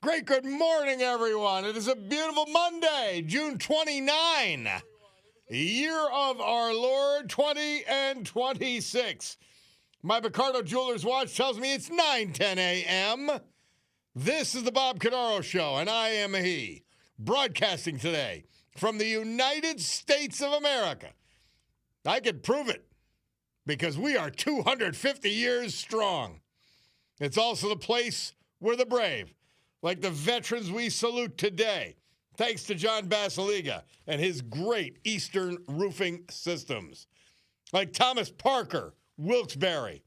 Great good morning, everyone. It is a beautiful Monday, June 29, year of our Lord 20 and 26. My Cordaro Jeweler's watch tells me it's 9:10 a.m. This is the Bob Cordaro Show, and I am he, broadcasting today from the United States of America. I can prove it because we are 250 years strong. It's also the place where the brave, like the veterans we salute today, thanks to John Basiliga and his great Eastern roofing systems, like Thomas Parker, Wilkes-Barre,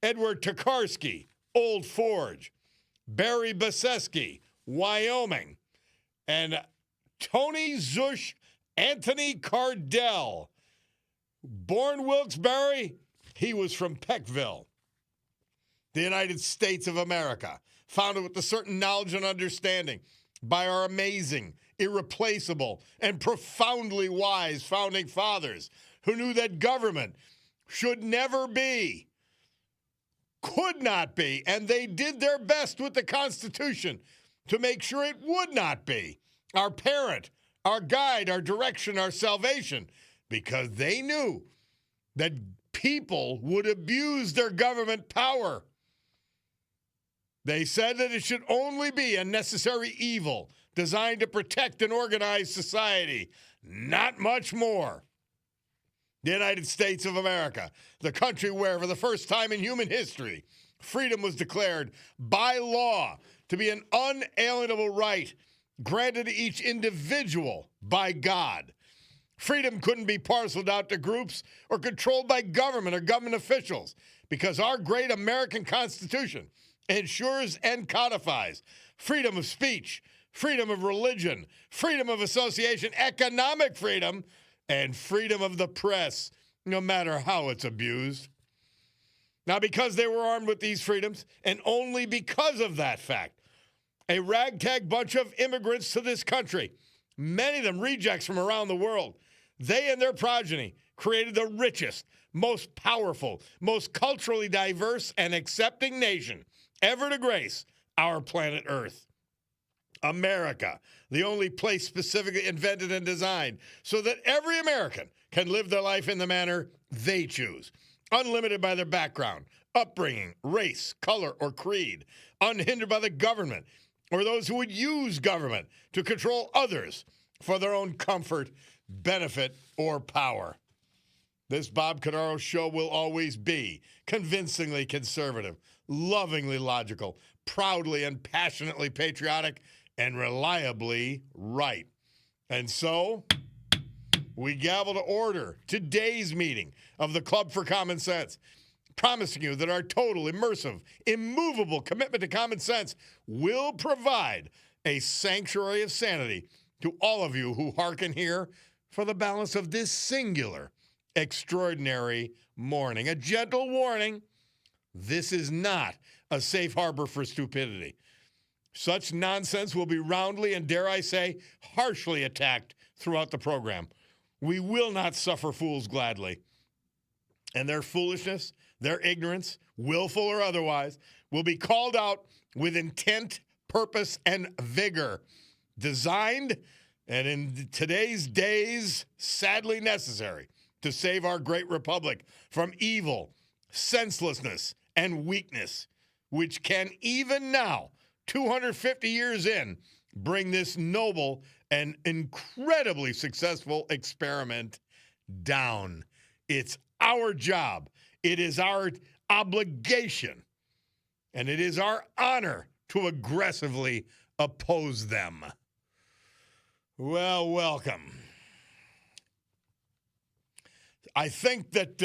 Edward Tokarski, Old Forge, Barry Baseski, Wyoming, and Tony Zush Anthony Cardell. Born Wilkes-Barre, he was from Peckville, the United States of America, founded with a certain knowledge and understanding by our amazing, irreplaceable, and profoundly wise founding fathers who knew that government should never be, could not be, and they did their best with the Constitution to make sure it would not be our parent, our guide, our direction, our salvation, because they knew that people would abuse their government power. They said that it should only be a necessary evil designed to protect an organized society, not much more. The United States of America, the country where, for the first time in human history, freedom was declared by law to be an unalienable right granted to each individual by God. Freedom couldn't be parceled out to groups or controlled by government or government officials because our great American Constitution ensures and codifies freedom of speech, freedom of religion, freedom of association, economic freedom, and freedom of the press, no matter how it's abused. Now, because they were armed with these freedoms, and only because of that fact, a ragtag bunch of immigrants to this country, many of them rejects from around the world, they and their progeny created the richest, most powerful, most culturally diverse and accepting nation ever to grace our planet Earth. America, the only place specifically invented and designed so that every American can live their life in the manner they choose, unlimited by their background, upbringing, race, color, or creed, unhindered by the government or those who would use government to control others for their own comfort, benefit, or power. This Bob Cordaro Show will always be convincingly conservative, lovingly logical, proudly and passionately patriotic, and reliably right. And so, we gavel to order today's meeting of the Club for Common Sense, promising you that our total, immersive, immovable commitment to common sense will provide a sanctuary of sanity to all of you who hearken here for the balance of this singular, extraordinary morning. A gentle warning, this is not a safe harbor for stupidity. Such nonsense will be roundly and, dare I say, harshly attacked throughout the program. We will not suffer fools gladly. And their foolishness, their ignorance, willful or otherwise, will be called out with intent, purpose, and vigor, designed and in today's days, sadly necessary, to save our great republic from evil, senselessness, and weakness, which can even now, 250 years in, bring this noble and incredibly successful experiment down. It's our job. It is our obligation. And it is our honor to aggressively oppose them. Well, welcome. I think that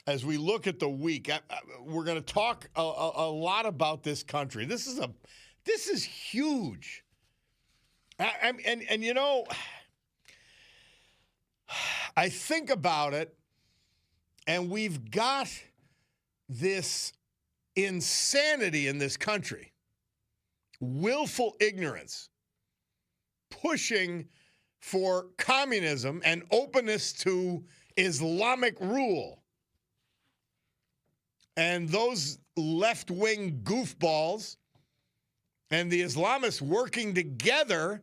as we look at the week, we're going to talk a lot about this country. This is huge. And you know, I think about it, and we've got this insanity in this country, willful ignorance, pushing for communism and openness to Islamic rule. And those left-wing goofballs and the Islamists working together,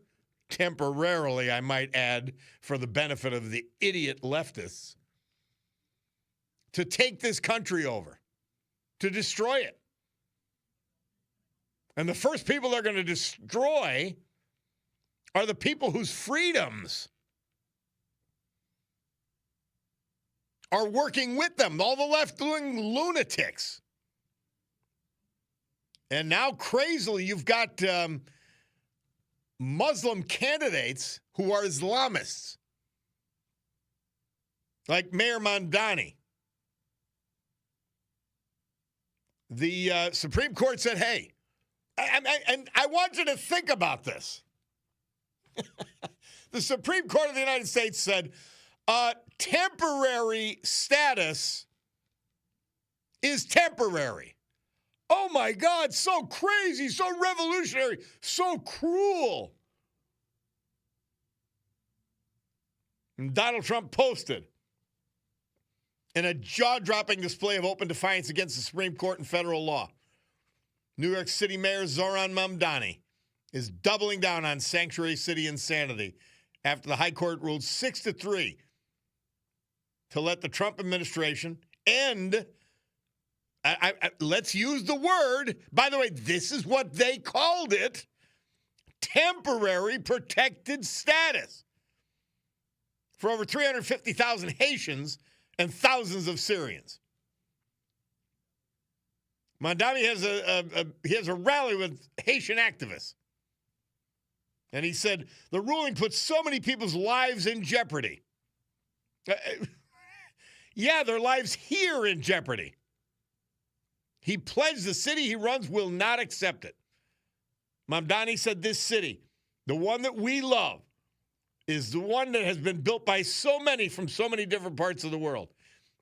temporarily, I might add, for the benefit of the idiot leftists, to take this country over, to destroy it. And the first people they're going to destroy are the people whose freedoms are working with them, all the left-wing lunatics. And now, crazily, you've got Muslim candidates who are Islamists, like Mayor Mamdani. The Supreme Court said, hey, and I want you to think about this. The Supreme Court of the United States said, temporary status is temporary. Oh, my God, so crazy, so revolutionary, so cruel. And Donald Trump posted in a jaw-dropping display of open defiance against the Supreme Court and federal law. New York City Mayor Zohran Mamdani is doubling down on sanctuary city insanity after the High Court ruled 6-3 to let the Trump administration end. Let's use the word. By the way, this is what they called it: temporary protected status for over 350,000 Haitians and thousands of Syrians. Mamdani has a rally with Haitian activists. And he said, the ruling puts so many people's lives in jeopardy. Yeah, their lives here in jeopardy. He pledged the city he runs will not accept it. Mamdani said this city, the one that we love, is the one that has been built by so many from so many different parts of the world.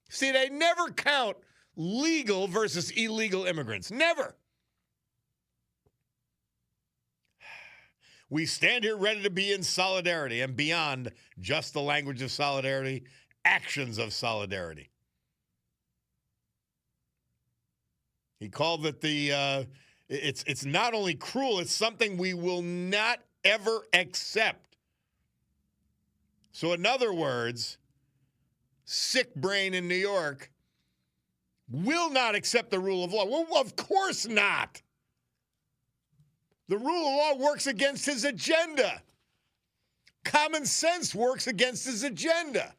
See, they never count legal versus illegal immigrants. Never. We stand here ready to be in solidarity and beyond just the language of solidarity, actions of solidarity. He called it it's not only cruel, it's something we will not ever accept. So in other words, sick brain in New York will not accept the rule of law. Well, of course not. The rule of law works against his agenda. Common sense works against his agenda.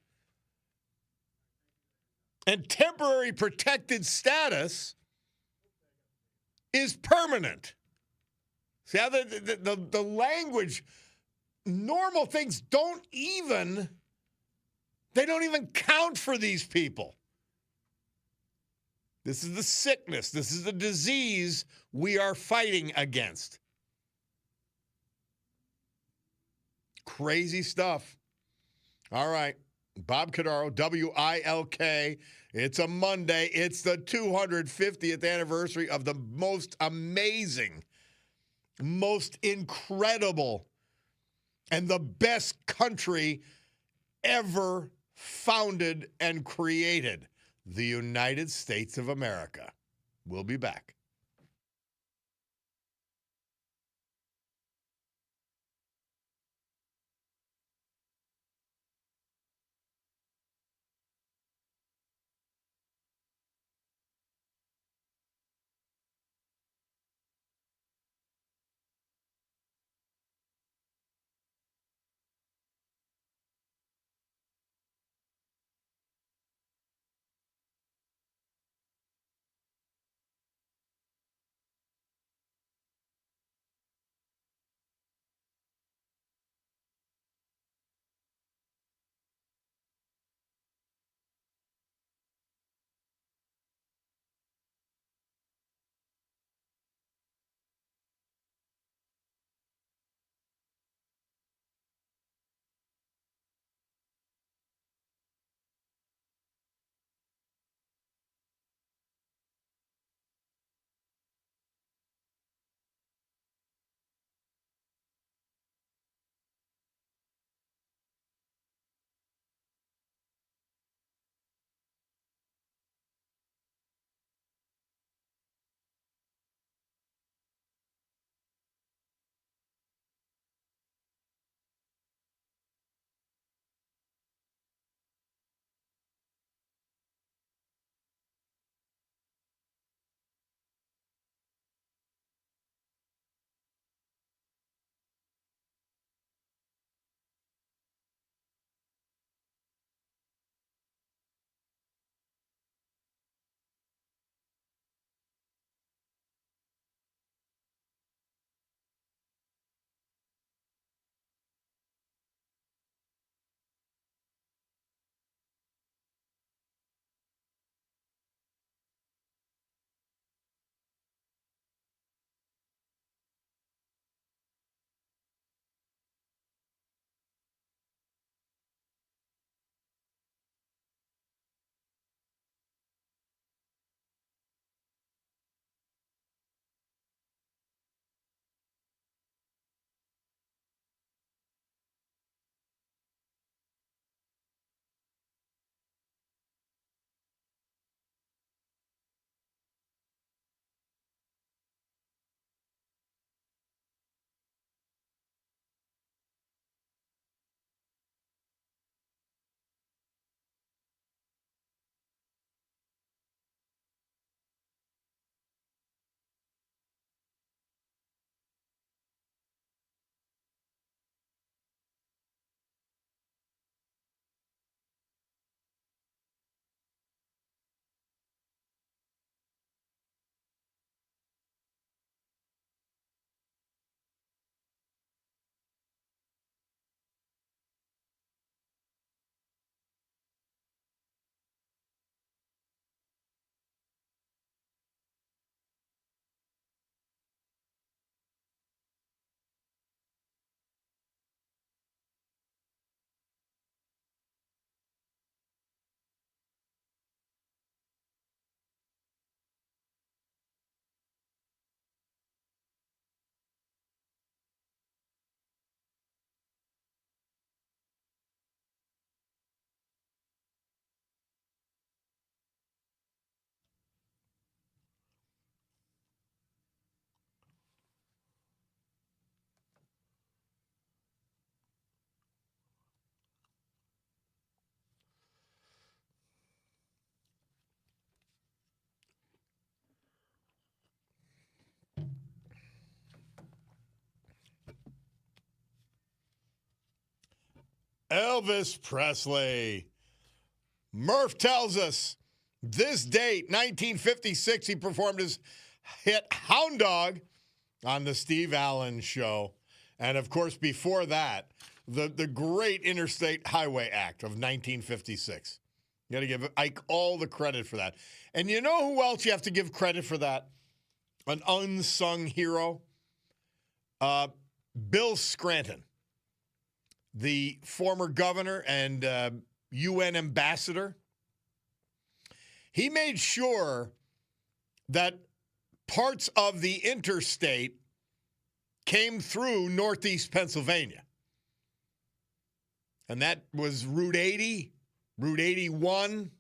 And temporary protected status is permanent. See how the language, normal things don't even count for these people. This is the sickness. This is the disease we are fighting against. Crazy stuff. All right. Bob Cordaro, WILK. It's a Monday. It's the 250th anniversary of the most amazing, most incredible, and the best country ever founded and created, the United States of America. We'll be back. Elvis Presley. Murph tells us this date, 1956, he performed his hit Hound Dog on the Steve Allen Show. And, of course, before that, the great Interstate Highway Act of 1956. You got to give Ike all the credit for that. And you know who else you have to give credit for that? An unsung hero? Bill Scranton, the former governor and UN ambassador. He made sure that parts of the interstate came through Northeast Pennsylvania. And that was Route 80, Route 81.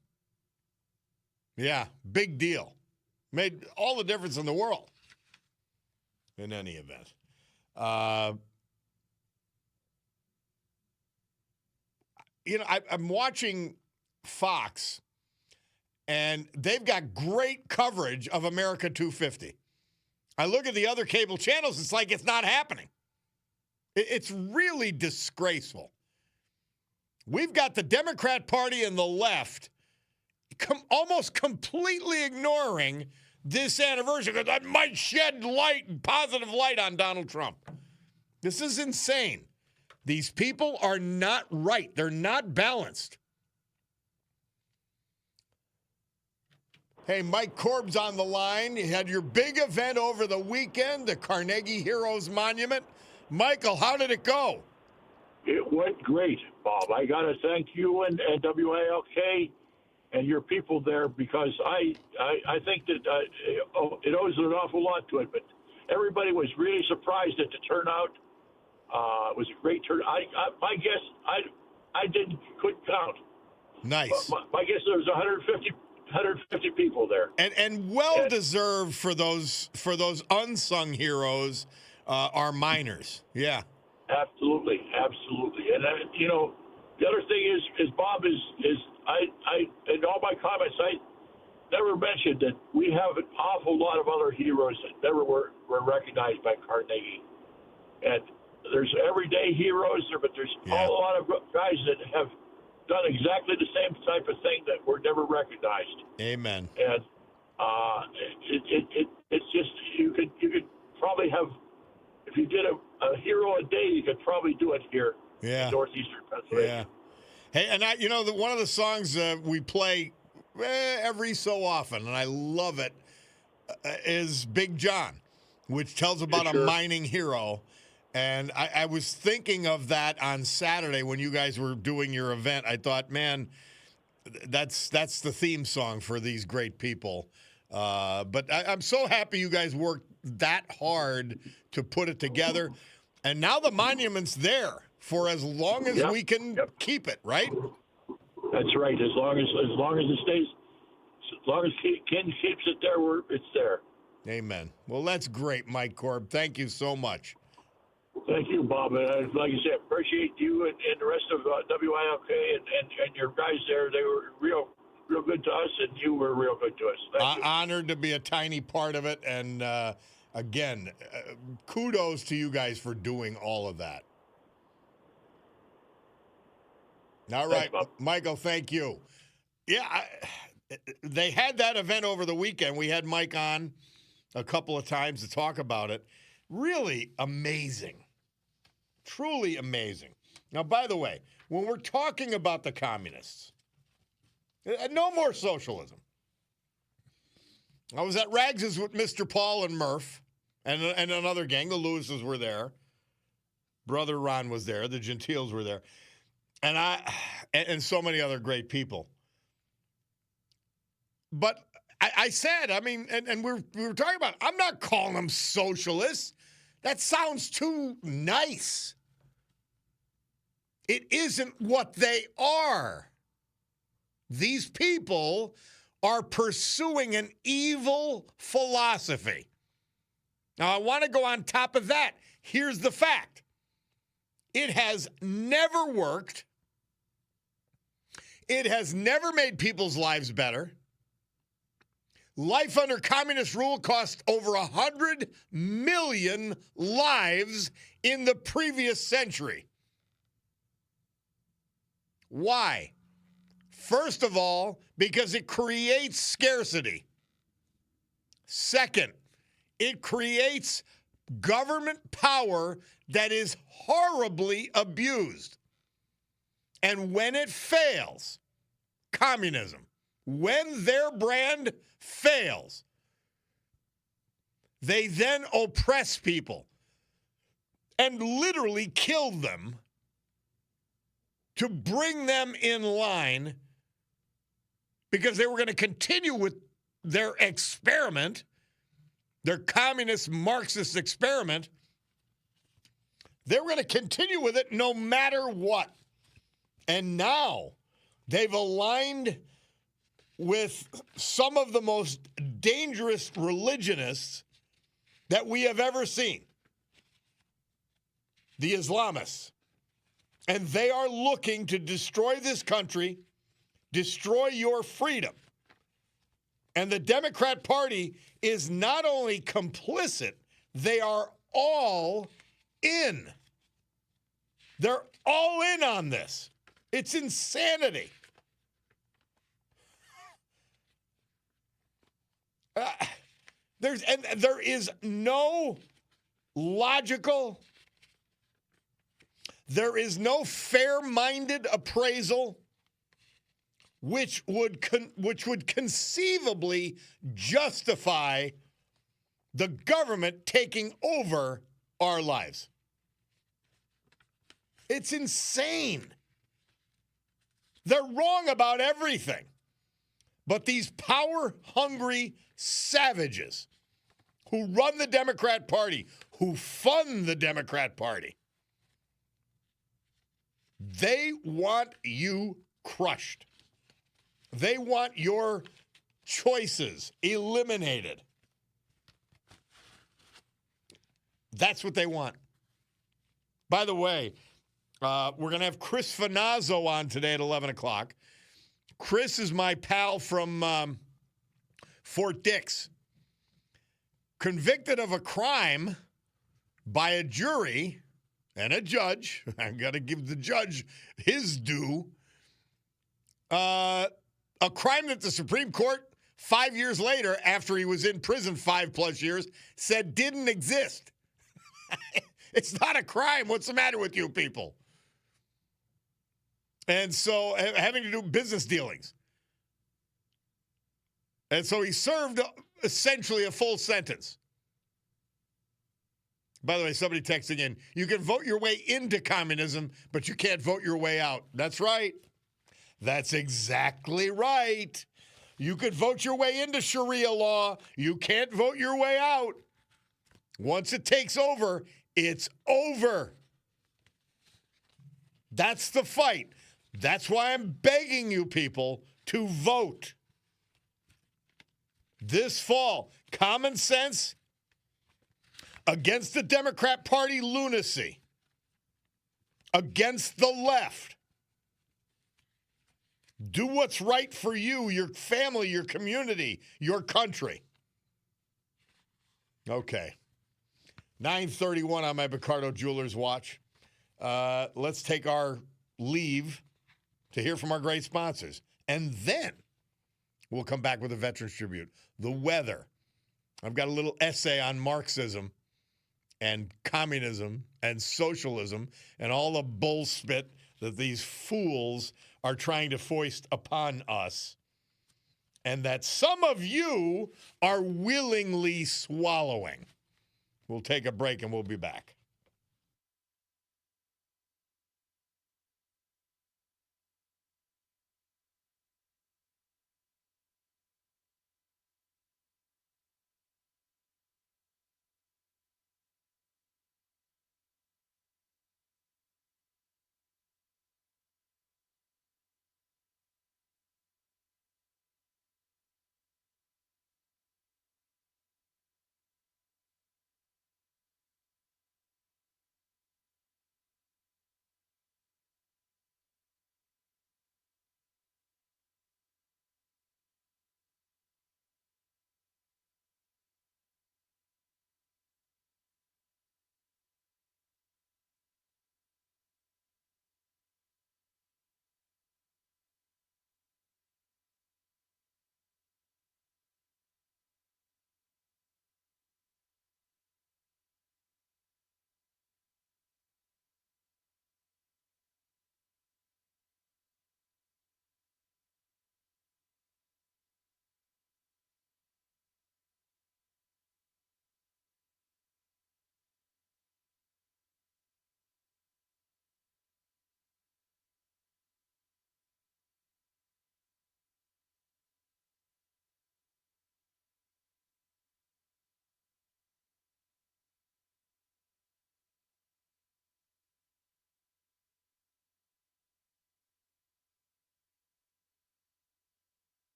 Yeah, big deal. Made all the difference in the world in any event. I'm watching Fox, and they've got great coverage of America 250. I look at the other cable channels, it's like it's not happening. It's really disgraceful. We've got the Democrat Party and the left almost completely ignoring this anniversary because that might shed positive light on Donald Trump. This is insane. These people are not right. They're not balanced. Hey, Mike Korb's on the line. You had your big event over the weekend, the Carnegie Heroes Monument. Michael, how did it go? It went great, Bob. I got to thank you and WILK and your people there because I think that it owes an awful lot to it. But everybody was really surprised at the turnout. It was a great turnout. My guess, I couldn't count. Nice. My guess there was 150 people there. And well deserved for those unsung heroes, our miners. Yeah. Absolutely. And the other thing is Bob is I in all my comments I never mentioned that we have an awful lot of other heroes that never were recognized by Carnegie. And there's everyday heroes there, but there's a lot of guys that have done exactly the same type of thing that were never recognized. Amen. And it's just you could probably have, if you did a hero a day, you could probably do it here in northeastern Pennsylvania. Yeah. Hey, and one of the songs we play every so often, and I love it, is Big John, which tells about a mining hero. And I was thinking of that on Saturday when you guys were doing your event. I thought, man, that's the theme song for these great people. But I'm so happy you guys worked that hard to put it together. And now the monument's there for as long as we can keep it, right? That's right. As long as it stays, as long as Ken keeps it there, it's there. Amen. Well, that's great, Mike Korb. Thank you so much. Thank you, Bob. And like I said, appreciate you and the rest of WILK and your guys there. They were real good to us, and you were real good to us. Thank you. Honored to be a tiny part of it. And, again, kudos to you guys for doing all of that. All right, Thanks, Michael, thank you. Yeah, they had that event over the weekend. We had Mike on a couple of times to talk about it. Really amazing. Truly amazing. Now, by the way, when we're talking about the communists, no more socialism. I was at Rags's with Mr. Paul and Murph and another gang. The Lewises were there. Brother Ron was there. The Gentiles were there. And so many other great people. But I said, I mean, and we were talking about, I'm not calling them socialists. That sounds too nice. It isn't what they are. These people are pursuing an evil philosophy. Now, I want to go on top of that. Here's the fact. It has never worked. It has never made people's lives better. Life under communist rule cost over 100 million lives in the previous century. Why? First of all, because it creates scarcity. Second, it creates government power that is horribly abused. And when it fails, communism, when their brand fails, they then oppress people and literally kill them to bring them in line because they were going to continue with their experiment, their communist Marxist experiment. They were going to continue with it no matter what. And now they've aligned with some of the most dangerous religionists that we have ever seen, the Islamists. And they are looking to destroy this country, destroy your freedom. And the Democrat Party is not only complicit, they are all in. They're all in on this. It's insanity. There is no logical, there is no fair-minded appraisal which would conceivably justify the government taking over our lives. It's insane. They're wrong about everything. But these power-hungry savages who run the Democrat Party, who fund the Democrat Party, they want you crushed. They want your choices eliminated. That's what they want. By the way, we're going to have Chris Finazzo on today at 11 o'clock. Chris is my pal from Fort Dix. Convicted of a crime by a jury and a judge. I've got to give the judge his due. A crime that the Supreme Court 5 years later, after he was in prison 5+ years, said didn't exist. It's not a crime. What's the matter with you people? And so having to do business dealings. And so he served essentially a full sentence. By the way, somebody texting in, you can vote your way into communism, but you can't vote your way out. That's right. That's exactly right. You could vote your way into Sharia law. You can't vote your way out. Once it takes over, it's over. That's the fight. That's why I'm begging you people to vote. This fall, common sense against the Democrat Party lunacy, against the left. Do what's right for you, your family, your community, your country. Okay. 9:31 on my Picardo Jewelers watch. Let's take our leave to hear from our great sponsors. And then we'll come back with a Veterans Tribute. The weather. I've got a little essay on Marxism and communism and socialism and all the bullspit that these fools are trying to foist upon us, and that some of you are willingly swallowing. We'll take a break and we'll be back.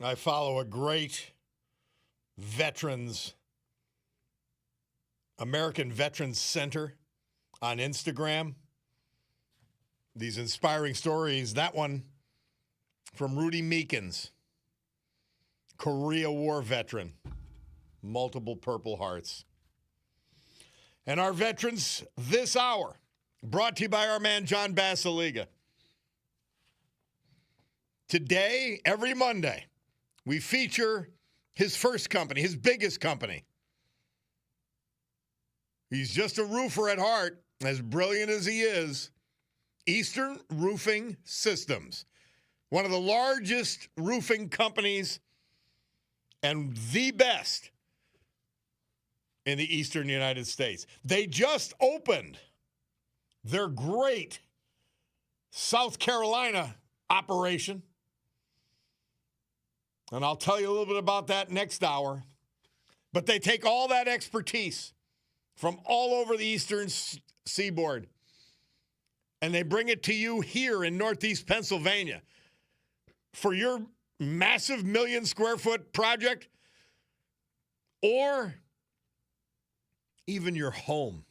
I follow a great American Veterans Center on Instagram. These inspiring stories. That one from Rudy Meekins, Korea War veteran, multiple Purple Hearts. And our veterans this hour, brought to you by our man John Basiliga. Today, every Monday, we feature his first company, his biggest company. He's just a roofer at heart, as brilliant as he is. Eastern Roofing Systems, one of the largest roofing companies and the best in the eastern United States. They just opened their great South Carolina operation. And I'll tell you a little bit about that next hour. But they take all that expertise from all over the eastern seaboard, and they bring it to you here in Northeast Pennsylvania for your massive 1 million square foot project or even your home.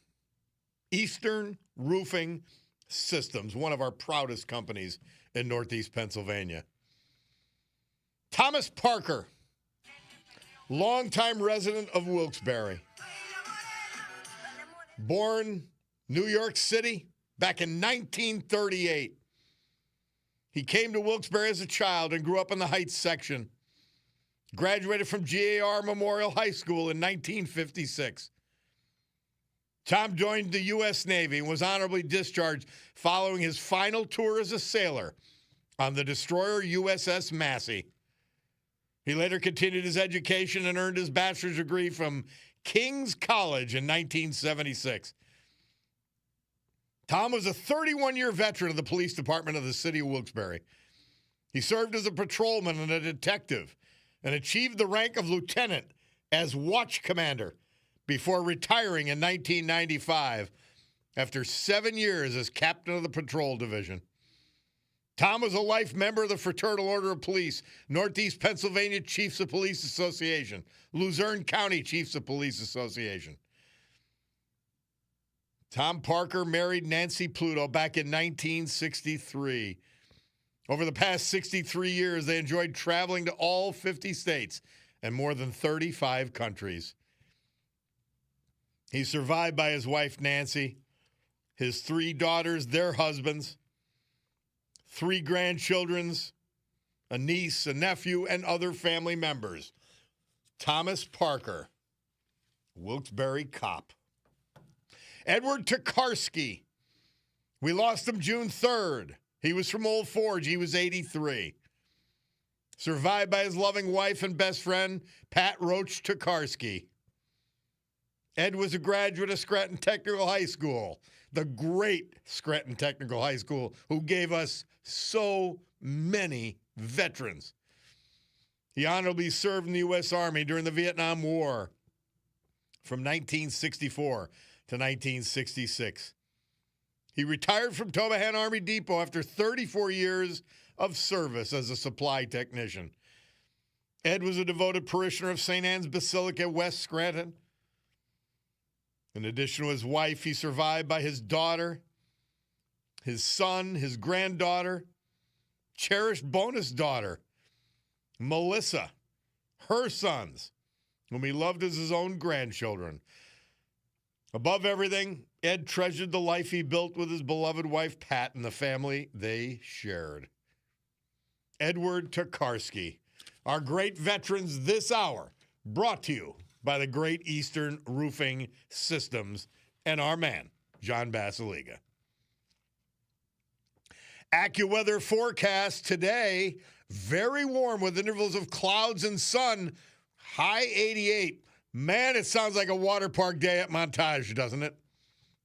Eastern Roofing Systems, one of our proudest companies in Northeast Pennsylvania. Thomas Parker, longtime resident of Wilkes-Barre. Born New York City back in 1938. He came to Wilkes-Barre as a child and grew up in the Heights section. Graduated from GAR Memorial High School in 1956. Tom joined the U.S. Navy and was honorably discharged following his final tour as a sailor on the destroyer USS Massey. He later continued his education and earned his bachelor's degree from King's College in 1976. Tom was a 31-year veteran of the police department of the city of Wilkes-Barre. He served as a patrolman and a detective and achieved the rank of lieutenant as watch commander before retiring in 1995 after 7 years as captain of the patrol division. Tom was a life member of the Fraternal Order of Police, Northeast Pennsylvania Chiefs of Police Association, Luzerne County Chiefs of Police Association. Tom Parker married Nancy Pluto back in 1963. Over the past 63 years, they enjoyed traveling to all 50 states and more than 35 countries. He's survived by his wife, Nancy, his 3 daughters, their husbands, 3 grandchildren, a niece, a nephew, and other family members. Thomas Parker, Wilkes-Barre cop. Edward Tokarski. We lost him June 3rd. He was from Old Forge. He was 83. Survived by his loving wife and best friend, Pat Roach Tokarski. Ed was a graduate of Scranton Technical High School, the great Scranton Technical High School, who gave us so many veterans. He honorably served in the U.S. Army during the Vietnam War from 1964 to 1966. He retired from Tobahan Army Depot after 34 years of service as a supply technician. Ed was a devoted parishioner of St. Anne's Basilica, West Scranton. In addition to his wife, he survived by his daughter, his son, his granddaughter, cherished bonus daughter, Melissa, her sons, whom he loved as his own grandchildren. Above everything, Ed treasured the life he built with his beloved wife, Pat, and the family they shared. Edward Tokarski, our great veterans this hour, brought to you by the Great Eastern Roofing Systems and our man, John Basiliga. AccuWeather forecast today, very warm with intervals of clouds and sun, high 88. Man, it sounds like a water park day at Montage, doesn't it?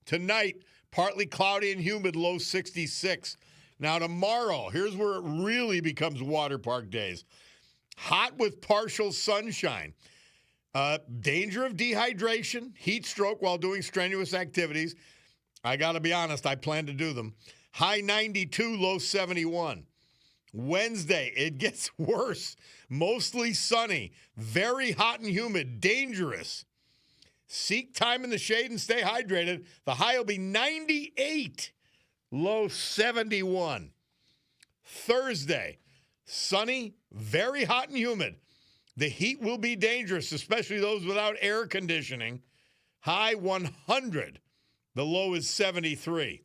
Tonight, partly cloudy and humid, low 66. Now tomorrow, here's where it really becomes water park days. Hot with partial sunshine. Danger of dehydration, heat stroke while doing strenuous activities. I got to be honest, I plan to do them. High 92, low 71. Wednesday, it gets worse. Mostly sunny, very hot and humid, dangerous. Seek time in the shade and stay hydrated. The high will be 98, low 71. Thursday, sunny, very hot and humid. The heat will be dangerous, especially those without air conditioning. High 100. The low is 73.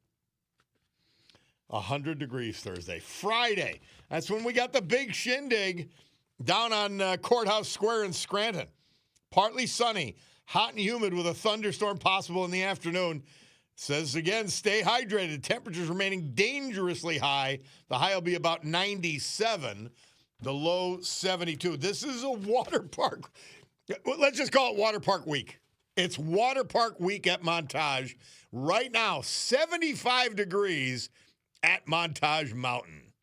100 degrees Thursday. Friday, that's when we got the big shindig down on Courthouse Square in Scranton. Partly sunny, hot and humid with a thunderstorm possible in the afternoon. Says again, stay hydrated. Temperatures remaining dangerously high. The high will be about 97. The low 72. This is a water park. Let's just call it water park week. It's water park week at Montage. Right now, 75 degrees at Montage Mountain.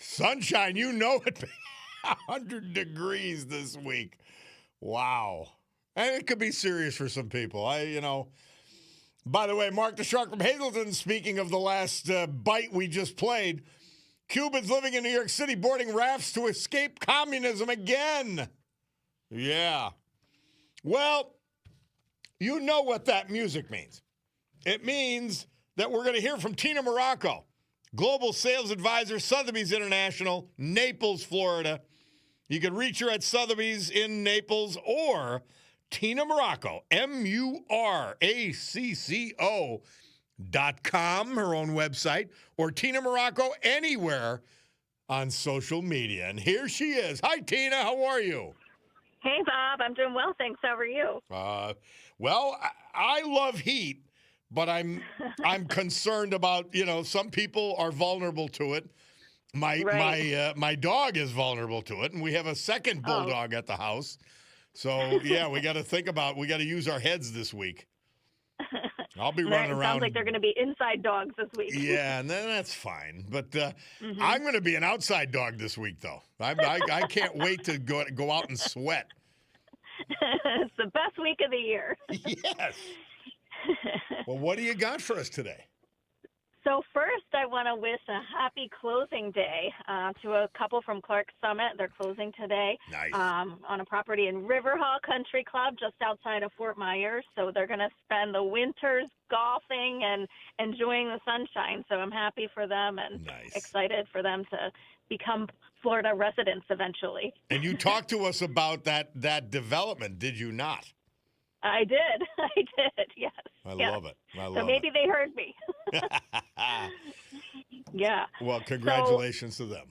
Sunshine, you know it. 100 degrees this week. Wow. And it could be serious for some people. By the way, Mark the Shark from Hazleton, speaking of the last bite we just played, Cubans living in New York City boarding rafts to escape communism again. Yeah. Well, you know what that music means. It means that we're going to hear from Tina Morocco, Global Sales Advisor, Sotheby's International, Naples, Florida. You can reach her at Sotheby's in Naples or Tina Morocco, MURACCO.com, her own website, or Tina Morocco anywhere on social media. And here she is. Hi, Tina. How are you? Hey, Bob. I'm doing well, thanks. How are you? Well, I love heat, but I'm concerned about, some people are vulnerable to it. My dog is vulnerable to it, and we have a second bulldog at the house. So, yeah, we got to use our heads this week. I'll be running around. Sounds like they're going to be inside dogs this week. Yeah, and then that's fine. But I'm going to be an outside dog this week, though. I can't wait to go out and sweat. It's the best week of the year. Yes. Well, what do you got for us today? So first, I want to wish a happy closing day to a couple from Clark Summit. They're closing today. Nice. On a property in Riverhall Country Club just outside of Fort Myers. So they're going to spend the winters golfing and enjoying the sunshine. So I'm happy for them and excited for them to become Florida residents eventually. And you talked to us about that development, did you not? I did. Yes. I love it. So maybe they heard me. Yeah. Well, congratulations to them.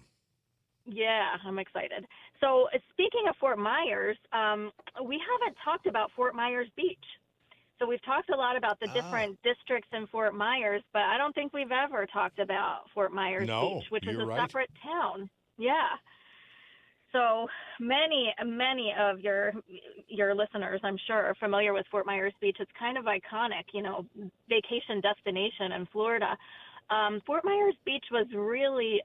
Yeah, I'm excited. So speaking of Fort Myers, we haven't talked about Fort Myers Beach. So we've talked a lot about the different districts in Fort Myers, but I don't think we've ever talked about Fort Myers Beach, which is a separate town. Yeah. So many of your listeners, I'm sure, are familiar with Fort Myers Beach. It's kind of iconic, vacation destination in Florida. Fort Myers Beach was really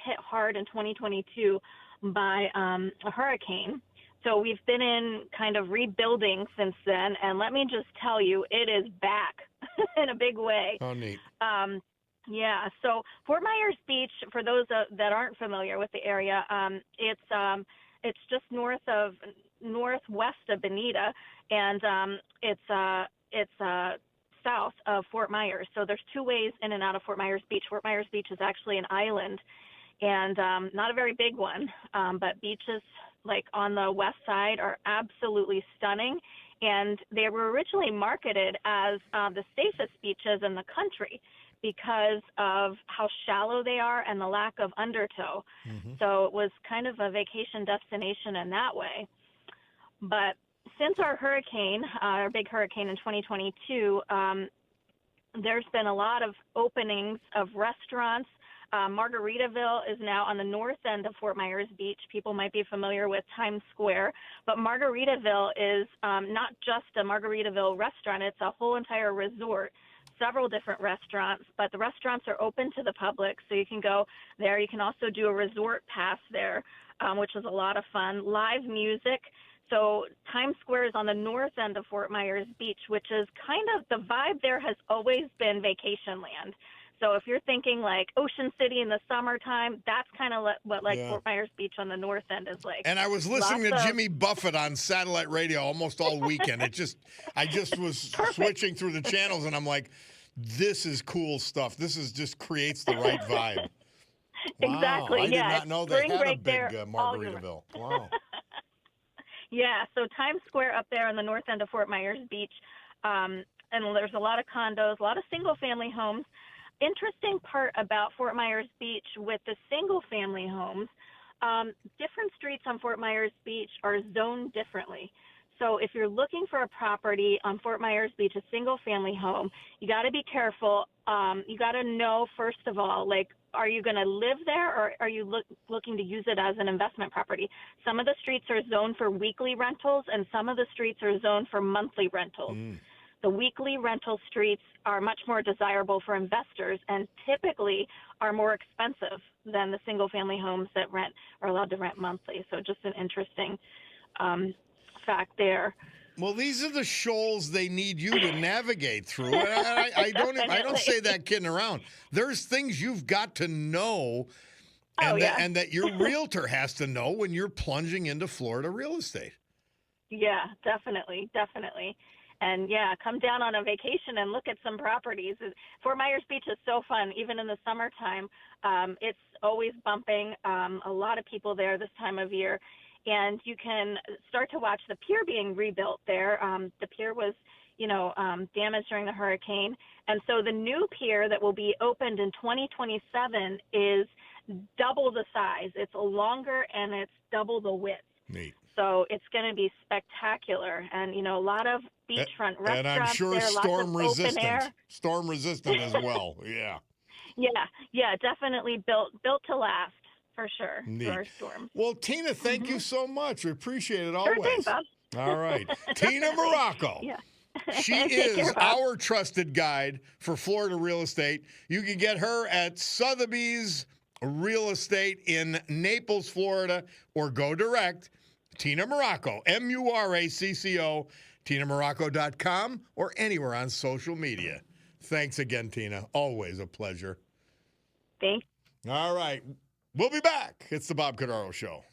hit hard in 2022 by a hurricane. So we've been in kind of rebuilding since then. And let me just tell you, it is back in a big way. Oh, neat. Yeah, so Fort Myers Beach, for those that aren't familiar with the area, it's just northwest of Bonita, and it's south of Fort Myers. So there's two ways in and out of Fort Myers Beach. Fort Myers Beach is actually an island, and not a very big one, but beaches like on the west side are absolutely stunning. And they were originally marketed as the safest beaches in the country because of how shallow they are and the lack of undertow. Mm-hmm. So it was kind of a vacation destination in that way. But since our hurricane, our big hurricane in 2022, there's been a lot of openings of restaurants. Margaritaville is now on the north end of Fort Myers Beach. People might be familiar with Times Square, but Margaritaville is not just a Margaritaville restaurant. It's a whole entire resort, several different restaurants, but the restaurants are open to the public, so you can go there. You can also do a resort pass there, which is a lot of fun. Live music. So Times Square is on the north end of Fort Myers Beach, which is kind of the vibe there has always been vacation land. So if you're thinking like Ocean City in the summertime, that's kind of what Fort Myers Beach on the north end is like. And I was listening to Jimmy Buffett on satellite radio almost all weekend. I just was switching through the channels, and I'm like, this is cool stuff. This is just creates the right vibe. Wow. Exactly. I did not know they had a big Margaritaville. Wow. Yeah, so Times Square up there on the north end of Fort Myers Beach, and there's a lot of condos, a lot of single-family homes. Interesting part about Fort Myers Beach with the single-family homes, different streets on Fort Myers Beach are zoned differently. So if you're looking for a property on Fort Myers Beach, a single-family home, you got to be careful. You got to know, first of all, like, are you going to live there, or are you looking to use it as an investment property? Some of the streets are zoned for weekly rentals, and some of the streets are zoned for monthly rentals. The weekly rental streets are much more desirable for investors and typically are more expensive than the single-family homes that are allowed to rent monthly. So just an interesting fact there. Well, these are the shoals they need you to navigate through. I don't say that kidding around. There's things you've got to know, and that your realtor has to know when you're plunging into Florida real estate. Yeah, definitely. And yeah, come down on a vacation and look at some properties. Fort Myers Beach is so fun, even in the summertime. It's always bumping. A lot of people there this time of year. And you can start to watch the pier being rebuilt there. The pier was, damaged during the hurricane. And so the new pier that will be opened in 2027 is double the size. It's longer and it's double the width. Neat. So it's going to be spectacular. And, a lot of beachfront restaurants. And I'm sure there, storm resistant. Open air. Storm resistant as well. Yeah. Yeah, definitely built to last. For sure. Neat. For our storm. Well, Tina, thank you so much. We appreciate it always. Sure thing, Bob. All right. Tina Morocco. Yeah. She is our trusted guide for Florida real estate. You can get her at Sotheby's Real Estate in Naples, Florida, or go direct. Tina Morocco, Muracco, TinaMorocco.com, or anywhere on social media. Thanks again, Tina. Always a pleasure. Thanks. All right. We'll be back. It's the Bob Cordaro Show.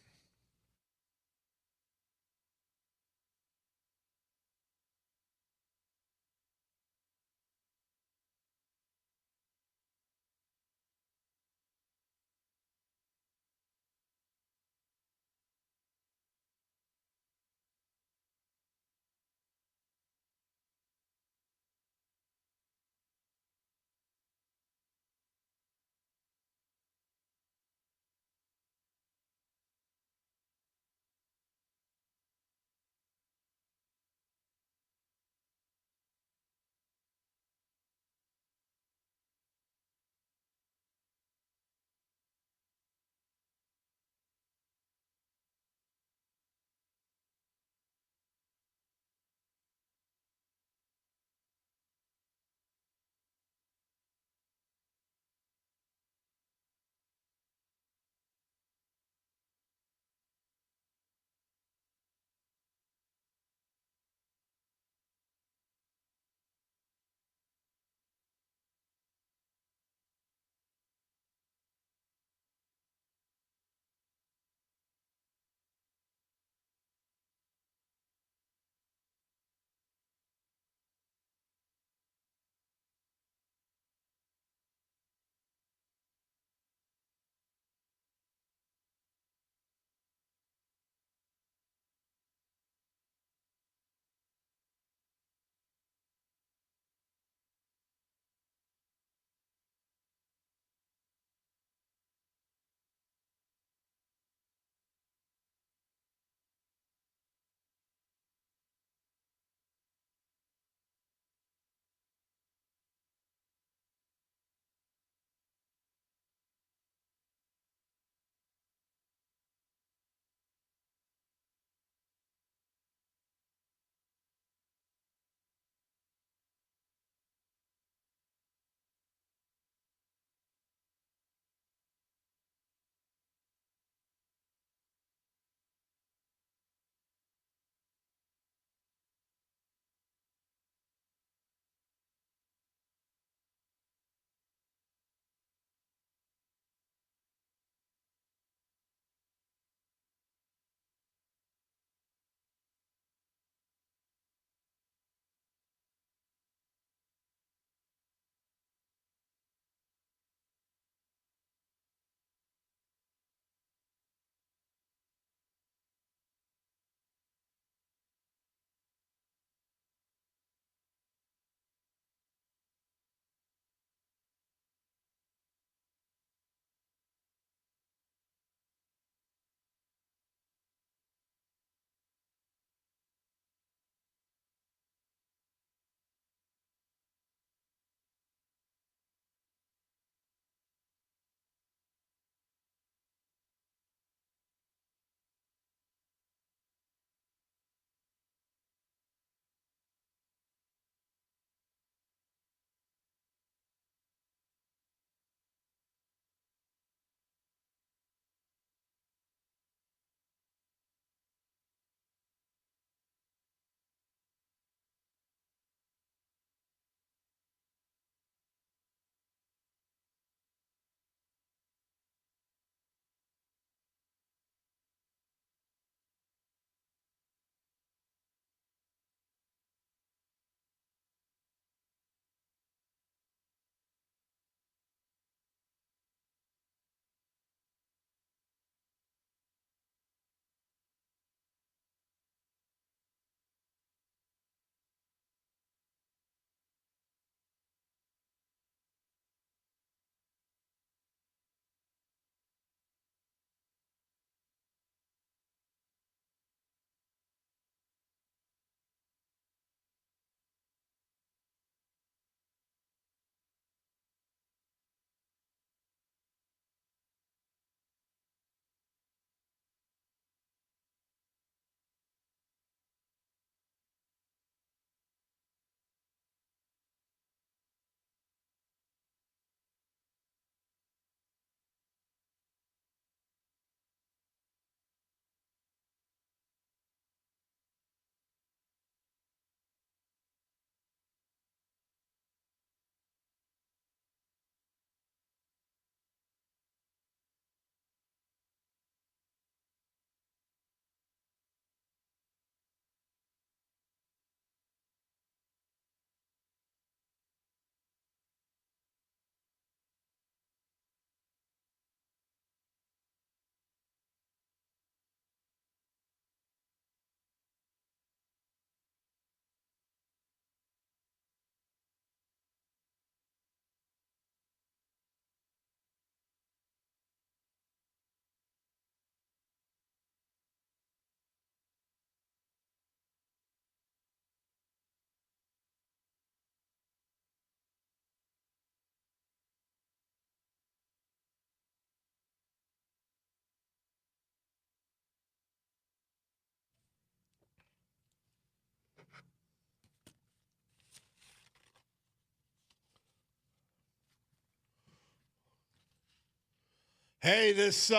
Hey, this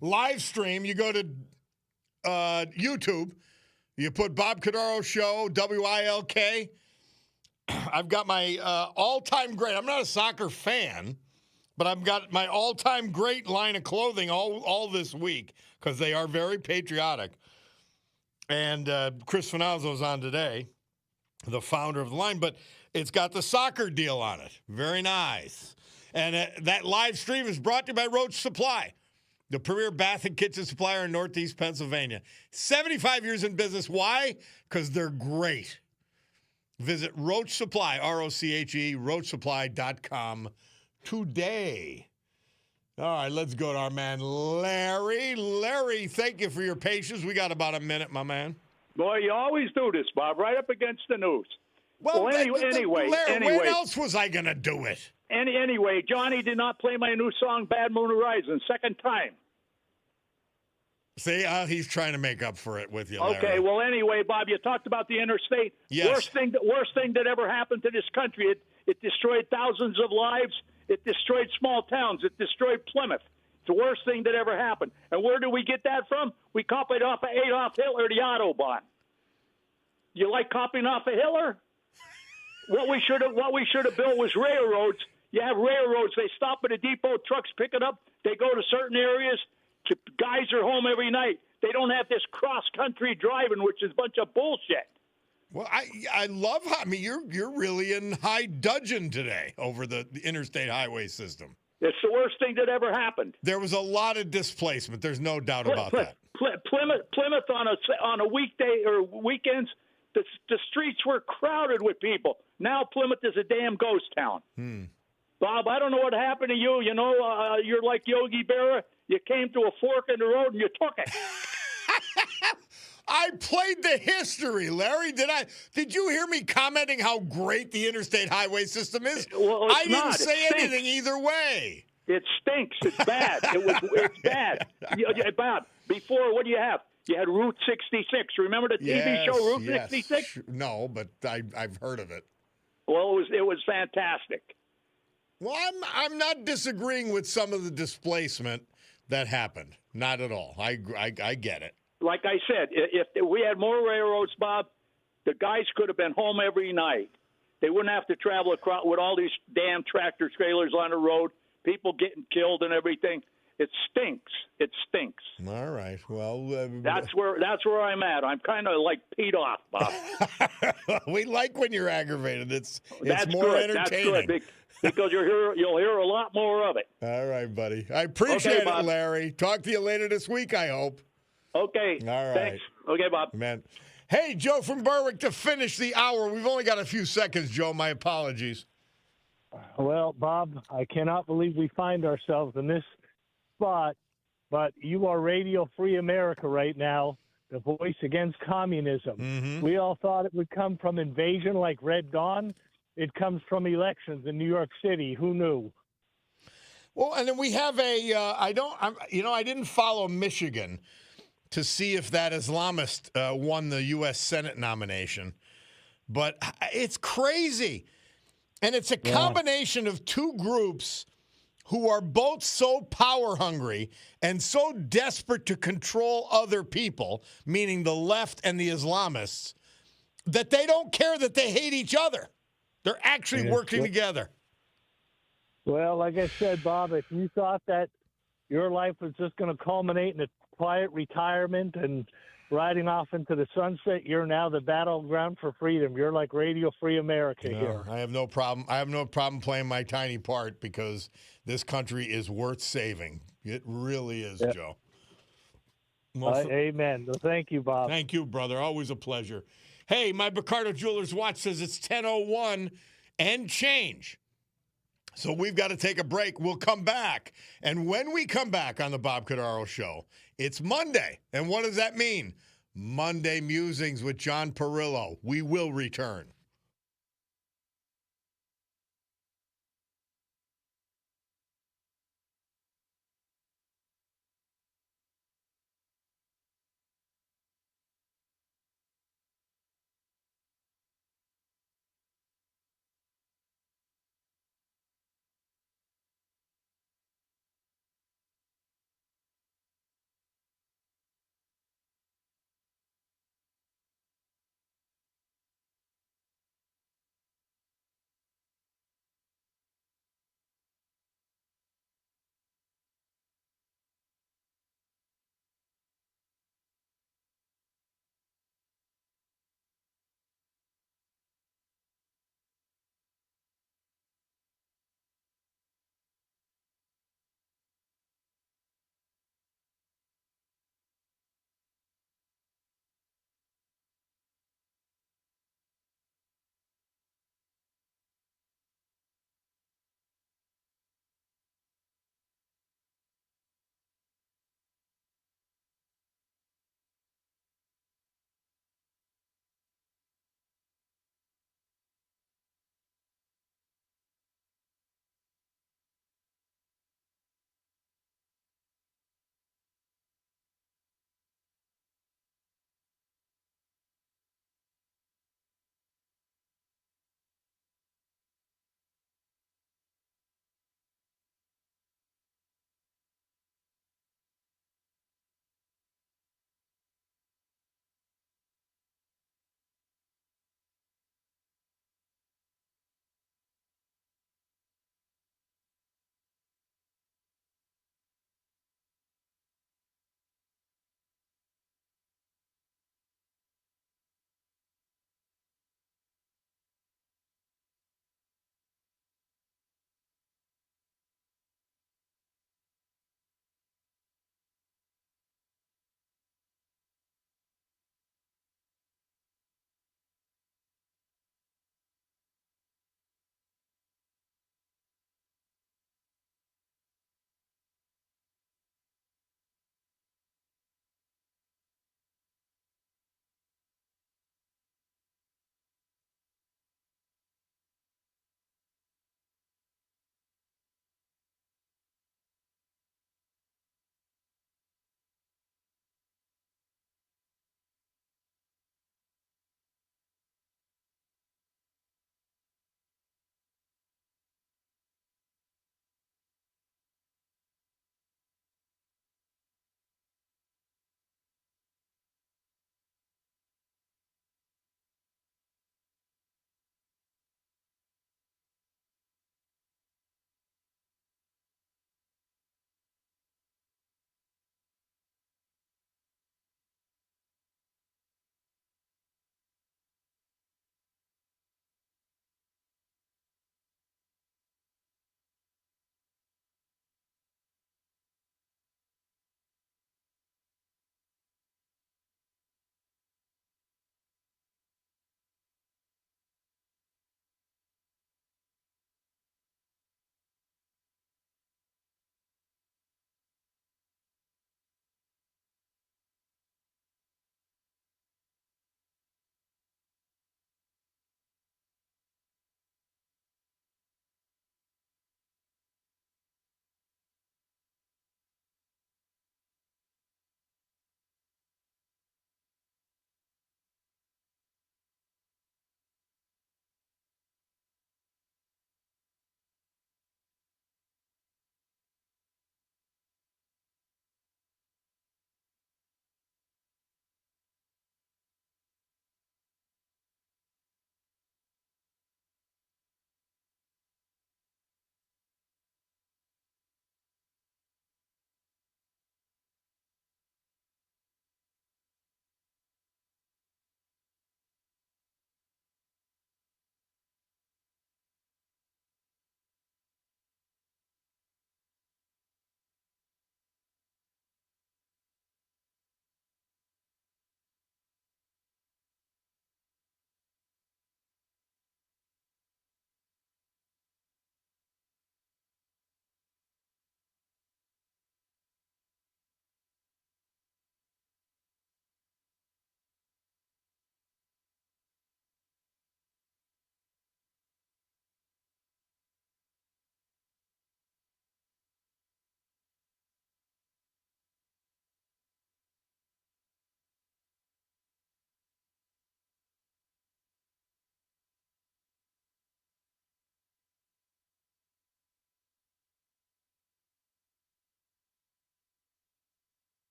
live stream, you go to YouTube, you put Bob Cordaro Show, WILK. I've got my all-time great. I'm not a soccer fan, but I've got my all-time great line of clothing all this week because they are very patriotic. And Chris Finazzo's on today, the founder of the line, but it's got the soccer deal on it. Very nice. And that live stream is brought to you by Roach Supply, the premier bath and kitchen supplier in Northeast Pennsylvania. 75 years in business. Why? Because they're great. Visit Roach Supply, ROCHE, roachsupply.com today. All right, let's go to our man, Larry. Larry, thank you for your patience. We got about a minute, my man. Boy, you always do this, Bob, right up against the news. Well, anyway, Larry, when else was I going to do it? Anyway, Johnny did not play my new song, Bad Moon Horizon, second time. See, he's trying to make up for it with you, Larry. Okay, well, anyway, Bob, you talked about the interstate. Yes. Worst thing that ever happened to this country. It destroyed thousands of lives. It destroyed small towns. It destroyed Plymouth. It's the worst thing that ever happened. And where do we get that from? We copied off of Adolf Hitler, the Autobahn. You like copying off of Hitler? What we should have built was railroads. You have railroads. They stop at a depot. Trucks pick it up. They go to certain areas. Guys are home every night. They don't have this cross-country driving, which is a bunch of bullshit. Well, I love how, I mean, you're really in high dudgeon today over the interstate highway system. It's the worst thing that ever happened. There was a lot of displacement. There's no doubt about that. Plymouth on a weekday or weekends, the streets were crowded with people. Now Plymouth is a damn ghost town. Bob, I don't know what happened to you. You know, you're like Yogi Berra. You came to a fork in the road and you took it. I played the history, Larry. Did you hear me commenting how great the interstate highway system is? Well, I didn't say anything either way. It stinks. It's bad. It's bad. Bob, before, what do you have? You had Route 66. Remember the TV show Route 66? No, but I've heard of it. Well, it was fantastic. Well, I'm not disagreeing with some of the displacement that happened. Not at all. I get it. Like I said, if we had more railroads, Bob, the guys could have been home every night. They wouldn't have to travel across with all these damn tractor trailers on the road, people getting killed and everything. It stinks. It stinks. All right. Well, that's where I'm at. I'm kind of like peed off, Bob. We like when you're aggravated. It's that's more good. entertaining. That's good because you'll hear a lot more of it. All right, buddy. I appreciate it, Larry. Talk to you later this week, I hope. Okay. All right. Thanks. Okay, Bob. Man. Hey, Joe from Berwick, to finish the hour. We've only got a few seconds, Joe. My apologies. Well, Bob, I cannot believe we find ourselves in this spot, but you are Radio Free America right now, the voice against communism. Mm-hmm. We all thought it would come from invasion like Red Dawn. It comes from elections in New York City. Who knew? Well, and then we have I didn't follow Michigan to see if that Islamist won the U.S. Senate nomination. But it's crazy. And it's a combination of two groups who are both so power hungry and so desperate to control other people, meaning the left and the Islamists, that they don't care that they hate each other. They're actually working together. Well, like I said, Bob, if you thought that your life was just going to culminate in a quiet retirement and riding off into the sunset, you're now the battleground for freedom. You're like Radio Free America here. I have no problem. I have no problem playing my tiny part because this country is worth saving. It really is, Joe. Amen. Well, thank you, Bob. Thank you, brother. Always a pleasure. Hey, my Picardo Jewelers watch says it's 10:01 and change. So we've got to take a break. We'll come back. And when we come back on the Bob Cordaro Show, it's Monday. And what does that mean? Monday Musings with John Perillo. We will return.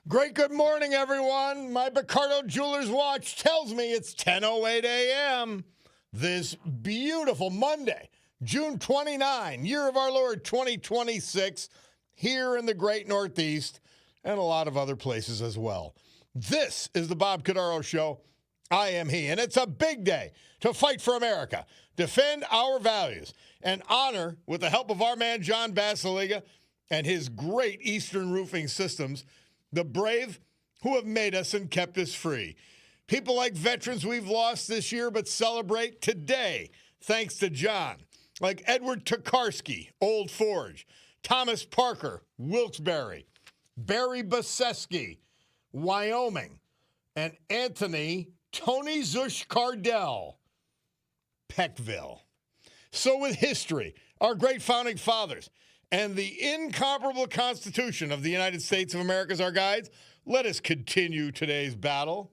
Great good morning, everyone. My Picardo Jewelers watch tells me it's 10:08 a.m. this beautiful Monday, June 29, year of our Lord 2026, here in the great Northeast and a lot of other places as well. This is the Bob Cordaro Show. I am he, and it's a big day to fight for America, defend our values, and honor, with the help of our man John Basiliga and his great Eastern Roofing Systems, the brave who have made us and kept us free. People like veterans we've lost this year but celebrate today, thanks to John, like Edward Tokarski, Old Forge, Thomas Parker, Wilkes-Barre, Barry Baseski, Wyoming, and Anthony Tony Zush Cardell, Peckville. So with history, our great founding fathers, and the incomparable Constitution of the United States of America as our guides, let us continue today's battle.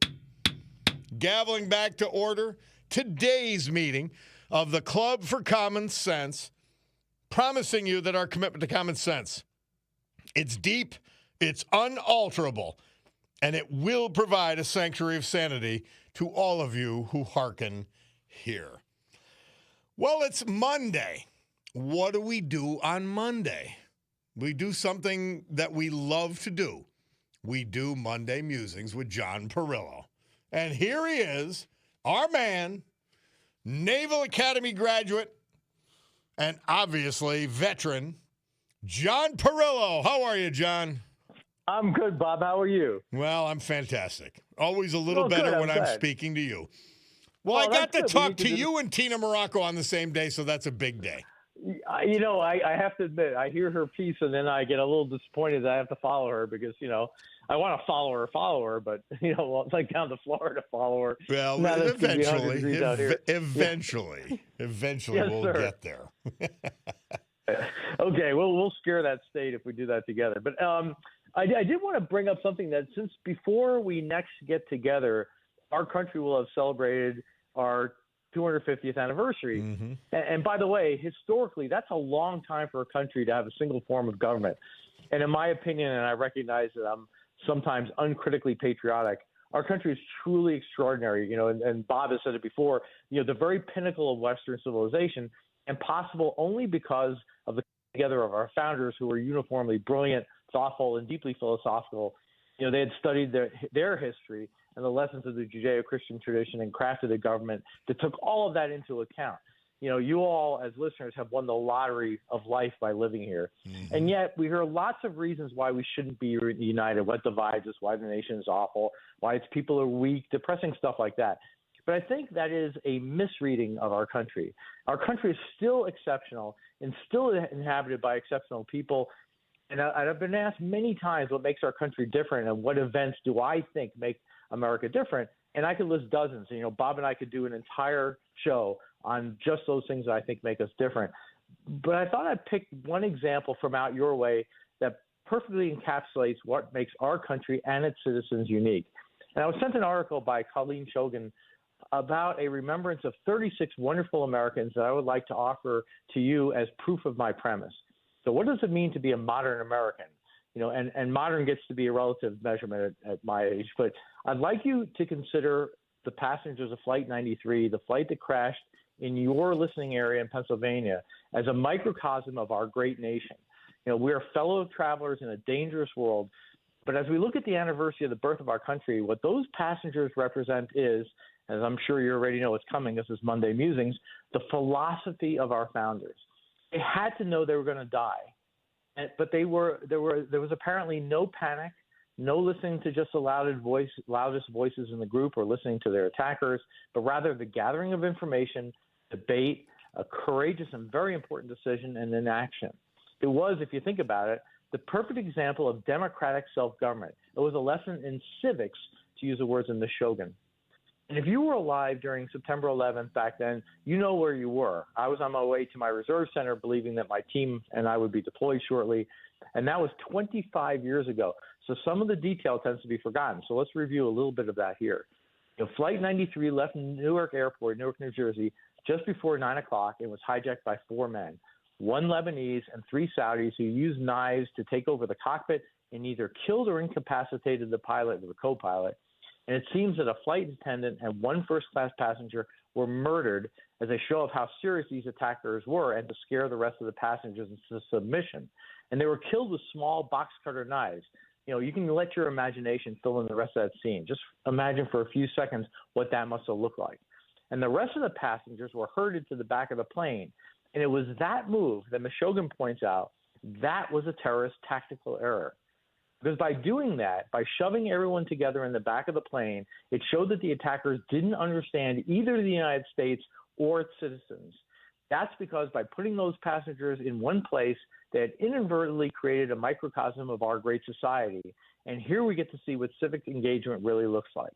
Gaveling back to order today's meeting of the Club for Common Sense, promising you that our commitment to common sense, it's deep, it's unalterable, and it will provide a sanctuary of sanity to all of you who hearken here. Well, it's Monday. What do we do on Monday? We do something that we love to do. We do Monday Musings with John Perillo. And here he is, our man, Naval Academy graduate, and obviously veteran, John Perillo. How are you, John? I'm good, Bob. How are you? Well, I'm fantastic. Always a little better when I'm speaking to you. Well, I got to good. talk to you and Tina Morocco on the same day, so that's a big day. You know, I have to admit, I hear her piece and then I get a little disappointed that I have to follow her because, you know, I want to follow her, but, you know, it's like down to Florida to follow her. Well, eventually Yes, we'll sir. get there. Okay, we'll scare that state if we do that together. But I did want to bring up something that since before we next get together, our country will have celebrated our 250th anniversary. Mm-hmm. And by the way, historically, that's a long time for a country to have a single form of government. And in my opinion, and I recognize that I'm sometimes uncritically patriotic, our country is truly extraordinary. You know, and Bob has said it before, you know, the very pinnacle of Western civilization, and possible only because of the together of our founders who were uniformly brilliant, thoughtful, and deeply philosophical. You know, they had studied their history and the lessons of the Judeo-Christian tradition and crafted a government that took all of that into account. You know, you all as listeners have won the lottery of life by living here. Mm-hmm. And yet we hear lots of reasons why we shouldn't be united, what divides us, why the nation is awful, why its people are weak, depressing stuff like that. But I think that is a misreading of our country. Our country is still exceptional and still inhabited by exceptional people. And I've been asked many times what makes our country different and what events do I think make America different. And I could list dozens. You know, Bob and I could do an entire show on just those things that I think make us different. But I thought I'd pick one example from out your way that perfectly encapsulates what makes our country and its citizens unique. And I was sent an article by Colleen Shogan about a remembrance of 36 wonderful Americans that I would like to offer to you as proof of my premise. So what does it mean to be a modern American? You know, and modern gets to be a relative measurement at my age, but I'd like you to consider the passengers of Flight 93, the flight that crashed in your listening area in Pennsylvania, as a microcosm of our great nation. You know, we are fellow travelers in a dangerous world, but as we look at the anniversary of the birth of our country, what those passengers represent is, as I'm sure you already know what's coming, this is Monday Musings, the philosophy of our founders. They had to know they were going to die, but there was apparently no panic, no listening to just the loudest voices in the group or listening to their attackers, but rather the gathering of information, debate, a courageous and very important decision, and then action. It was, if you think about it, the perfect example of democratic self-government. It was a lesson in civics, to use the words in the Shogun. And if you were alive during September 11th back then, you know where you were. I was on my way to my reserve center believing that my team and I would be deployed shortly. And that was 25 years ago. So some of the detail tends to be forgotten. So let's review a little bit of that here. You know, Flight 93 left Newark Airport, Newark, New Jersey, just before 9 o'clock and was hijacked by 4 men, 1 Lebanese and 3 Saudis who used knives to take over the cockpit and either killed or incapacitated the pilot or the co-pilot. And it seems that a flight attendant and one first-class passenger were murdered as a show of how serious these attackers were and to scare the rest of the passengers into submission. And they were killed with small box cutter knives. You know, you can let your imagination fill in the rest of that scene. Just imagine for a few seconds what that must have looked like. And the rest of the passengers were herded to the back of the plane. And it was that move that Meshuggah points out, that was a terrorist tactical error. Because by doing that, by shoving everyone together in the back of the plane, it showed that the attackers didn't understand either the United States or its citizens. That's because by putting those passengers in one place, they had inadvertently created a microcosm of our great society. And here we get to see what civic engagement really looks like.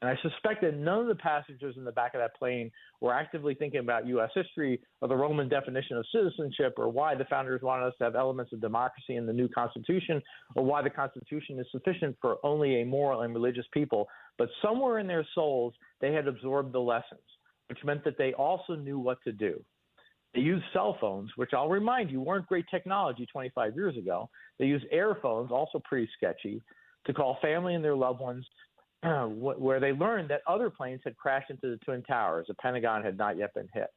And I suspect that none of the passengers in the back of that plane were actively thinking about U.S. history or the Roman definition of citizenship or why the founders wanted us to have elements of democracy in the new Constitution or why the Constitution is sufficient for only a moral and religious people. But somewhere in their souls, they had absorbed the lessons, which meant that they also knew what to do. They used cell phones, which I'll remind you weren't great technology 25 years ago. They used air phones, also pretty sketchy, to call family and their loved ones where they learned that other planes had crashed into the Twin Towers. The Pentagon had not yet been hit.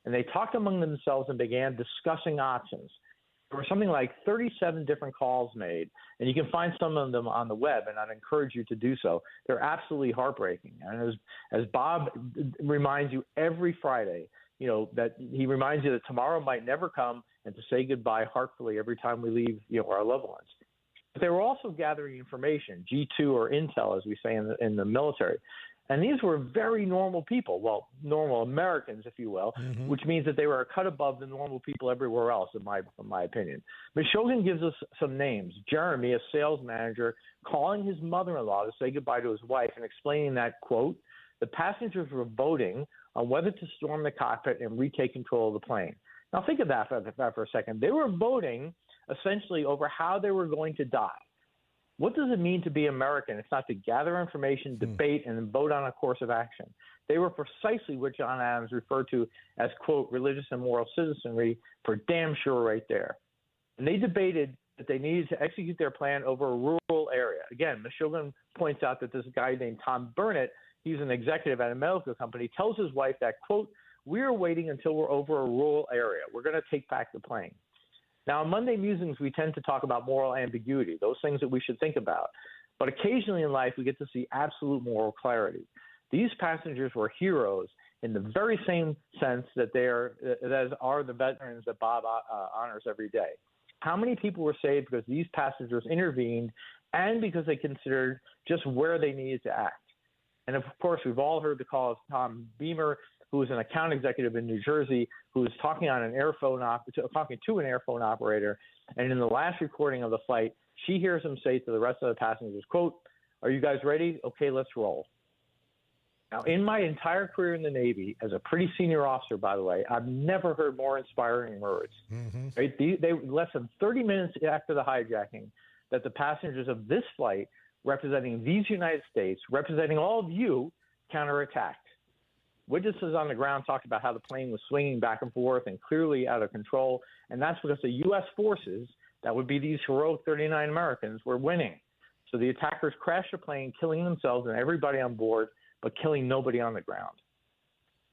And they talked among themselves and began discussing options. There were something like 37 different calls made, and you can find some of them on the web, and I'd encourage you to do so. They're absolutely heartbreaking. And as Bob reminds you every Friday, you know, that he reminds you that tomorrow might never come and to say goodbye heartfully every time we leave, you know, our loved ones. But they were also gathering information, G2 or intel, as we say in the military. And these were very normal people, well, normal Americans, if you will, which means that they were a cut above the normal people everywhere else, in my opinion. Meshuggah gives us some names. Jeremy, a sales manager, calling his mother-in-law to say goodbye to his wife and explaining that, quote, the passengers were voting on whether to storm the cockpit and retake control of the plane. Now, think of that for a second. They were voting essentially over how they were going to die. What does it mean to be American? It's not to gather information, debate, and then vote on a course of action. They were precisely what John Adams referred to as, quote, religious and moral citizenry, for damn sure right there. And they debated that they needed to execute their plan over a rural area. Again, Meshuggah points out that this guy named Tom Burnett, he's an executive at a medical company, tells his wife that, quote, we're waiting until we're over a rural area. We're going to take back the plane. Now, on Monday Musings, we tend to talk about moral ambiguity, those things that we should think about. But occasionally in life, we get to see absolute moral clarity. These passengers were heroes in the very same sense that they are the veterans that Bob honors every day. How many people were saved because these passengers intervened and because they considered just where they needed to act? And, of course, we've all heard the call of Tom Beamer, who was an account executive in New Jersey, who was talking to an airphone operator. And in the last recording of the flight, she hears him say to the rest of the passengers, quote, are you guys ready? Okay, let's roll. Now, in my entire career in the Navy, as a pretty senior officer, by the way, I've never heard more inspiring words. Right? They less than 30 minutes after the hijacking, that the passengers of this flight, representing these United States, representing all of you, counterattacked. Witnesses on the ground talked about how the plane was swinging back and forth and clearly out of control, and that's because the U.S. forces, that would be these heroic 39 Americans, were winning. So the attackers crashed the plane, killing themselves and everybody on board, but killing nobody on the ground.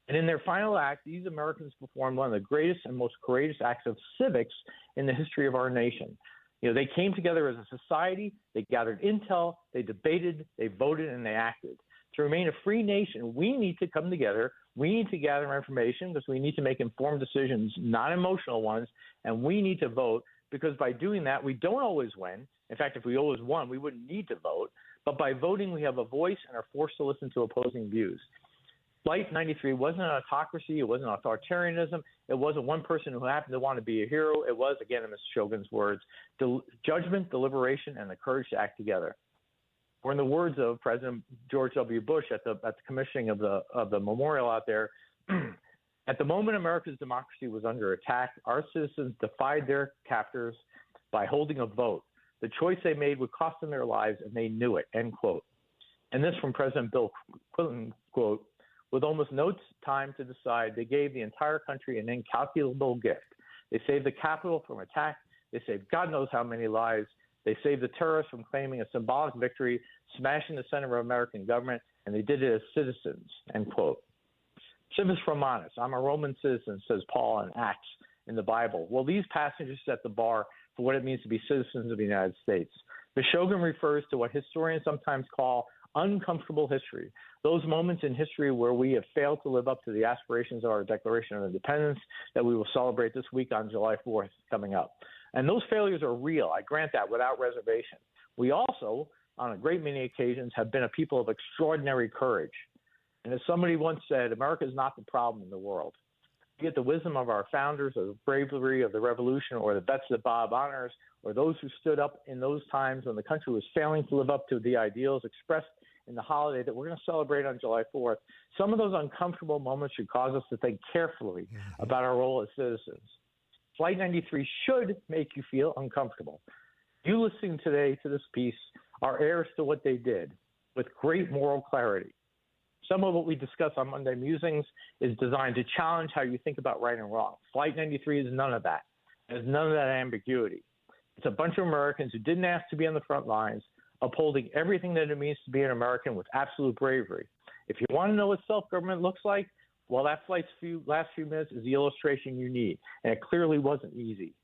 And in their final act, these Americans performed one of the greatest and most courageous acts of civics in the history of our nation. You know, they came together as a society, they gathered intel, they debated, they voted, and they acted. To remain a free nation, we need to come together. We need to gather information because we need to make informed decisions, not emotional ones, and we need to vote because by doing that, we don't always win. In fact, if we always won, we wouldn't need to vote. But by voting, we have a voice and are forced to listen to opposing views. Flight 93 wasn't an autocracy. It wasn't authoritarianism. It wasn't one person who happened to want to be a hero. It was, again, in Meshuggah's words, judgment, deliberation, and the courage to act together. Or in the words of President George W. Bush at the commissioning of the memorial out there, at the moment America's democracy was under attack, our citizens defied their captors by holding a vote. The choice they made would cost them their lives, and they knew it, end quote. And this from President Bill Clinton, quote, with almost no time to decide, they gave the entire country an incalculable gift. They saved the Capitol from attack. They saved God knows how many lives. They saved the terrorists from claiming a symbolic victory, smashing the center of American government, and they did it as citizens, end quote. Civis Romanus, I'm a Roman citizen, says Paul in Acts in the Bible. Well, these passages set the bar for what it means to be citizens of the United States. The Shogun refers to what historians sometimes call uncomfortable history, those moments in history where we have failed to live up to the aspirations of our Declaration of Independence that we will celebrate this week on July 4th coming up. And those failures are real. I grant that without reservation. We also, on a great many occasions, have been a people of extraordinary courage. And as somebody once said, America is not the problem in the world. You get the wisdom of our founders, or the bravery of the revolution, or the bets that Bob honors, or those who stood up in those times when the country was failing to live up to the ideals expressed in the holiday that we're going to celebrate on July 4th. Some of those uncomfortable moments should cause us to think carefully about our role as citizens. Flight 93 should make you feel uncomfortable. You listening today to this piece are heirs to what they did with great moral clarity. Some of what we discuss on Monday Musings is designed to challenge how you think about right and wrong. Flight 93 is none of that. There's none of that ambiguity. It's a bunch of Americans who didn't ask to be on the front lines, upholding everything that it means to be an American with absolute bravery. If you want to know what self-government looks like, well, that last few minutes is the illustration you need, and it clearly wasn't easy.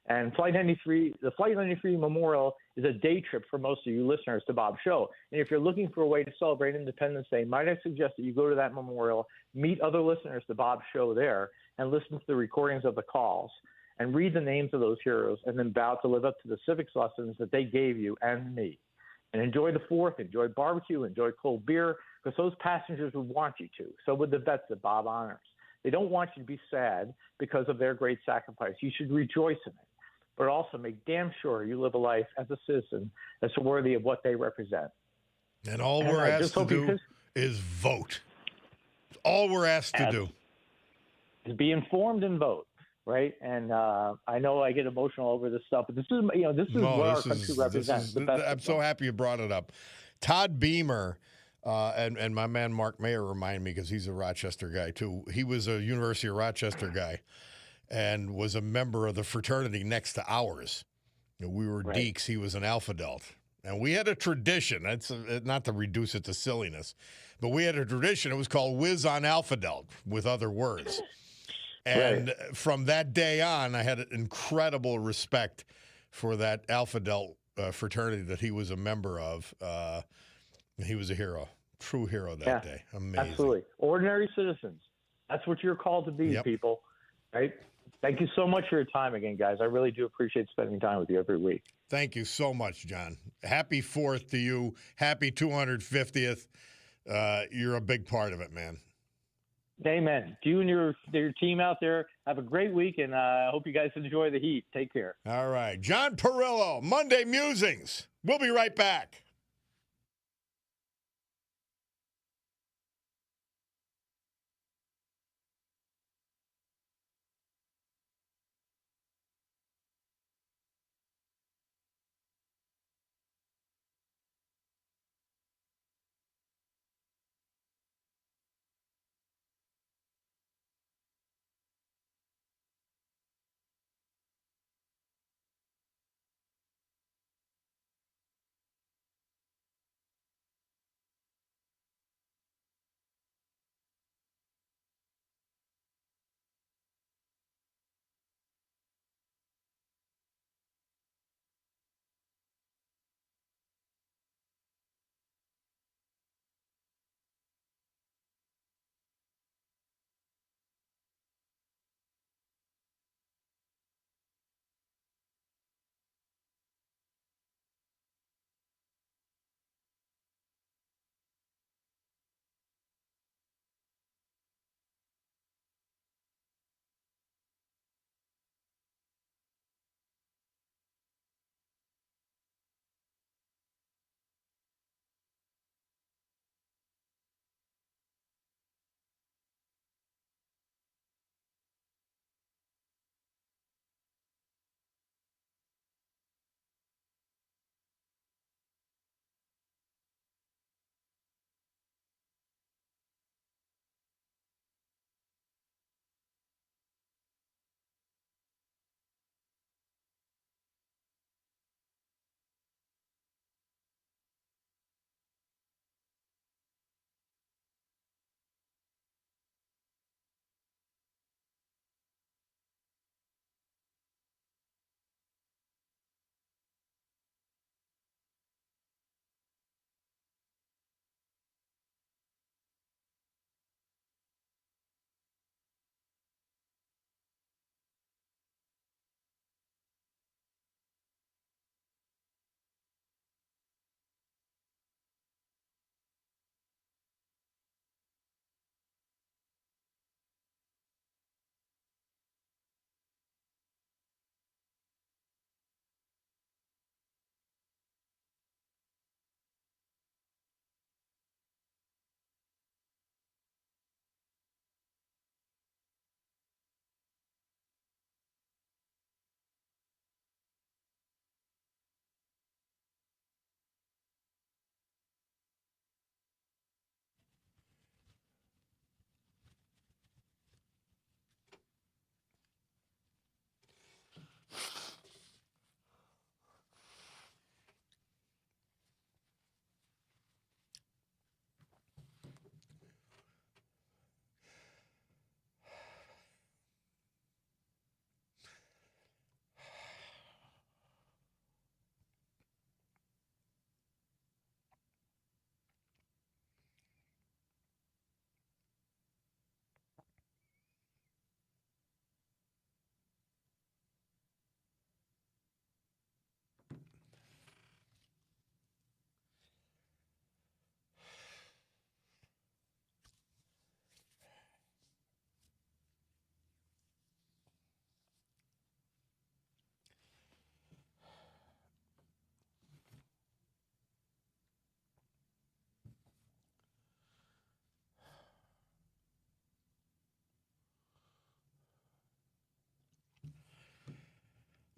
And the Flight 93 Memorial is a day trip for most of you listeners to Bob's show. And if you're looking for a way to celebrate Independence Day, might I suggest that you go to that memorial, meet other listeners to Bob's show there, and listen to the recordings of the calls, and read the names of those heroes, and then vow to live up to the civics lessons that they gave you and me. And enjoy the 4th, enjoy barbecue, enjoy cold beer, because those passengers would want you to. So would the vets that Bob honors. They don't want you to be sad because of their great sacrifice. You should rejoice in it, but also make damn sure you live a life as a citizen that's worthy of what they represent. And all we're asked to do is vote. All we're asked to do is be informed and vote. Right, and I know I get emotional over this stuff, but this is what our country represents. I'm so happy you brought it up. Todd Beamer and my man Mark Mayer remind me, because he's a Rochester guy too. He was a University of Rochester guy and was a member of the fraternity next to ours. We were Deeks. He was an Alpha Delta. And we had a tradition. That's not to reduce it to silliness, but we had a tradition. It was called Whiz on Alpha Delta, with other words. And from that day on, I had an incredible respect for that Alpha Delta fraternity that he was a member of. He was a hero, true hero that day. Amazing. Absolutely. Ordinary citizens. That's what you're called to be, people. Right? Thank you so much for your time again, guys. I really do appreciate spending time with you every week. Thank you so much, John. Happy 4th to you. Happy 250th. You're a big part of it, man. Amen. You and your team out there have a great week, and I hope you guys enjoy the heat. Take care. All right. John Perillo, Monday Musings. We'll be right back.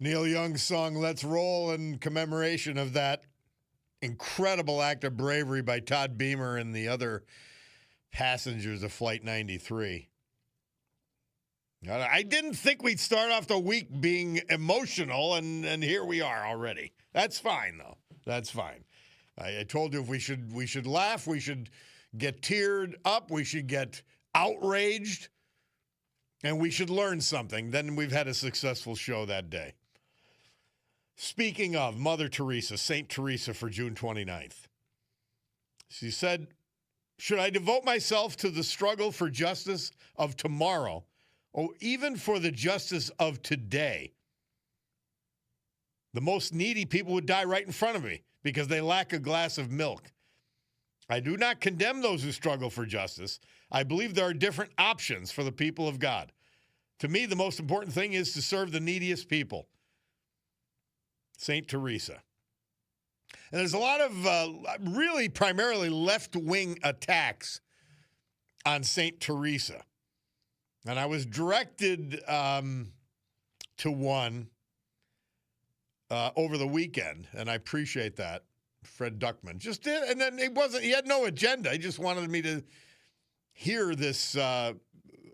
Neil Young's song Let's Roll in commemoration of that incredible act of bravery by Todd Beamer and the other passengers of Flight 93. I didn't think we'd start off the week being emotional, and here we are already. That's fine, though. That's fine. I told you if we should laugh, we should get teared up, we should get outraged, and we should learn something. Then we've had a successful show that day. Speaking of Mother Teresa, St. Teresa for June 29th. She said, should I devote myself to the struggle for justice of tomorrow, or even for the justice of today? The most needy people would die right in front of me because they lack a glass of milk. I do not condemn those who struggle for justice. I believe there are different options for the people of God. To me, the most important thing is to serve the neediest people. St. Teresa. And there's a lot of really primarily left-wing attacks on St. Teresa. And I was directed to one over the weekend, and I appreciate that. Fred Duckman just did, and then he had no agenda. He just wanted me to hear this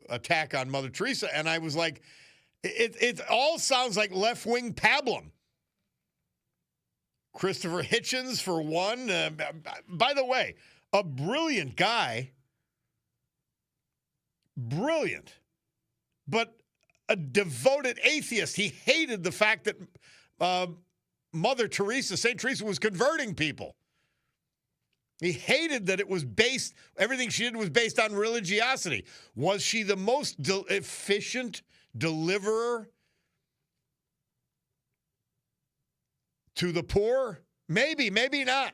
attack on Mother Teresa, and I was like, it all sounds like left-wing pablum. Christopher Hitchens, for one. By the way, a brilliant guy. Brilliant. But a devoted atheist. He hated the fact that Mother Teresa, St. Teresa, was converting people. He hated that it was based, everything she did was based on religiosity. Was she the most efficient deliverer to the poor? Maybe, maybe not.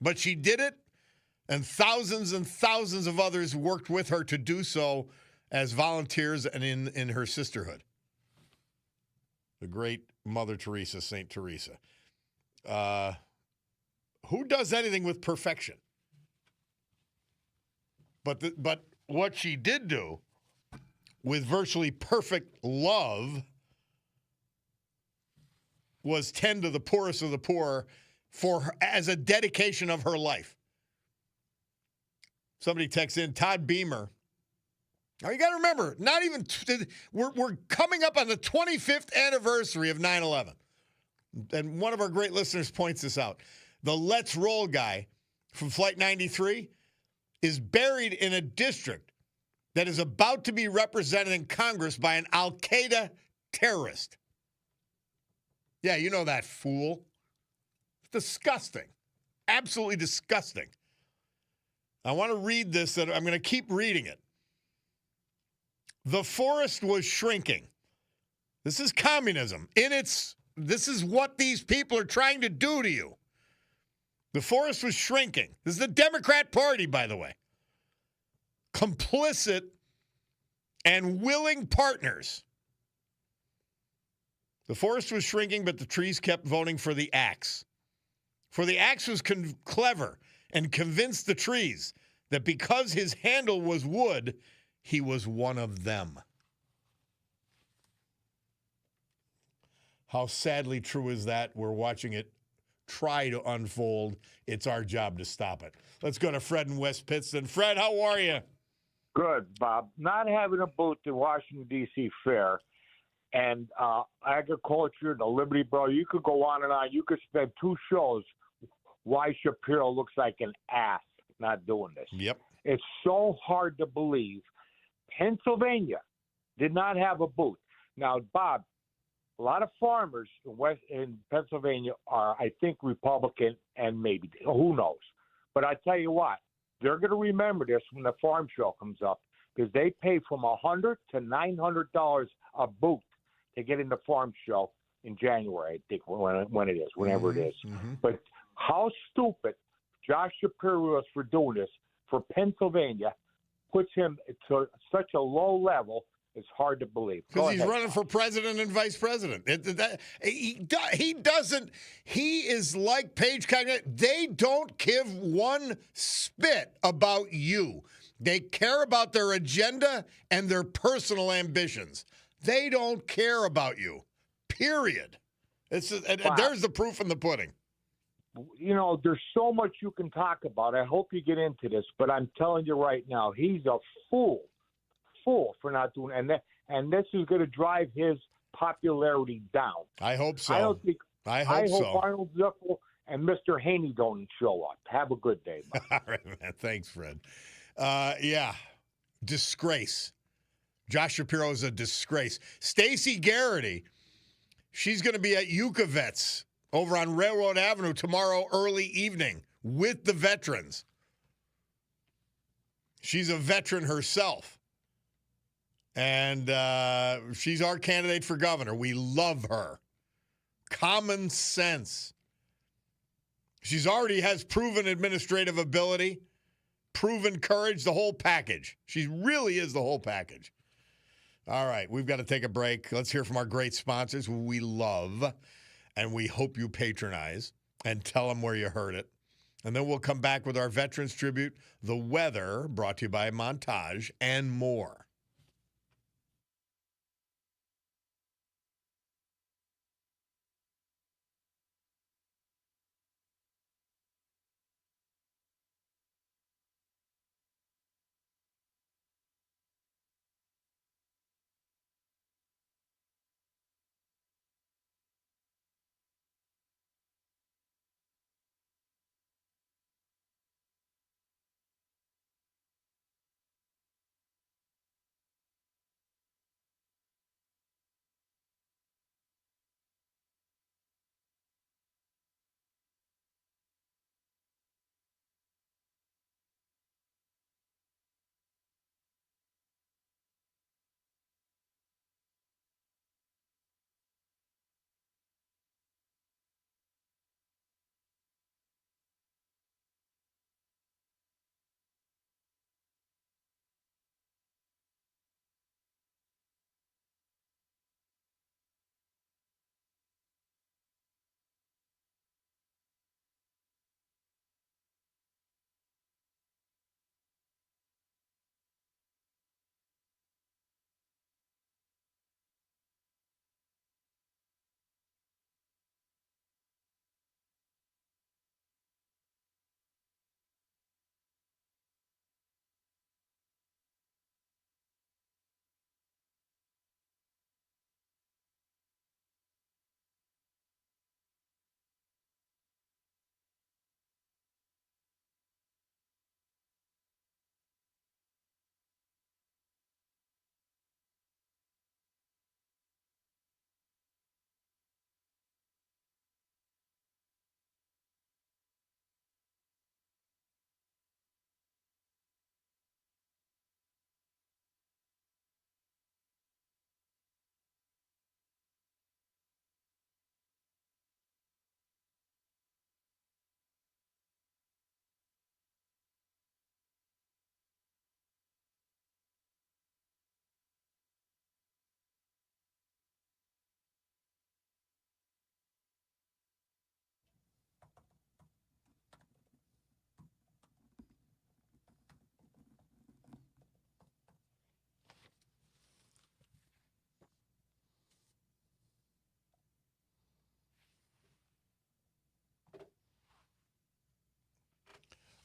But she did it, and thousands of others worked with her to do so as volunteers and in her sisterhood. The great Mother Teresa, St. Teresa. Who does anything with perfection? But what she did do with virtually perfect love was tend to the poorest of the poor for her, as a dedication of her life. Somebody texts in, Todd Beamer. Now, you got to remember, not even we're coming up on the 25th anniversary of 9/11. And one of our great listeners points this out. The Let's Roll guy from Flight 93 is buried in a district that is about to be represented in Congress by an Al-Qaeda terrorist. Yeah, you know that fool. Disgusting. Absolutely disgusting. I want to read this, and I'm going to keep reading it. The forest was shrinking. This is communism. This is what these people are trying to do to you. The forest was shrinking. This is the Democrat Party, by the way. Complicit and willing partners. The forest was shrinking, but the trees kept voting for the axe. For the axe was clever and convinced the trees that because his handle was wood, he was one of them. How sadly true is that? We're watching it try to unfold. It's our job to stop it. Let's go to Fred in West Pittston. Fred, how are you? Good, Bob. Not having a booth at Washington, D.C. Fair and agriculture, the Liberty Bell, you could go on and on. You could spend 2 shows why Shapiro looks like an ass not doing this. Yep. It's so hard to believe. Pennsylvania did not have a booth. Now, Bob, a lot of farmers in Pennsylvania are, I think, Republican, and maybe, who knows. But I tell you what, they're going to remember this when the farm show comes up, because they pay from $100 to $900 a booth to get in the farm show in January, I think, when it is, whenever it is. Mm-hmm. But how stupid Josh Shapiro is for doing this for Pennsylvania puts him to such a low level. It's hard to believe. Because he's running for president and vice president. He doesn't. He is like Paige Cognac. They don't give one spit about you. They care about their agenda and their personal ambitions. They don't care about you, period. There's the proof in the pudding. You know, there's so much you can talk about. I hope you get into this, but I'm telling you right now, he's a fool for not doing it. And this is going to drive his popularity down. I hope so. I hope Arnold Zuckel and Mr. Haney don't show up. Have a good day, Mike. All right, man. Thanks, Fred. Yeah, disgrace. Josh Shapiro is a disgrace. Stacey Garrity, she's going to be at Yucca over on Railroad Avenue tomorrow early evening with the veterans. She's a veteran herself. And she's our candidate for governor. We love her. Common sense. She's already has proven administrative ability, proven courage, the whole package. She really is the whole package. All right, we've got to take a break. Let's hear from our great sponsors who we love and we hope you patronize, and tell them where you heard it. And then we'll come back with our Veterans Tribute, the weather, brought to you by Montage, and more.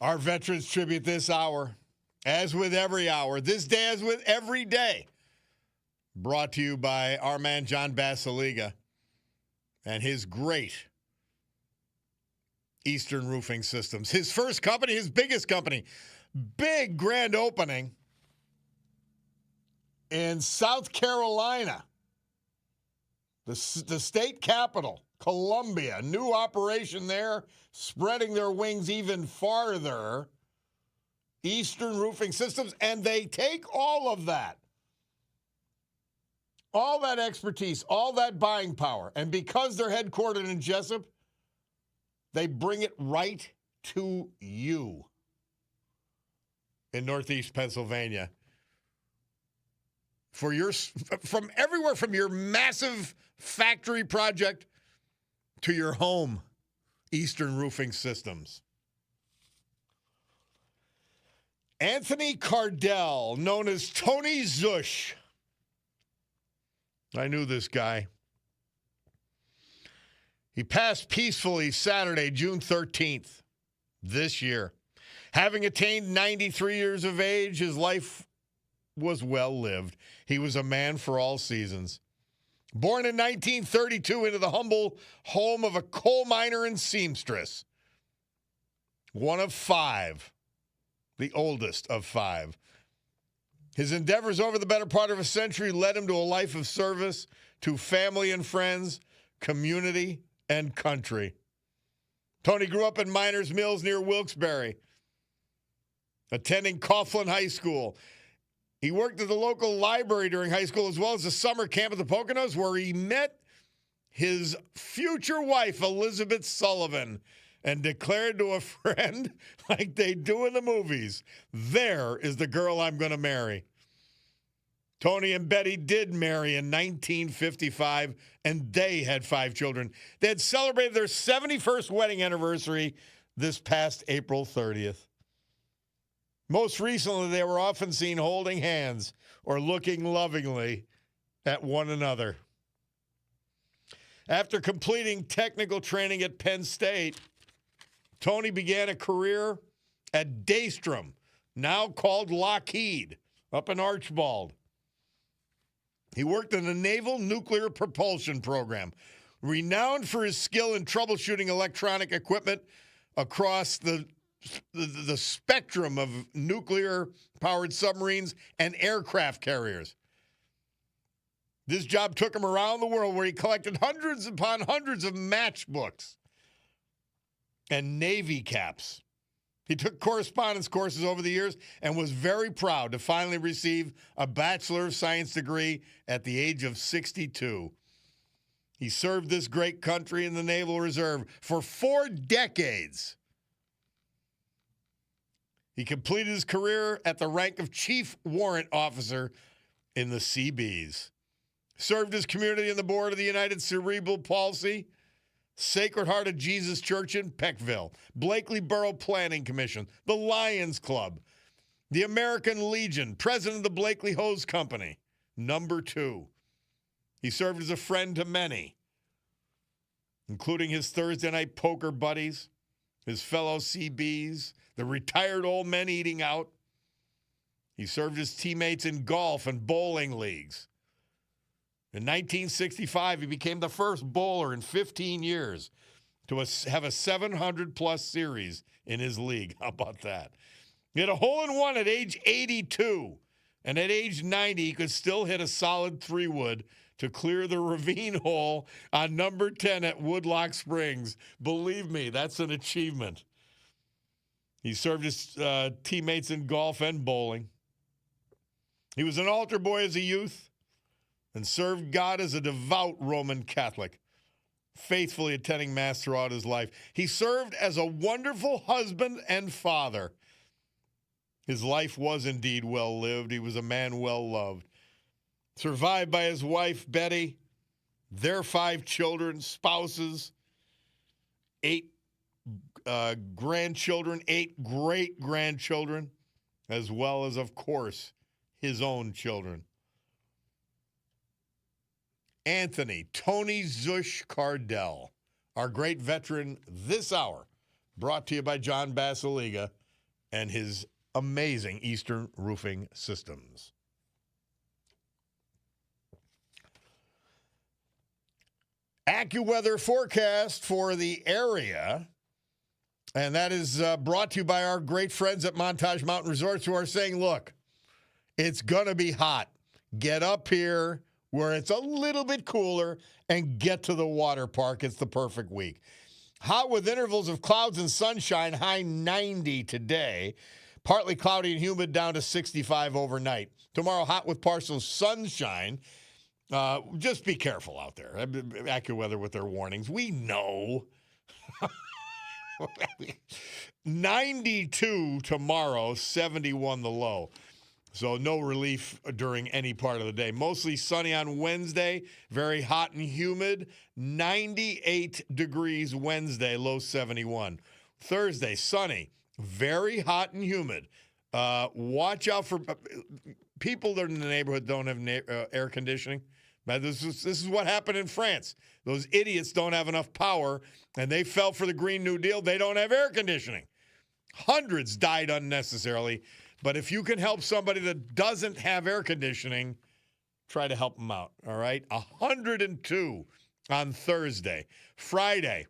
Our Veterans Tribute this hour, as with every hour, this day as with every day, brought to you by our man John Basiliga and his great Eastern Roofing Systems. His first company, his biggest company, big grand opening in South Carolina, the state capital. Columbia, new operation there, spreading their wings even farther. Eastern Roofing Systems, and they take all of that, all that expertise, all that buying power, and because they're headquartered in Jessup, they bring it right to you in Northeast Pennsylvania. From everywhere from your massive factory project to your home, Eastern Roofing Systems. Anthony Cardell, known as Tony Zush, I knew this guy. He passed peacefully Saturday, June 13th, this year. Having attained 93 years of age, his life was well lived. He was a man for all seasons. Born in 1932 into the humble home of a coal miner and seamstress. One of five, the oldest of five. His endeavors over the better part of a century led him to a life of service to family and friends, community, and country. Tony grew up in Miners Mills near Wilkes-Barre, attending Coughlin High School. He worked at the local library during high school as well as a summer camp at the Poconos where he met his future wife, Elizabeth Sullivan, and declared to a friend, like they do in the movies, "There is the girl I'm going to marry." Tony and Betty did marry in 1955, and they had 5 children. They had celebrated their 71st wedding anniversary this past April 30th. Most recently, they were often seen holding hands or looking lovingly at one another. After completing technical training at Penn State, Tony began a career at Daystrom, now called Lockheed, up in Archbald. He worked in the Naval Nuclear Propulsion Program, renowned for his skill in troubleshooting electronic equipment across the spectrum of nuclear-powered submarines and aircraft carriers. This job took him around the world where he collected hundreds upon hundreds of matchbooks and Navy caps. He took correspondence courses over the years and was very proud to finally receive a Bachelor of Science degree at the age of 62. He served this great country in the Naval Reserve for 4 decades. He completed his career at the rank of Chief Warrant Officer in the Seabees. Served his community on the board of the United Cerebral Palsy, Sacred Heart of Jesus Church in Peckville, Blakely Borough Planning Commission, the Lions Club, the American Legion, president of the Blakely Hose Company, number 2. He served as a friend to many, including his Thursday night poker buddies, his fellow CBs, the retired old men eating out. He served his teammates in golf and bowling leagues. In 1965, he became the first bowler in 15 years to have a 700-plus series in his league. How about that? He had a hole-in-one at age 82, and at age 90, he could still hit a solid 3-wood to clear the ravine hole on number 10 at Woodlock Springs. Believe me, that's an achievement. He served his teammates in golf and bowling. He was an altar boy as a youth and served God as a devout Roman Catholic, faithfully attending Mass throughout his life. He served as a wonderful husband and father. His life was indeed well lived. He was a man well loved. Survived by his wife, Betty, their 5 children, spouses, 8 grandchildren, 8 great-grandchildren, as well as, of course, his own children. Anthony Tony Zush Cardell, our great veteran this hour, brought to you by John Basiliga and his amazing Eastern Roofing Systems. AccuWeather forecast for the area, and that is brought to you by our great friends at Montage Mountain Resorts, who are saying, look, it's going to be hot. Get up here where it's a little bit cooler and get to the water park. It's the perfect week. Hot with intervals of clouds and sunshine, high 90 today. Partly cloudy and humid, down to 65 overnight. Tomorrow, hot with partial sunshine. Just be careful out there. AccuWeather with their warnings. We know. 92 tomorrow, 71 the low. So no relief during any part of the day. Mostly sunny on Wednesday, very hot and humid. 98 degrees Wednesday, low 71. Thursday, sunny, very hot and humid. Watch out for people that are in the neighborhood don't have air conditioning. But this is what happened in France. Those idiots don't have enough power, and they fell for the Green New Deal. They don't have air conditioning. Hundreds died unnecessarily. But if you can help somebody that doesn't have air conditioning, try to help them out, all right? 102 on Thursday. Friday,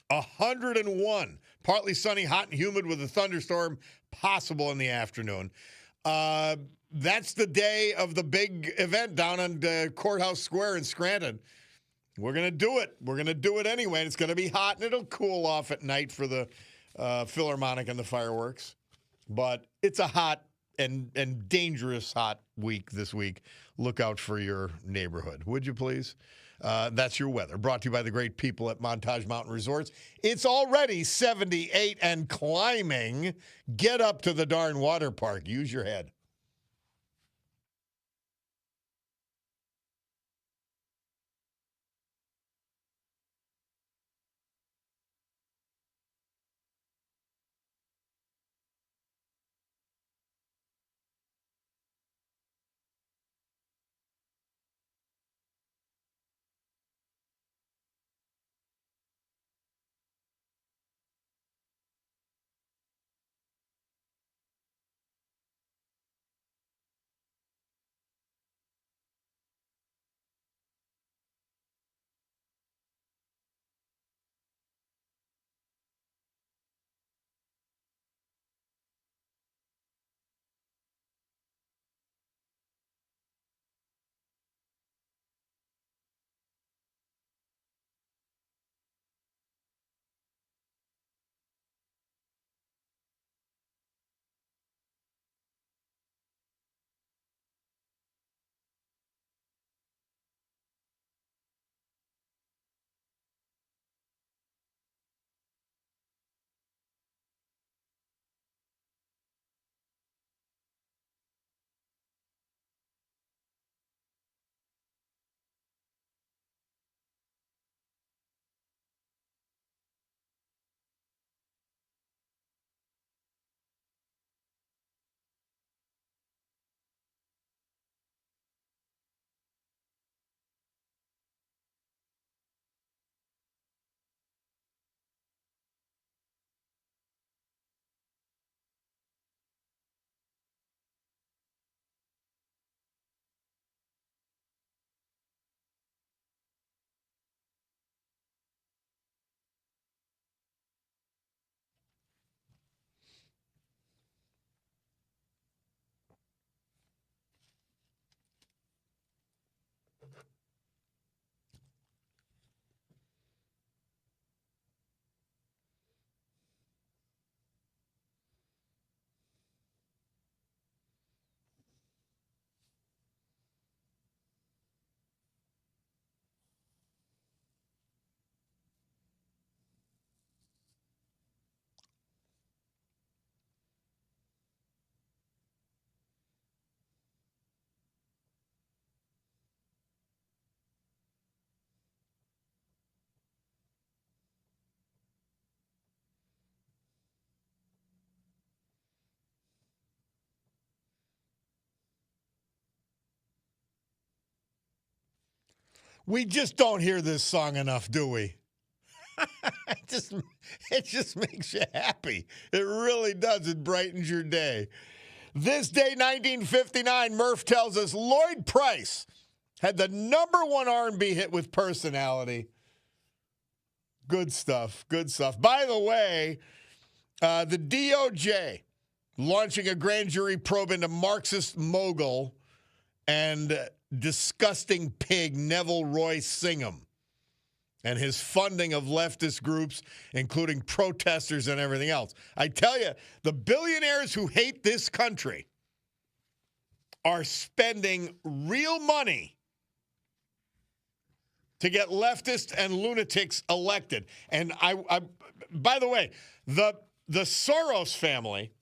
101. Partly sunny, hot and humid with a thunderstorm possible in the afternoon. That's the day of the big event down on Courthouse Square in Scranton. We're going to do it. We're going to do it anyway. And it's going to be hot, and it'll cool off at night for the Philharmonic and the fireworks. But it's a hot and dangerous hot week this week. Look out for your neighborhood, would you please? That's your weather. Brought to you by the great people at Montage Mountain Resorts. It's already 78 and climbing. Get up to the darn water park. Use your head. We just don't hear this song enough, do we? it just makes you happy. It really does. It brightens your day. This day, 1959, Murph tells us Lloyd Price had the #1 R&B hit with Personality. Good stuff. Good stuff. By the way, the DOJ launching a grand jury probe into Marxist mogul and disgusting pig Neville Roy Singham and his funding of leftist groups, including protesters and everything else. I tell you, the billionaires who hate this country are spending real money to get leftists and lunatics elected. And I by the way, the Soros family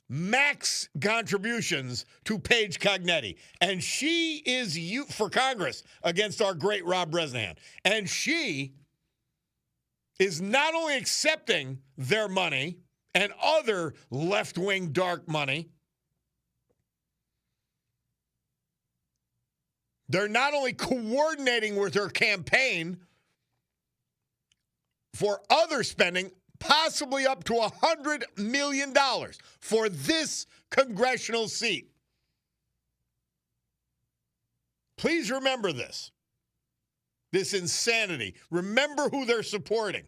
max contributions to Paige Cognetti. And she is for Congress against our great Rob Bresnahan. And she is not only accepting their money and other left-wing dark money, They're not only coordinating with her campaign for other spending, possibly up to $100 million for this congressional seat. Please remember this insanity. Remember who they're supporting.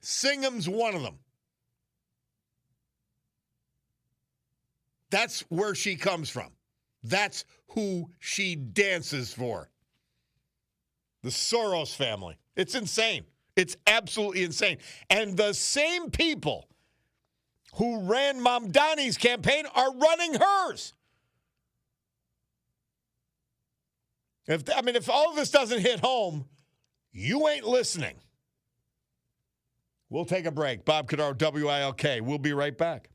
Singham's one of them. That's where she comes from. That's who she dances for. The Soros family. It's insane. It's absolutely insane. And the same people who ran Mamdani's campaign are running hers. If all of this doesn't hit home, you ain't listening. We'll take a break. Bob Cordaro, WILK. We'll be right back.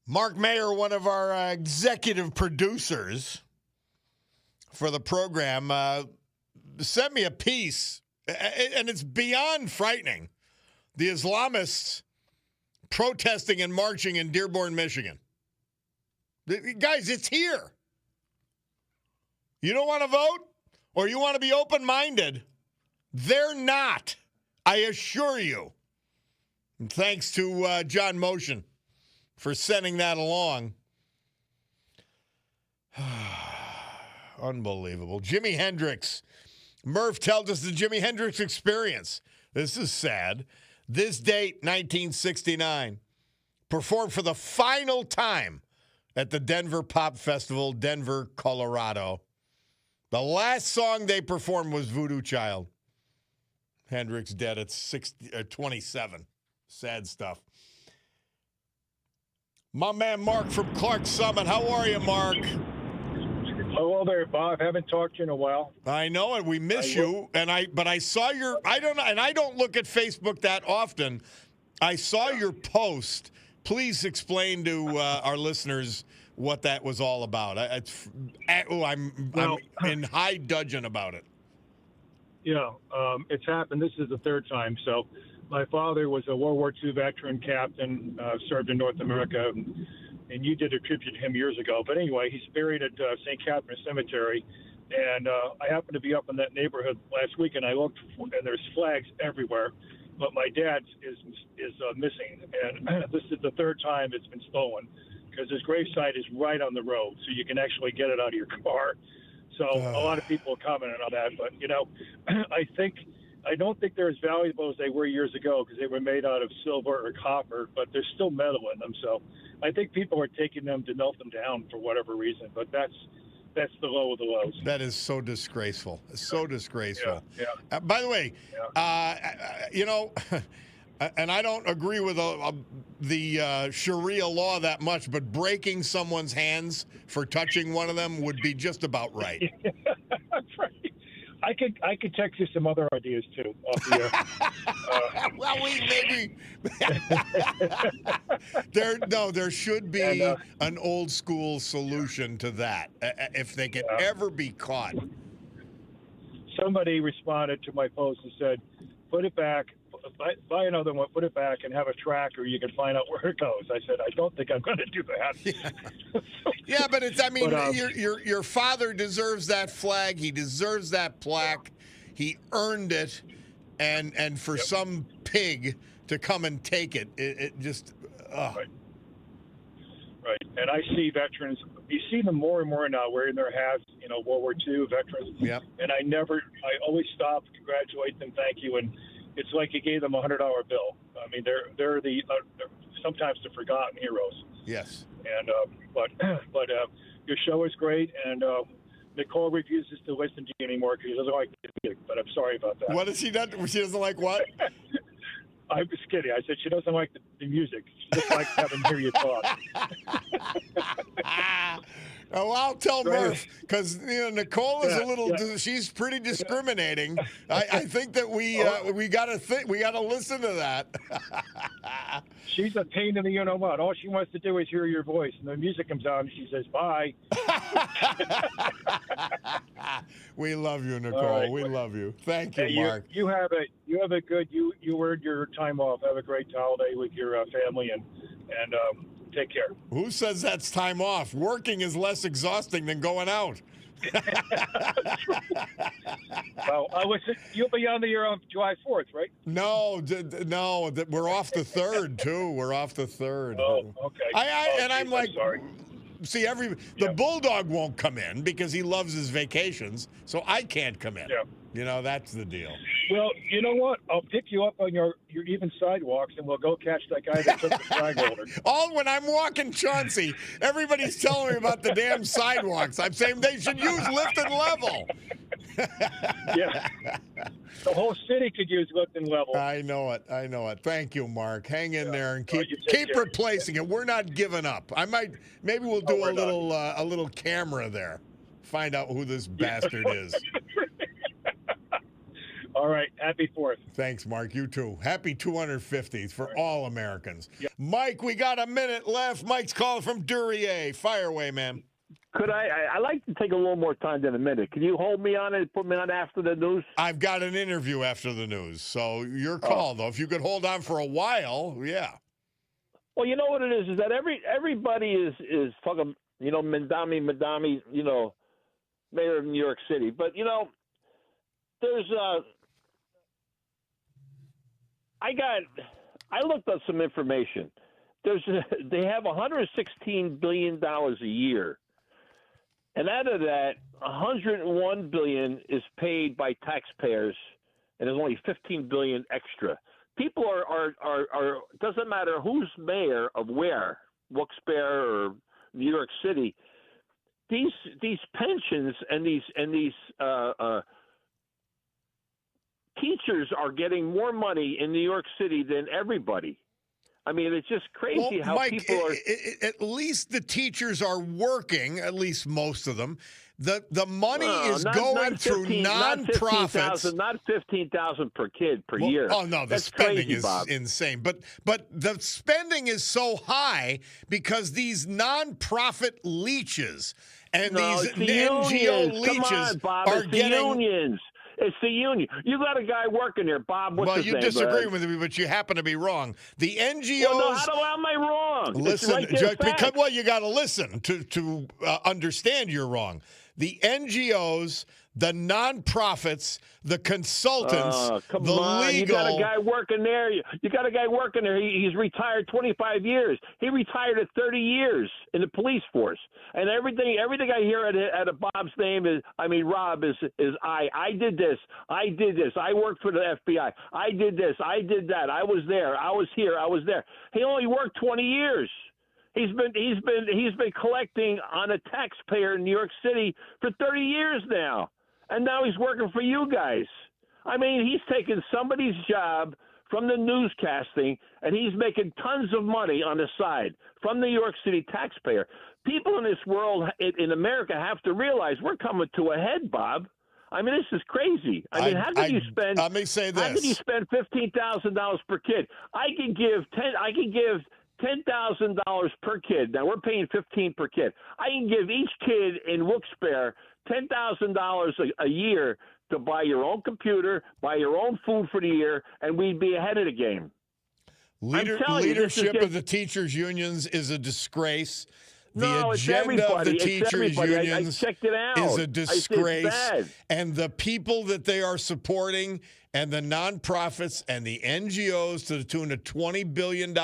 Mark Mayer, one of our executive producers for the program, sent me a piece, and it's beyond frightening. The Islamists protesting and marching in Dearborn, Michigan. Guys, it's here. You don't want to vote or you want to be open-minded? They're not, I assure you. And thanks to John Motion for sending that along. Unbelievable. Jimi Hendrix. Murph tells us the Jimi Hendrix Experience. This is sad. This date, 1969. Performed for the final time at the Denver Pop Festival, Denver, Colorado. The last song they performed was Voodoo Child. Hendrix dead at 27. Sad stuff. My man Mark from Clark Summit. How are you, Mark? Hello there, Bob. Haven't talked to you in a while. I know it. We miss you. But I saw your, I don't know, and I don't look at Facebook that often. I saw your post. Please explain to our listeners what that was all about. I'm in high dudgeon about it. Yeah, it's happened. This is the third time. So my father was a World War II veteran captain, served in North America, and you did a tribute to him years ago. But anyway, he's buried at St. Catharines Cemetery, and I happened to be up in that neighborhood last week, and I looked, and there's flags everywhere. But my dad's is missing, and this is the third time it's been stolen because his gravesite is right on the road, so you can actually get it out of your car. So a lot of people are commenting on that, but I don't think they're as valuable as they were years ago because they were made out of silver or copper, but there's still metal in them. So I think people are taking them to melt them down for whatever reason, but that's the low of the lows. That is so disgraceful. So disgraceful. Yeah. By the way, and I don't agree with the Sharia law that much, but breaking someone's hands for touching one of them would be just about right. Right. I could text you some other ideas too. Off the, well, there should be an old school solution to that if they can ever be caught. Somebody responded to my post and said, "Put it back, buy another one, put it back, and have a tracker. You can find out where it goes." I said, "I don't think I'm going to do that." Yeah, but it's. I mean, your father deserves that flag. He deserves that plaque. He earned it, and for some pig to come and take it, it just. Right. And I see veterans. You see them more and more now wearing their hats. World War II veterans. Yep. And I always stop, congratulate them, thank you, and it's like you gave them a $100 bill. I mean, they're sometimes the forgotten heroes. Yes. And but your show is great, and Nicole refuses to listen to you anymore because she doesn't like the music. But I'm sorry about that. What has she done? She doesn't like what? I'm just kidding. I said she doesn't like the music. She just likes having to hear you talk. Well, I'll tell Murph because Nicole is a little. She's pretty discriminating. I think that we gotta listen to that. She's a pain in the what. All she wants to do is hear your voice, and the music comes on, and she says bye. We love you, Nicole. Right. We love you. Thank you, Mark. You have a good. You earned your time off. Have a great holiday with your family, and take care. Who says that's time off? Working is less exhausting than going out. Well, you'll be on the air on July 4th, right? No, we're off the 3rd too. We're off the 3rd. Oh, okay. I'm like, sorry. See, the Bulldog won't come in because he loves his vacations, so I can't come in. Yeah. That's the deal. Well, you know what? I'll pick you up on your even sidewalks, and we'll go catch that guy that took the flag holder. When I'm walking Chauncey, everybody's telling me about the damn sidewalks. I'm saying they should use lift and level. Yeah. The whole city could use lift and level. I know it. Thank you, Mark. Hang in there and keep replacing it. We're not giving up. Maybe we'll do a little camera there. Find out who this bastard is. All right. Happy 4th. Thanks, Mark. You too. Happy 250th for all Americans. Yep. Mike, we got a minute left. Mike's calling from Duryea. Fire away, man. Could I like to take a little more time than a minute. Can you hold me on it and put me on after the news? I've got an interview after the news, so your call, though. If you could hold on for a while, yeah. Well, you know what it is that everybody is talking, Madami, mayor of New York City. But, there's I looked up some information. They have $116 billion a year. And out of that, $101 billion is paid by taxpayers, and there's only $15 billion extra. People are doesn't matter who's mayor of where, Wilkes-Barre or New York City. These pensions and these teachers are getting more money in New York City than everybody. I mean, it's just crazy how Mike, people are. At least the teachers are working, at least most of them. The money is going through nonprofits. Not $15,000 per kid per year. Oh no, the That's spending crazy, is Bob. insane. But the spending is so high because these nonprofit leeches and these NGO leeches are getting. Unions. It's the union. You got a guy working there, Bob. What's his name? Well, you disagree with me, but you happen to be wrong. The NGOs. Well, no, how am I wrong? Listen, because you got to listen to understand you're wrong. The NGOs, the nonprofits, the consultants, the legal. You got a guy working there. You got a guy working there. He's retired 25 years. He retired at 30 years in the police force. And everything I hear at a Bob's name is, Rob is I did this. I did this. I worked for the FBI. I did this. I did that. I was there. I was here. I was there. He only worked 20 years. He's been collecting on a taxpayer in New York City for 30 years now. And now he's working for you guys. I mean, he's taking somebody's job from the newscasting, and he's making tons of money on the side from the New York City taxpayer. People in this world, in America, have to realize we're coming to a head, Bob. I mean, this is crazy. I mean, how can you spend? Let me say this. How can you spend $15,000 per kid? I can give $10,000 per kid. Now we're paying $15 per kid. I can give each kid in Wilkes-Barre $10,000 a year to buy your own computer, buy your own food for the year, and we'd be ahead of the game. Leadership of the teachers' unions is a disgrace. The agenda of the teachers' unions is a disgrace. And the people that they are supporting and the nonprofits and the NGOs to the tune of $20 billion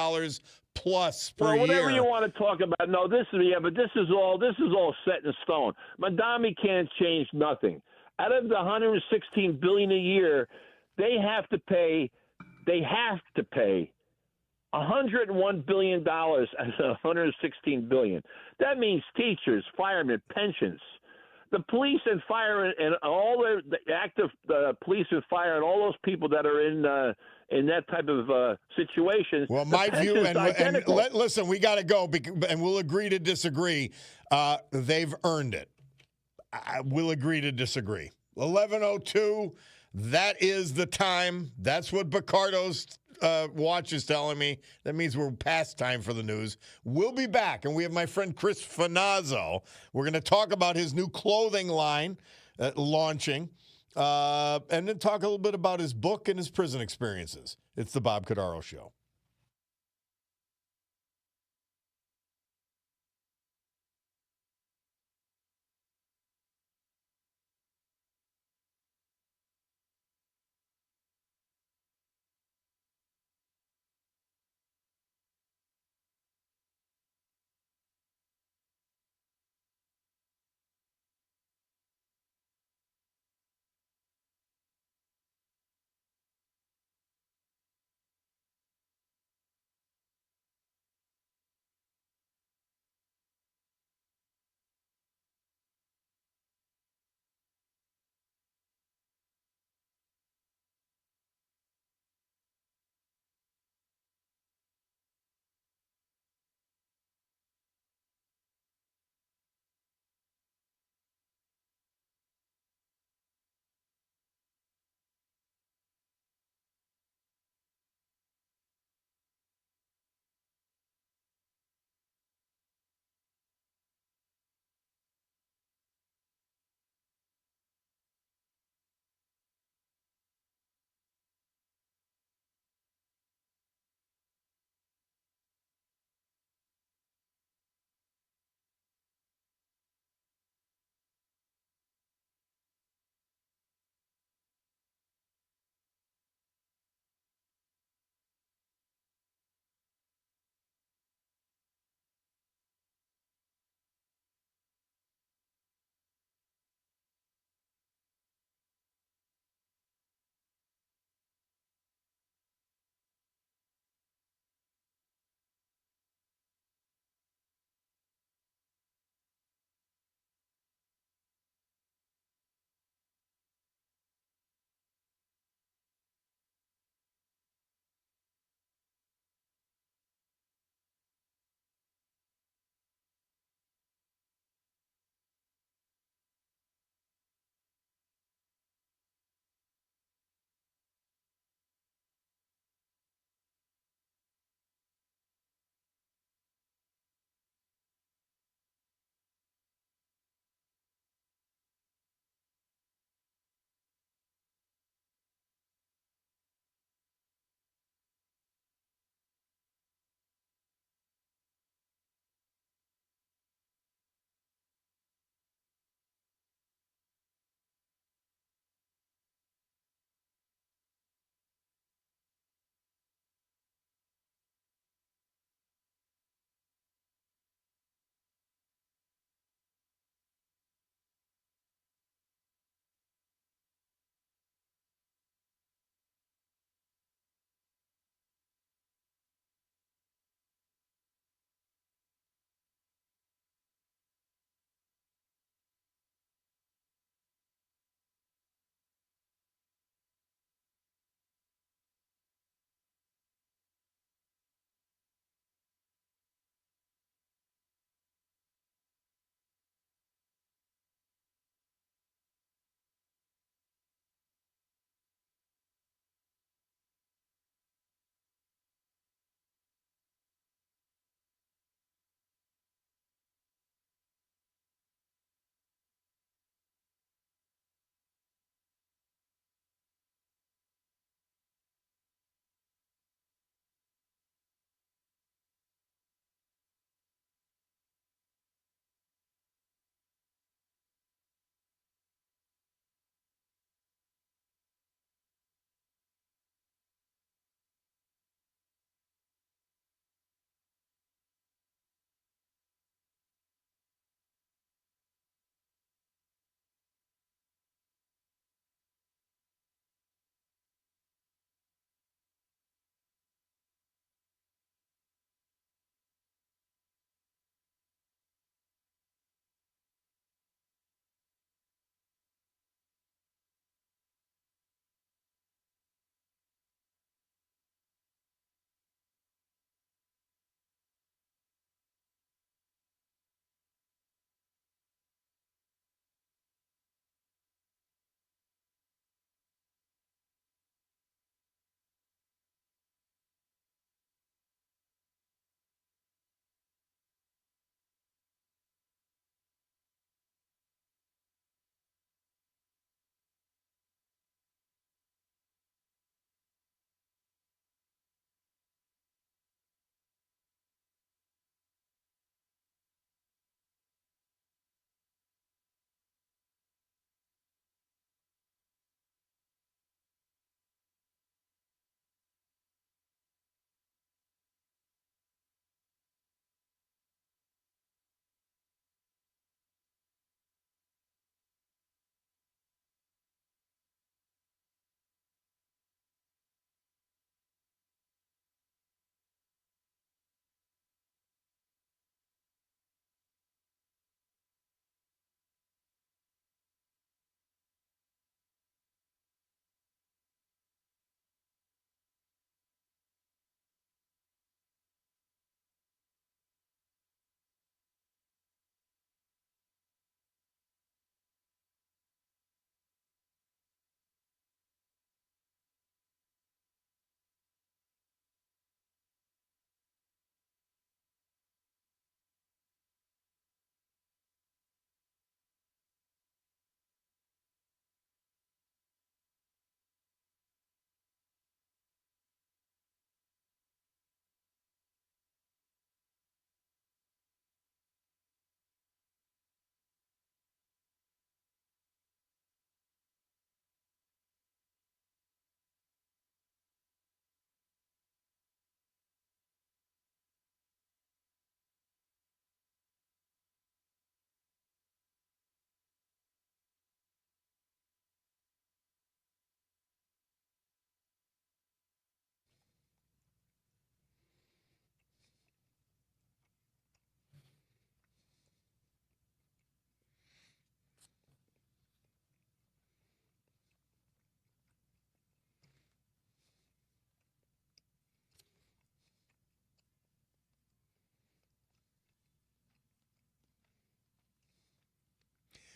plus per year. Whatever you want to talk about. No, but this is all set in stone. Madami can't change nothing. Out of the $116 billion a year, they have to pay $101 billion as $116 billion. That means teachers, firemen, pensions. The police and fire and all the active police and fire and all those people that are in that type of situations. Well, my view, and listen, we got to go, and we'll agree to disagree. They've earned it. We'll agree to disagree. 11:02. That is the time. That's what Picardo's watch is telling me. That means we're past time for the news. We'll be back, and we have my friend Chris Finazzo. We're going to talk about his new clothing line launching, and then talk a little bit about his book and his prison experiences. It's the Bob Cordaro Show.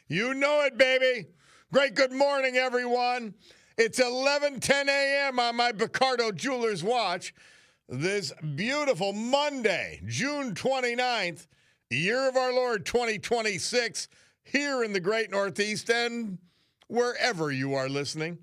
You know it, baby. Great good morning, everyone. It's 11:10 a.m. on my Picardo Jewelers watch. This beautiful Monday, June 29th, year of our Lord 2026, here in the great Northeast and wherever you are listening.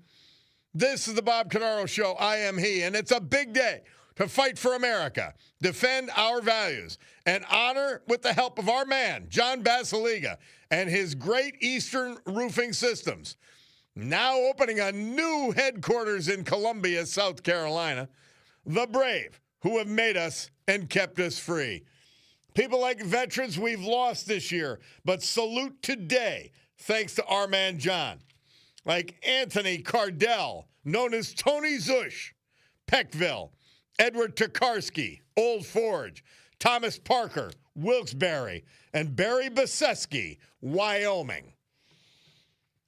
This is the Bob Cordaro Show. I am he, and it's a big day to fight for America, defend our values, and honor with the help of our man, John Basiliga, and his Great Eastern Roofing Systems. Now opening a new headquarters in Columbia, South Carolina. The brave who have made us and kept us free. People like veterans we've lost this year, but salute today, thanks to our man John. Like Anthony Cardell, known as Tony Zush, Peckville, Edward Tokarski, Old Forge, Thomas Parker, Wilkes-Barre, and Barry Baseski, Wyoming.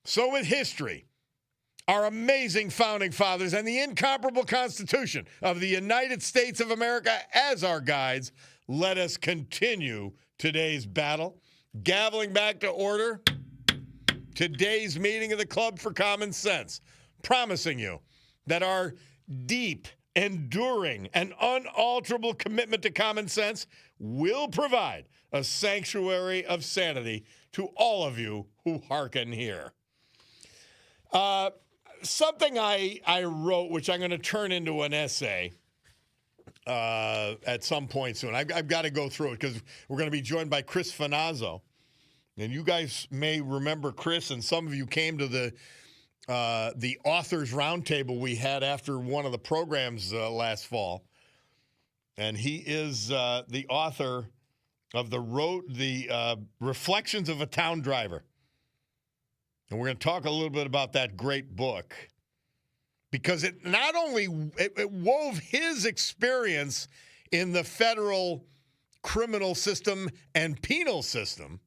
So with history, our amazing founding fathers, and the incomparable Constitution of the United States of America as our guides, let us continue today's battle. Gaveling back to order, today's meeting of the Club for Common Sense, promising you that our deep, enduring, and unalterable commitment to common sense will provide a sanctuary of sanity to all of you who hearken here. Something I wrote, which I'm going to turn into an essay at some point soon. I've got to go through it because we're going to be joined by Chris Finazzo. And you guys may remember Chris, and some of you came to the authors roundtable we had after one of the programs last fall. And he is the author of the Reflections of a Town Driver. And we're going to talk a little bit about that great book because it not only it wove his experience in the federal criminal system and penal system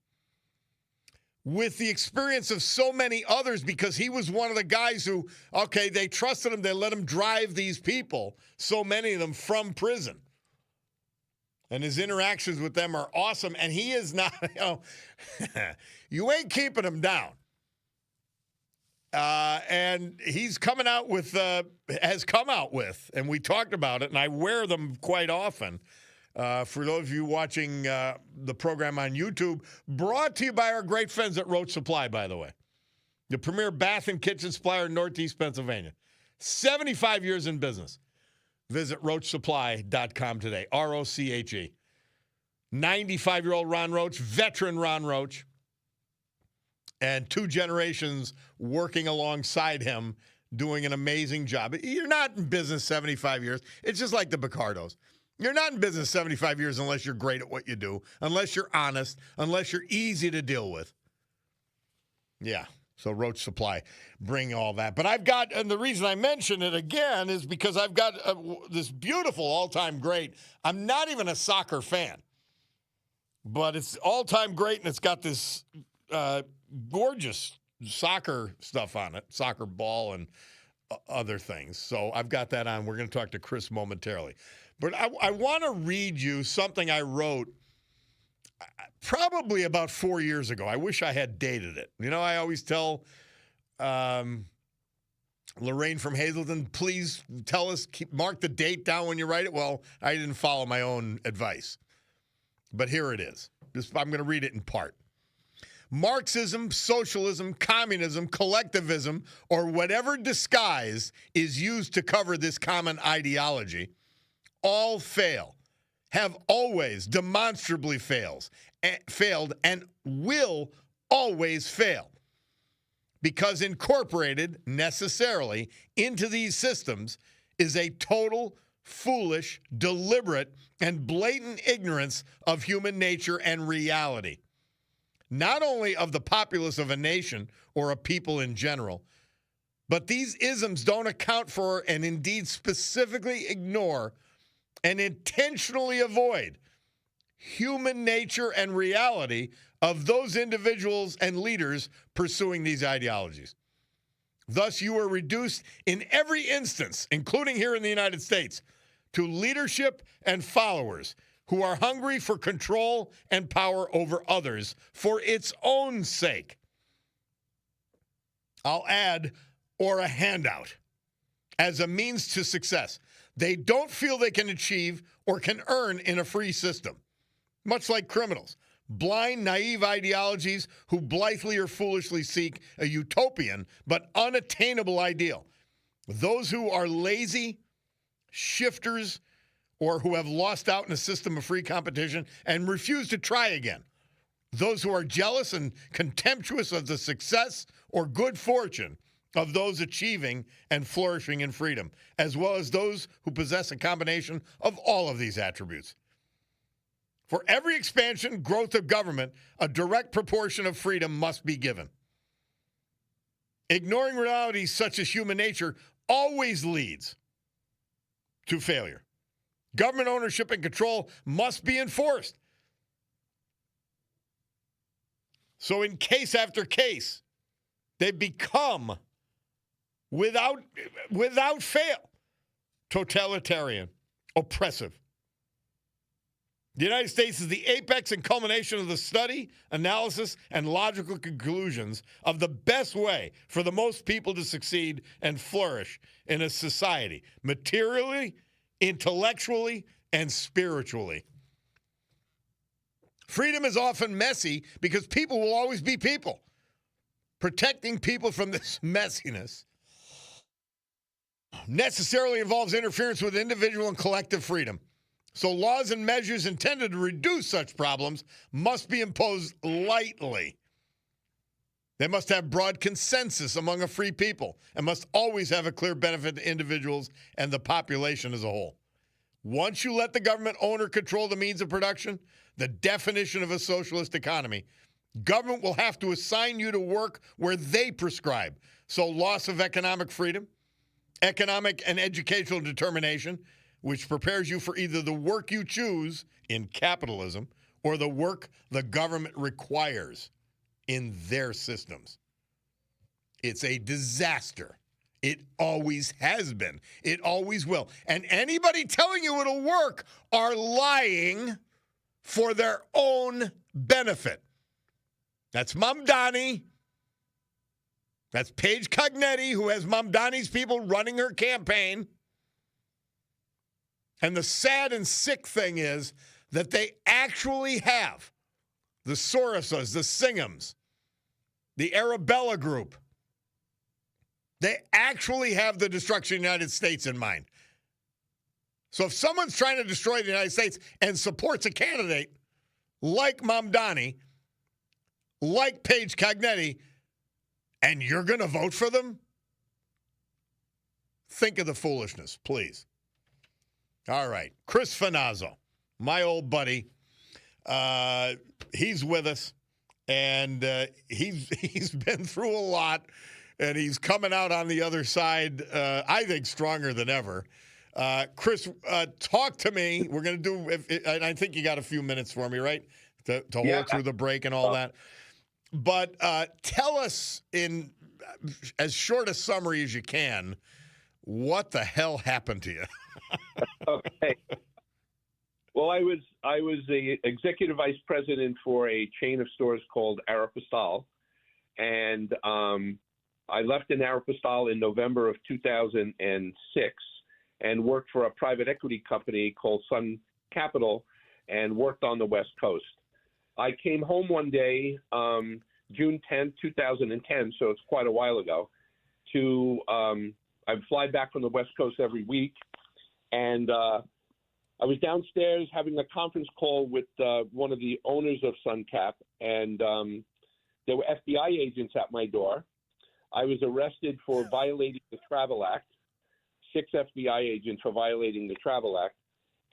with the experience of so many others, because he was one of the guys who, okay, they trusted him. They let him drive these people, so many of them, from prison. And his interactions with them are awesome. And he is not, you ain't keeping him down. And he's coming out with, has come out with, and we talked about it, and I wear them quite often. For those of you watching the program on YouTube, brought to you by our great friends at Roach Supply, by the way. The premier bath and kitchen supplier in Northeast Pennsylvania. 75 years in business. Visit roachsupply.com today. R-O-C-H-E. 95-year-old Ron Roach, veteran Ron Roach, and 2 generations working alongside him, doing an amazing job. You're not in business 75 years. It's just like the Picardos. You're not in business 75 years unless you're great at what you do, unless you're honest, unless you're easy to deal with. Yeah, so Roach Supply, bring all that. But I've got, and the reason I mention it again is because I've got this beautiful all-time great. I'm not even a soccer fan, but it's all-time great, and it's got this gorgeous soccer stuff on it, soccer ball and other things. So I've got that on. We're going to talk to Chris momentarily. But I want to read you something I wrote probably about 4 years ago. I wish I had dated it. You know, I always tell Lorraine from Hazleton, please tell us, mark the date down when you write it. Well, I didn't follow my own advice. But here it is. I'm going to read it in part. Marxism, socialism, communism, collectivism, or whatever disguise is used to cover this common ideology, all fail, have always demonstrably failed, and will always fail. Because incorporated necessarily into these systems is a total, foolish, deliberate, and blatant ignorance of human nature and reality. Not only of the populace of a nation or a people in general, but these isms don't account for and indeed specifically ignore and intentionally avoid human nature and reality of those individuals and leaders pursuing these ideologies. Thus, you are reduced in every instance, including here in the United States, to leadership and followers who are hungry for control and power over others for its own sake. I'll add, or a handout as a means to success. They don't feel they can achieve or can earn in a free system, much like criminals. Blind, naive ideologies who blithely or foolishly seek a utopian but unattainable ideal. Those who are lazy, shifters, or who have lost out in a system of free competition and refuse to try again. Those who are jealous and contemptuous of the success or good fortune of those achieving and flourishing in freedom, as well as those who possess a combination of all of these attributes. For every expansion, growth of government, a direct proportion of freedom must be given. Ignoring realities such as human nature always leads to failure. Government ownership and control must be enforced. So in case after case, they become, without fail, totalitarian, oppressive. The United States is the apex and culmination of the study, analysis, and logical conclusions of the best way for the most people to succeed and flourish in a society, materially, intellectually, and spiritually. Freedom is often messy because people will always be people. Protecting people from this messiness necessarily involves interference with individual and collective freedom. So laws and measures intended to reduce such problems must be imposed lightly. They must have broad consensus among a free people and must always have a clear benefit to individuals and the population as a whole. Once you let the government own or control the means of production, the definition of a socialist economy, government will have to assign you to work where they prescribe. So loss of economic freedom, economic and educational determination, which prepares you for either the work you choose in capitalism or the work the government requires in their systems. It's a disaster. It always has been. It always will. And anybody telling you it'll work are lying for their own benefit. That's Mamdani. That's Paige Cognetti, who has Mamdani's people running her campaign. And the sad and sick thing is that they actually have the Soroses, the Singhams, the Arabella Group. They actually have the destruction of the United States in mind. So if someone's trying to destroy the United States and supports a candidate like Mamdani, like Paige Cognetti, and you're going to vote for them, think of the foolishness, please. All right. Chris Finazzo, my old buddy, he's with us, and he's been through a lot, and he's coming out on the other side, I think, stronger than ever. Chris, talk to me. We're going to do, and I think you got a few minutes for me, right, to hold through the break and all that. But tell us in as short a summary as you can, what the hell happened to you? Okay. Well, I was the executive vice president for a chain of stores called Aeropostale, and I left in Aeropostale in November of 2006 and worked for a private equity company called Sun Capital and worked on the West Coast. I came home one day, June 10th, 2010, so it's quite a while ago, I fly back from the West Coast every week, and I was downstairs having a conference call with one of the owners of SunCap, and there were FBI agents at my door. I was arrested for violating the Travel Act, 6 FBI agents for violating the Travel Act,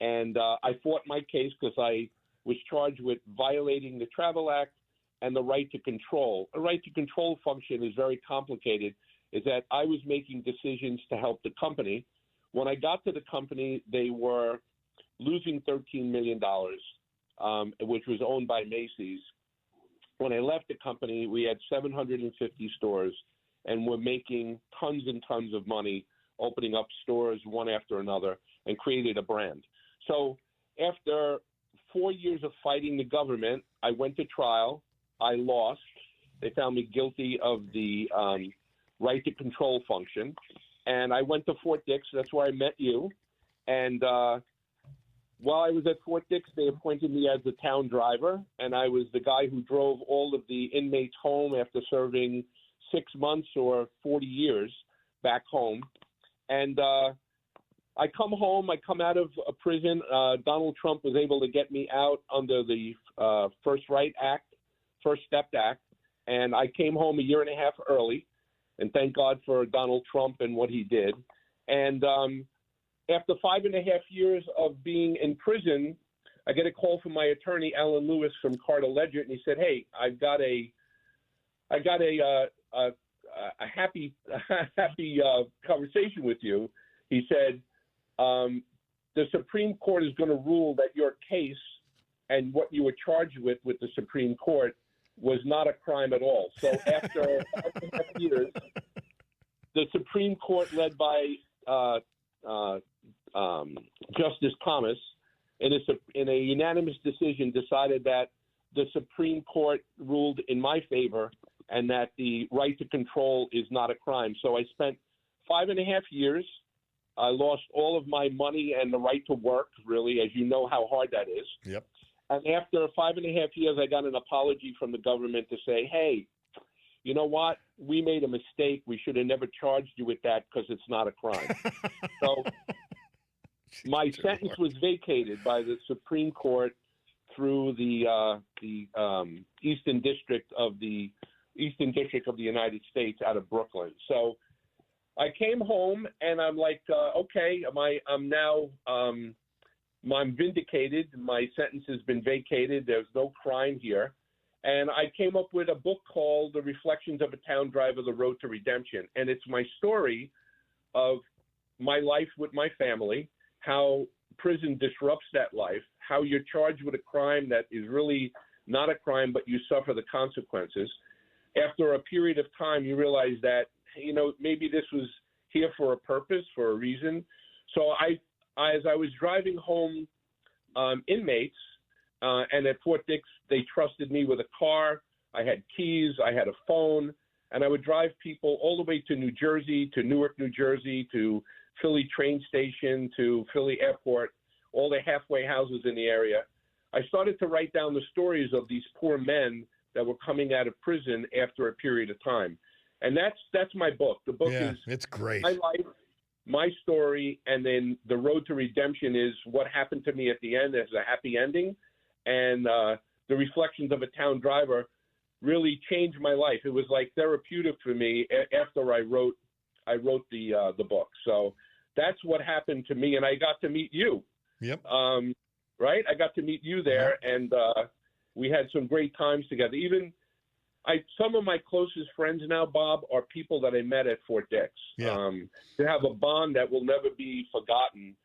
and I fought my case because I was charged with violating the Travel Act and the right to control. A right to control function is very complicated, is that I was making decisions to help the company. When I got to the company, they were losing $13 million, which was owned by Macy's. When I left the company, we had 750 stores, and we're making tons and tons of money opening up stores one after another and created a brand. So after 4 years of fighting the government, I went to trial. I lost. They found me guilty of the right to control function. And I went to Fort Dix. That's where I met you. And while I was at Fort Dix, they appointed me as the town driver, and I was the guy who drove all of the inmates home after serving 6 months or 40 years back home. And I come home, I come out of a prison. Donald Trump was able to get me out under the First Step Act, and I came home a year and a half early, and thank God for Donald Trump and what he did. And after 5.5 years of being in prison, I get a call from my attorney, Alan Lewis from Cordaro, and he said, "Hey, I got a happy conversation with you." He said, "The Supreme Court is going to rule that your case and what you were charged with the Supreme Court was not a crime at all." So after 5.5 years, the Supreme Court, led by Justice Thomas, in a unanimous decision, decided that the Supreme Court ruled in my favor and that the right to control is not a crime. So I spent 5.5 years. I lost all of my money and the right to work, really, as you know how hard that is. Yep. And after 5.5 years, I got an apology from the government to say, "Hey, you know what? We made a mistake. We should have never charged you with that because it's not a crime." So my sentence was vacated by the Supreme Court through the Eastern District of the United States out of Brooklyn. So I came home and I'm like, okay, I'm vindicated. My sentence has been vacated. There's no crime here. And I came up with a book called The Reflections of a Town Driver, The Road to Redemption. And it's my story of my life with my family, how prison disrupts that life, how you're charged with a crime that is really not a crime, but you suffer the consequences. After a period of time, you realize that, maybe this was here for a purpose, for a reason. So as I was driving home inmates, and at Fort Dix, they trusted me with a car. I had keys, I had a phone, and I would drive people all the way to New Jersey, to Newark, New Jersey, to Philly train station, to Philly airport, all the halfway houses in the area. I started to write down the stories of these poor men that were coming out of prison after a period of time. And that's my book. The book is it's great. My life, my story, and then The Road to Redemption is what happened to me at the end as a happy ending. And The Reflections of a Town Driver really changed my life. It was like therapeutic for me after I wrote the book. So that's what happened to me, and I got to meet you. Yep. Right? I got to meet you there, and we had some great times together. Even some of my closest friends now, Bob, are people that I met at Fort Dix. Yeah. They have a bond that will never be forgotten.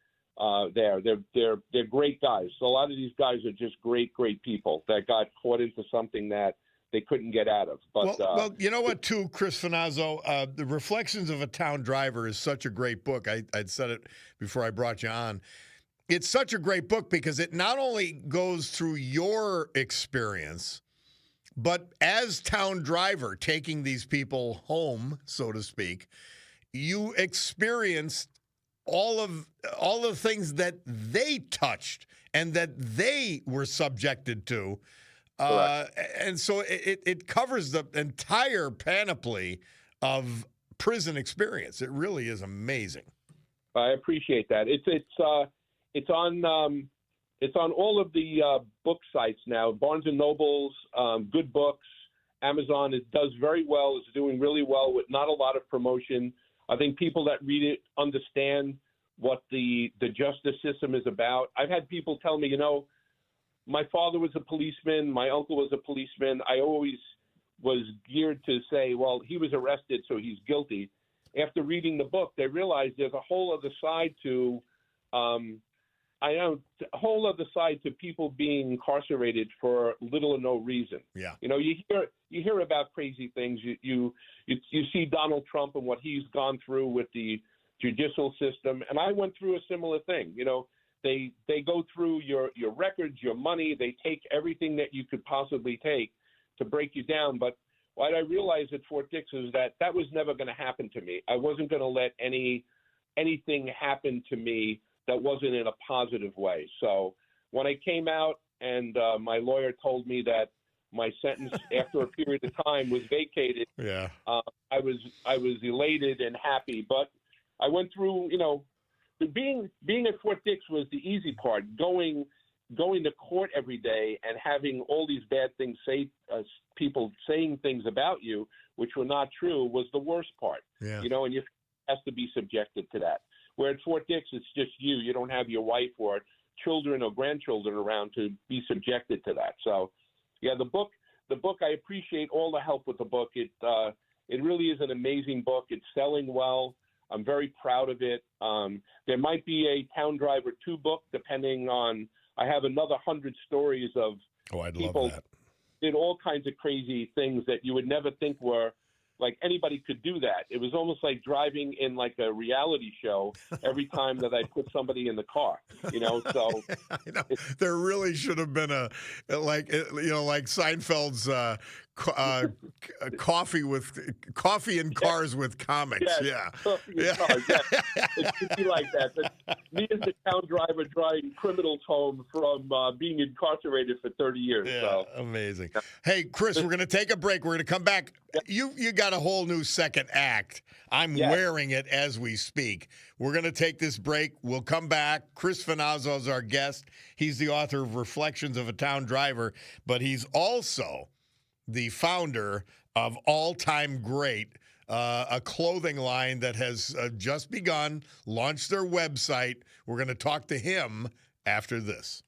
They're great guys. So a lot of these guys are just great people that got caught into something that they couldn't get out of. But well, you know what, too, Chris Finazzo, The Reflections of a Town Driver is such a great book. I'd said it before I brought you on. It's such a great book because it not only goes through your experience, but as town driver, taking these people home, so to speak, you experienced all of the things that they touched and that they were subjected to. And so it covers the entire panoply of prison experience. It really is amazing. I appreciate that. It's on all of the book sites now. Barnes and Nobles, Good Books, Amazon. It does very well. It's doing really well with not a lot of promotion. I think people that read it understand what the justice system is about. I've had people tell me, my father was a policeman, my uncle was a policeman. I always was geared to say, well, he was arrested, so he's guilty. After reading the book, they realized there's a whole other side to people being incarcerated for little or no reason. Yeah. You hear about crazy things. You see Donald Trump and what he's gone through with the judicial system, and I went through a similar thing. They go through your records, your money. They take everything that you could possibly take to break you down. But what I realized at Fort Dix is that that was never going to happen to me. I wasn't going to let anything happen to me that wasn't in a positive way. So when I came out and my lawyer told me that my sentence after a period of time was vacated, Yeah. I was elated and happy. But I went through, being at Fort Dix was the easy part. Going to court every day and having all these bad things people saying things about you which were not true was the worst part. Yeah. And you have to be subjected to that. Where at Fort Dix, it's just you. You don't have your wife or children or grandchildren around to be subjected to that. So, yeah, the book. I appreciate all the help with the book. It really is an amazing book. It's selling well. I'm very proud of it. There might be a Town Driver 2 book, depending on. I have another 100 stories of people love that. Did all kinds of crazy things that you would never think were. Like anybody could do that. It was almost like driving in like a reality show every time that I put somebody in the car, so. I know. There really should have been like Seinfeld's coffee in cars with comics. Yes. Yeah. Yeah. Cars, yes. It should be like that. But me as the town driver driving criminals home from being incarcerated for 30 years. Yeah, so. amazing. Hey, Chris, we're going to take a break. We're going to come back. You got a whole new second act. I'm wearing it as we speak. We're going to take this break. We'll come back. Chris Finazzo is our guest. He's the author of Reflections of a Town Driver, but he's also the founder of All Time Great, a clothing line that has just begun, launched their website. We're going to talk to him after this.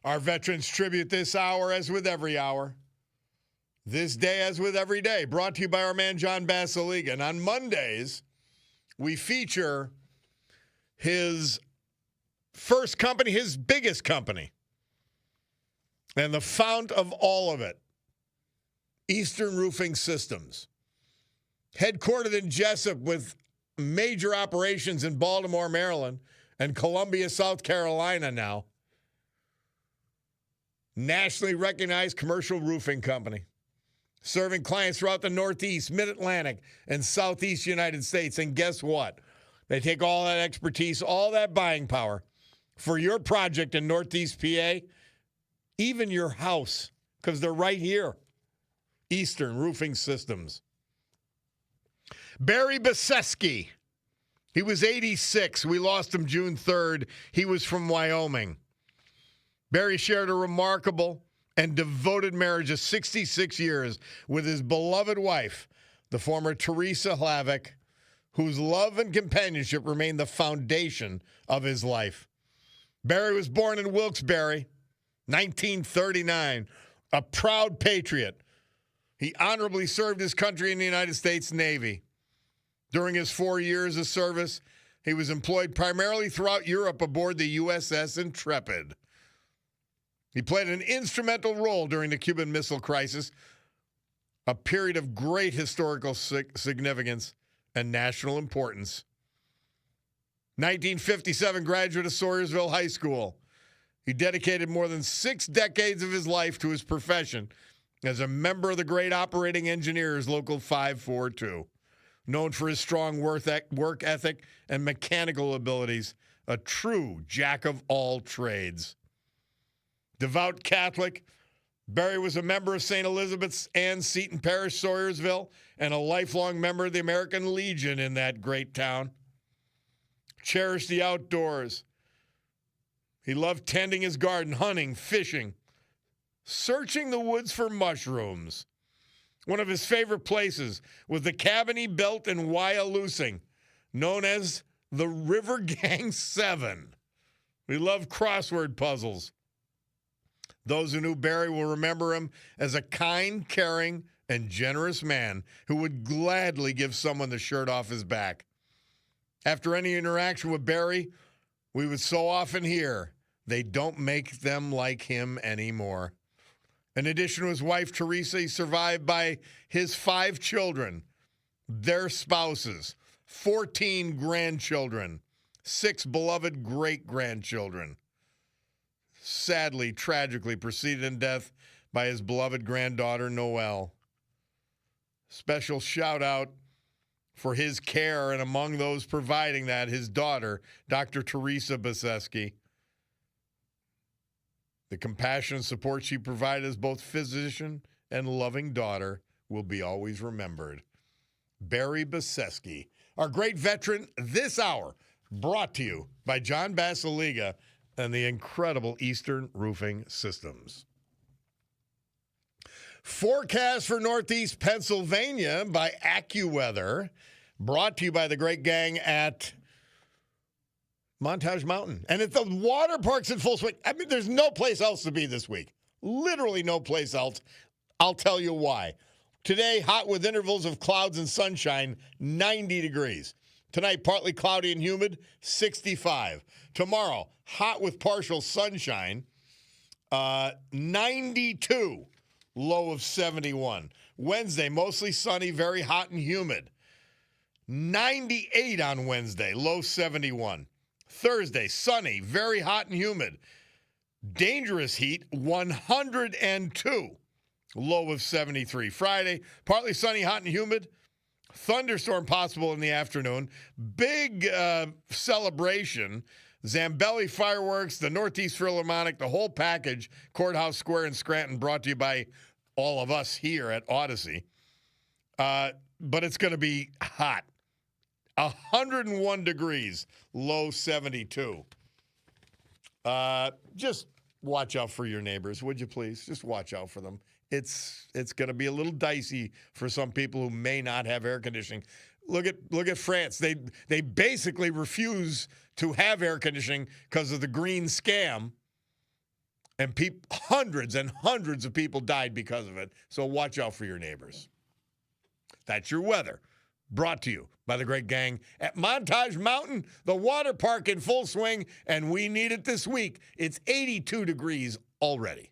Our Veterans Tribute this hour, as with every hour. This day, as with every day, brought to you by our man John Basiliga. And on Mondays, we feature his first company, his biggest company, and the fount of all of it, Eastern Roofing Systems. Headquartered in Jessup with major operations in Baltimore, Maryland, and Columbia, South Carolina now. Nationally recognized commercial roofing company. Serving clients throughout the Northeast, Mid-Atlantic, and Southeast United States. And guess what? They take all that expertise, all that buying power for your project in Northeast PA, even your house, because they're right here. Eastern Roofing Systems. Barry Baseski. He was 86. We lost him June 3rd. He was from Wyoming. Barry shared a remarkable and devoted marriage of 66 years with his beloved wife, the former Teresa Hlavik, whose love and companionship remained the foundation of his life. Barry was born in Wilkes-Barre, 1939, a proud patriot. He honorably served his country in the United States Navy. During his 4 years of service, he was employed primarily throughout Europe aboard the USS Intrepid. He played an instrumental role during the Cuban Missile Crisis, a period of great historical significance and national importance. 1957 graduate of Sawyersville High School. He dedicated more than 6 decades of his life to his profession as a member of the great operating engineers, Local 542. Known for his strong work ethic and mechanical abilities, a true jack of all trades. Devout Catholic, Barry was a member of St. Elizabeth's Ann Seton Parish, Sawyersville, and a lifelong member of the American Legion in that great town. Cherished the outdoors. He loved tending his garden, hunting, fishing, searching the woods for mushrooms. One of his favorite places was the cabin he built in Wyalusing, known as the River Gang 7. We love crossword puzzles. Those who knew Barry will remember him as a kind, caring, and generous man who would gladly give someone the shirt off his back. After any interaction with Barry, we would so often hear, they don't make them like him anymore. In addition to his wife, Teresa, he's survived by his 5 children, their spouses, 14 grandchildren, 6 beloved great-grandchildren. Sadly, tragically preceded in death by his beloved granddaughter, Noelle. Special shout-out for his care, and among those providing that, his daughter, Dr. Teresa Baseski. The compassion and support she provided as both physician and loving daughter will be always remembered. Barry Baseski, our great veteran this hour, brought to you by John Basiliga and the incredible Eastern Roofing Systems. Forecast for Northeast Pennsylvania by AccuWeather, brought to you by the great gang at Montage Mountain. And if the water park's in full swing, I mean, there's no place else to be this week. Literally no place else. I'll tell you why. Today, hot with intervals of clouds and sunshine, 90 degrees. Tonight, partly cloudy and humid, 65. Tomorrow, hot with partial sunshine, 92, low of 71. Wednesday, mostly sunny, very hot and humid. 98 on Wednesday, low 71. Thursday, sunny, very hot and humid. Dangerous heat, 102, low of 73. Friday, partly sunny, hot and humid. Thunderstorm possible in the afternoon. Big celebration. Zambelli fireworks, the Northeast Philharmonic, the whole package. Courthouse Square in Scranton, brought to you by all of us here at Odyssey. But it's going to be hot. 101 degrees, low 72. Just watch out for your neighbors, would you please? Just watch out for them. It's going to be a little dicey for some people who may not have air conditioning. Look at France. They basically refuse to have air conditioning because of the green scam. And hundreds and hundreds of people died because of it. So watch out for your neighbors. That's your weather. Brought to you by the great gang at Montage Mountain, the water park in full swing, and we need it this week. It's 82 degrees already.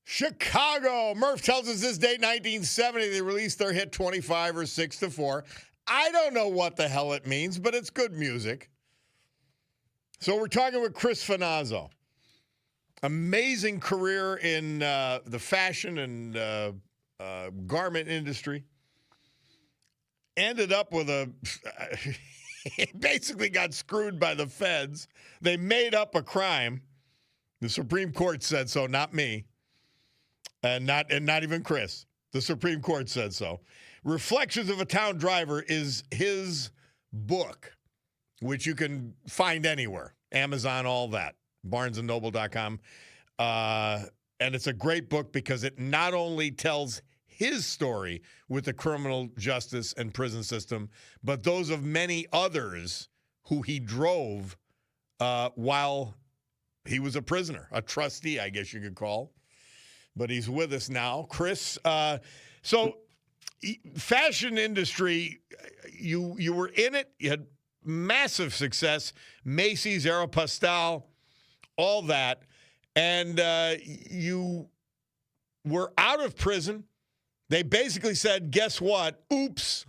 Chicago. Murph tells us this date, 1970, they released their hit 25 or 6-4. I don't know what the hell it means, but it's good music. So we're talking with Chris Finazzo. Amazing career in the fashion and garment industry. Ended up with he basically got screwed by the feds. They made up a crime. The Supreme Court said so, not me. And not even Chris. The Supreme Court said so. Reflections of a Town Driver is his book, which you can find anywhere. Amazon, all that. BarnesandNoble.com. And it's a great book because it not only tells his story with the criminal justice and prison system, but those of many others who he drove while he was a prisoner, a trustee, I guess you could call. But he's with us now. Chris, so fashion industry, you were in it. You had massive success. Macy's, Aeropostale, all that. And you were out of prison. They basically said, guess what? Oops.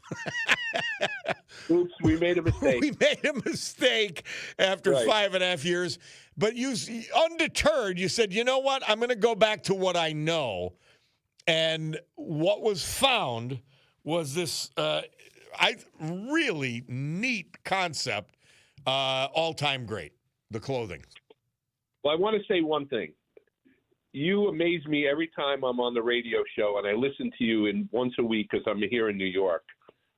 Oops, we made a mistake. We made a mistake after 5.5 years. But you, undeterred, you said, you know what? I'm going to go back to what I know. And what was found was this really neat concept, all-time great, the clothing. Well, I want to say one thing. You amaze me every time I'm on the radio show, and I listen to you once a week because I'm here in New York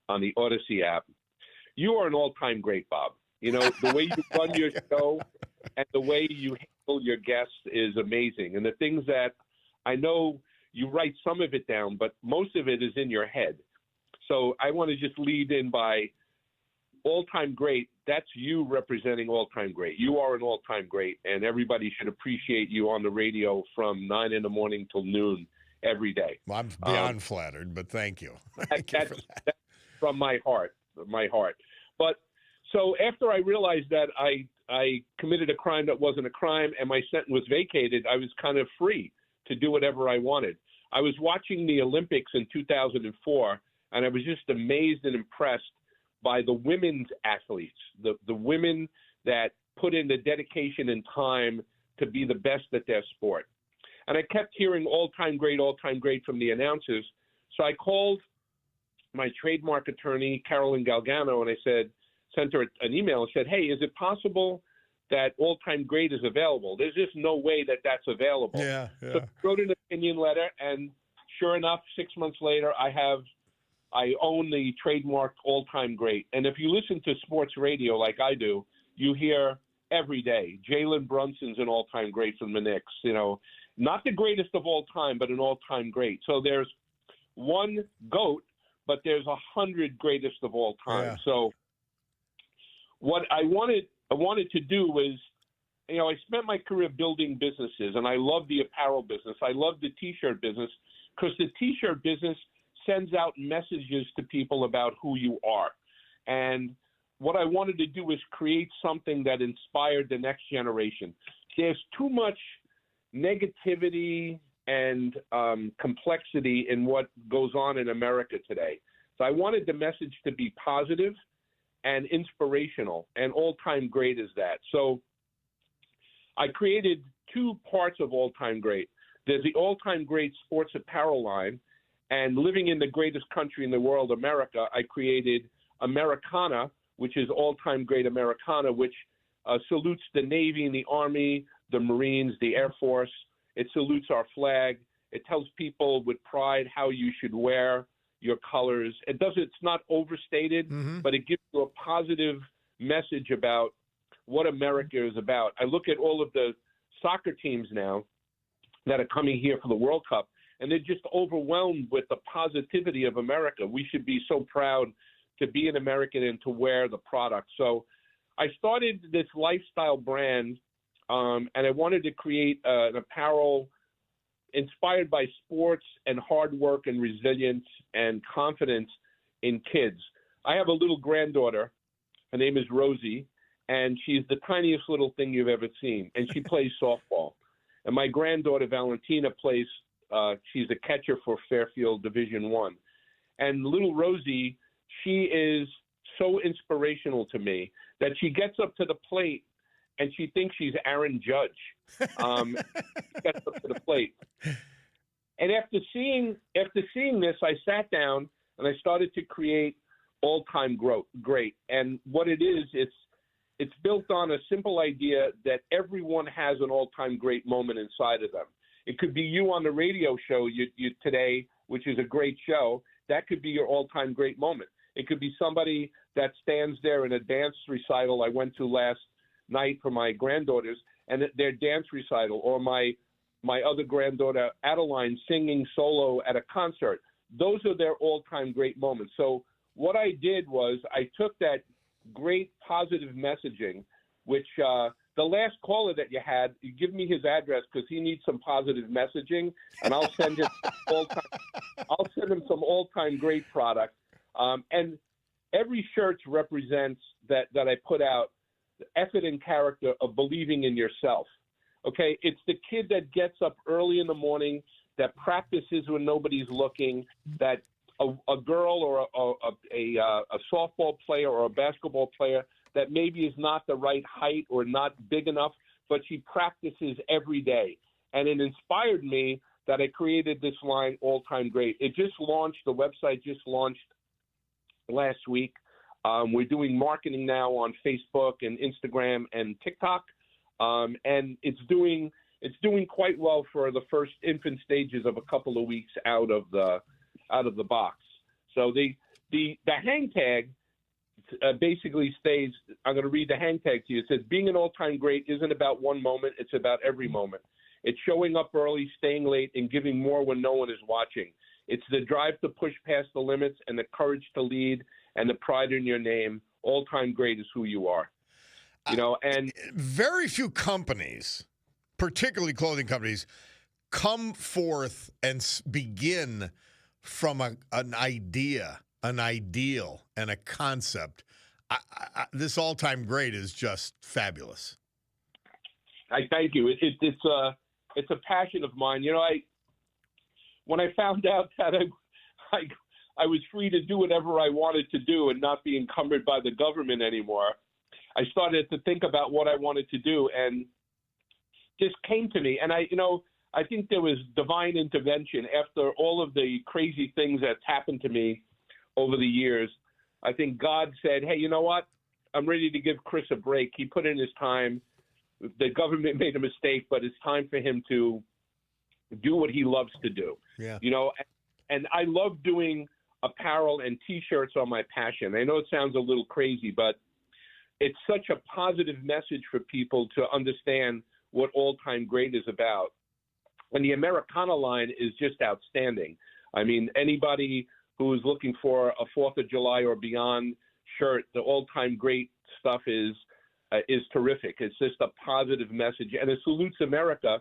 on the Odyssey app. You are an all-time great, Bob. You know, the way you run your show and the way you handle your guests is amazing. And the things that I know you write some of it down, but most of it is in your head. So I want to just lead in by all-time great. That's you representing all-time great. You are an all-time great, and everybody should appreciate you on the radio from 9 in the morning till noon every day. Well, I'm beyond flattered, but thank you. That's from my heart, But so after I realized that I committed a crime that wasn't a crime and my sentence was vacated, I was kind of free to do whatever I wanted. I was watching the Olympics in 2004, and I was just amazed and impressed by the women's athletes, the women that put in the dedication and time to be the best at their sport. And I kept hearing all-time great from the announcers. So I called my trademark attorney, Carolyn Galgano, and I sent her an email and said, hey, is it possible that all-time great is available? There's just no way that that's available. Yeah. So I wrote an opinion letter, and sure enough, 6 months later, I own the trademark all-time great. And if you listen to sports radio like I do, you hear every day, Jalen Brunson's an all-time great from the Knicks, not the greatest of all time, but an all-time great. So there's one GOAT, but there's 100 greatest of all time. Yeah. So what I wanted to do was, I spent my career building businesses, and I love the apparel business. I love the T-shirt business because the T-shirt business sends out messages to people about who you are. And what I wanted to do was create something that inspired the next generation. There's too much negativity and complexity in what goes on in America today. So I wanted the message to be positive and inspirational, and all-time great is that. So I created two parts of all-time great. There's the all-time great sports apparel line, and living in the greatest country in the world, America, I created Americana, which is all-time great Americana, which salutes the Navy and the Army, the Marines, the Air Force. It salutes our flag. It tells people with pride how you should wear your colors. It's not overstated, but it gives you a positive message about what America is about. I look at all of the soccer teams now that are coming here for the World Cup, and they're just overwhelmed with the positivity of America. We should be so proud to be an American and to wear the product. So I started this lifestyle brand, and I wanted to create an apparel inspired by sports and hard work and resilience and confidence in kids. I have a little granddaughter. Her name is Rosie, and she's the tiniest little thing you've ever seen, and she plays softball. And my granddaughter, Valentina, plays she's a catcher for Fairfield Division I. And little Rosie, she is so inspirational to me that she gets up to the plate and she thinks she's Aaron Judge. Gets up to the plate. And after seeing this, I sat down and I started to create all-time great. And what it is, it's built on a simple idea that everyone has an all-time great moment inside of them. It could be you on the radio show you today, which is a great show. That could be your all-time great moment. It could be somebody that stands there in a dance recital I went to last night for my granddaughters, and their dance recital, or my other granddaughter, Adeline, singing solo at a concert. Those are their all-time great moments. So what I did was I took that great positive messaging, which the last caller that you had, you give me his address because he needs some positive messaging, and I'll send him some all-time great product. And every shirt represents that I put out the effort and character of believing in yourself. Okay, it's the kid that gets up early in the morning, that practices when nobody's looking, that a girl or a softball player or a basketball player that maybe is not the right height or not big enough, but she practices every day. And it inspired me that I created this line, All Time Great. It just launched, the website just launched last week. We're doing marketing now on Facebook and Instagram and TikTok. And it's doing quite well for the first infant stages of a couple of weeks out of the box. So the hang tag basically stays. I'm going to read the hang tag to you. It says, being an all-time great isn't about one moment. It's about every moment. It's showing up early, staying late, and giving more when no one is watching. It's the drive to push past the limits and the courage to lead and the pride in your name. All-time great is who you are. And very few companies, particularly clothing companies, come forth and begin from an idea, an ideal, and a concept. This all-time great is just fabulous. I thank you. It's a passion of mine. You know, when I found out that I was free to do whatever I wanted to do and not be encumbered by the government anymore, I started to think about what I wanted to do, and just came to me. And I think there was divine intervention after all of the crazy things that's happened to me over the years. I think God said, hey, you know what? I'm ready to give Chris a break. He put in his time. The government made a mistake, but it's time for him to do what he loves to do. Yeah. You know, and I love doing apparel and T-shirts on my passion. I know it sounds a little crazy, but it's such a positive message for people to understand what all-time great is about. And the Americana line is just outstanding. I mean, anybody who is looking for a 4th of July or beyond shirt, the all-time great stuff is terrific. It's just a positive message, and it salutes America,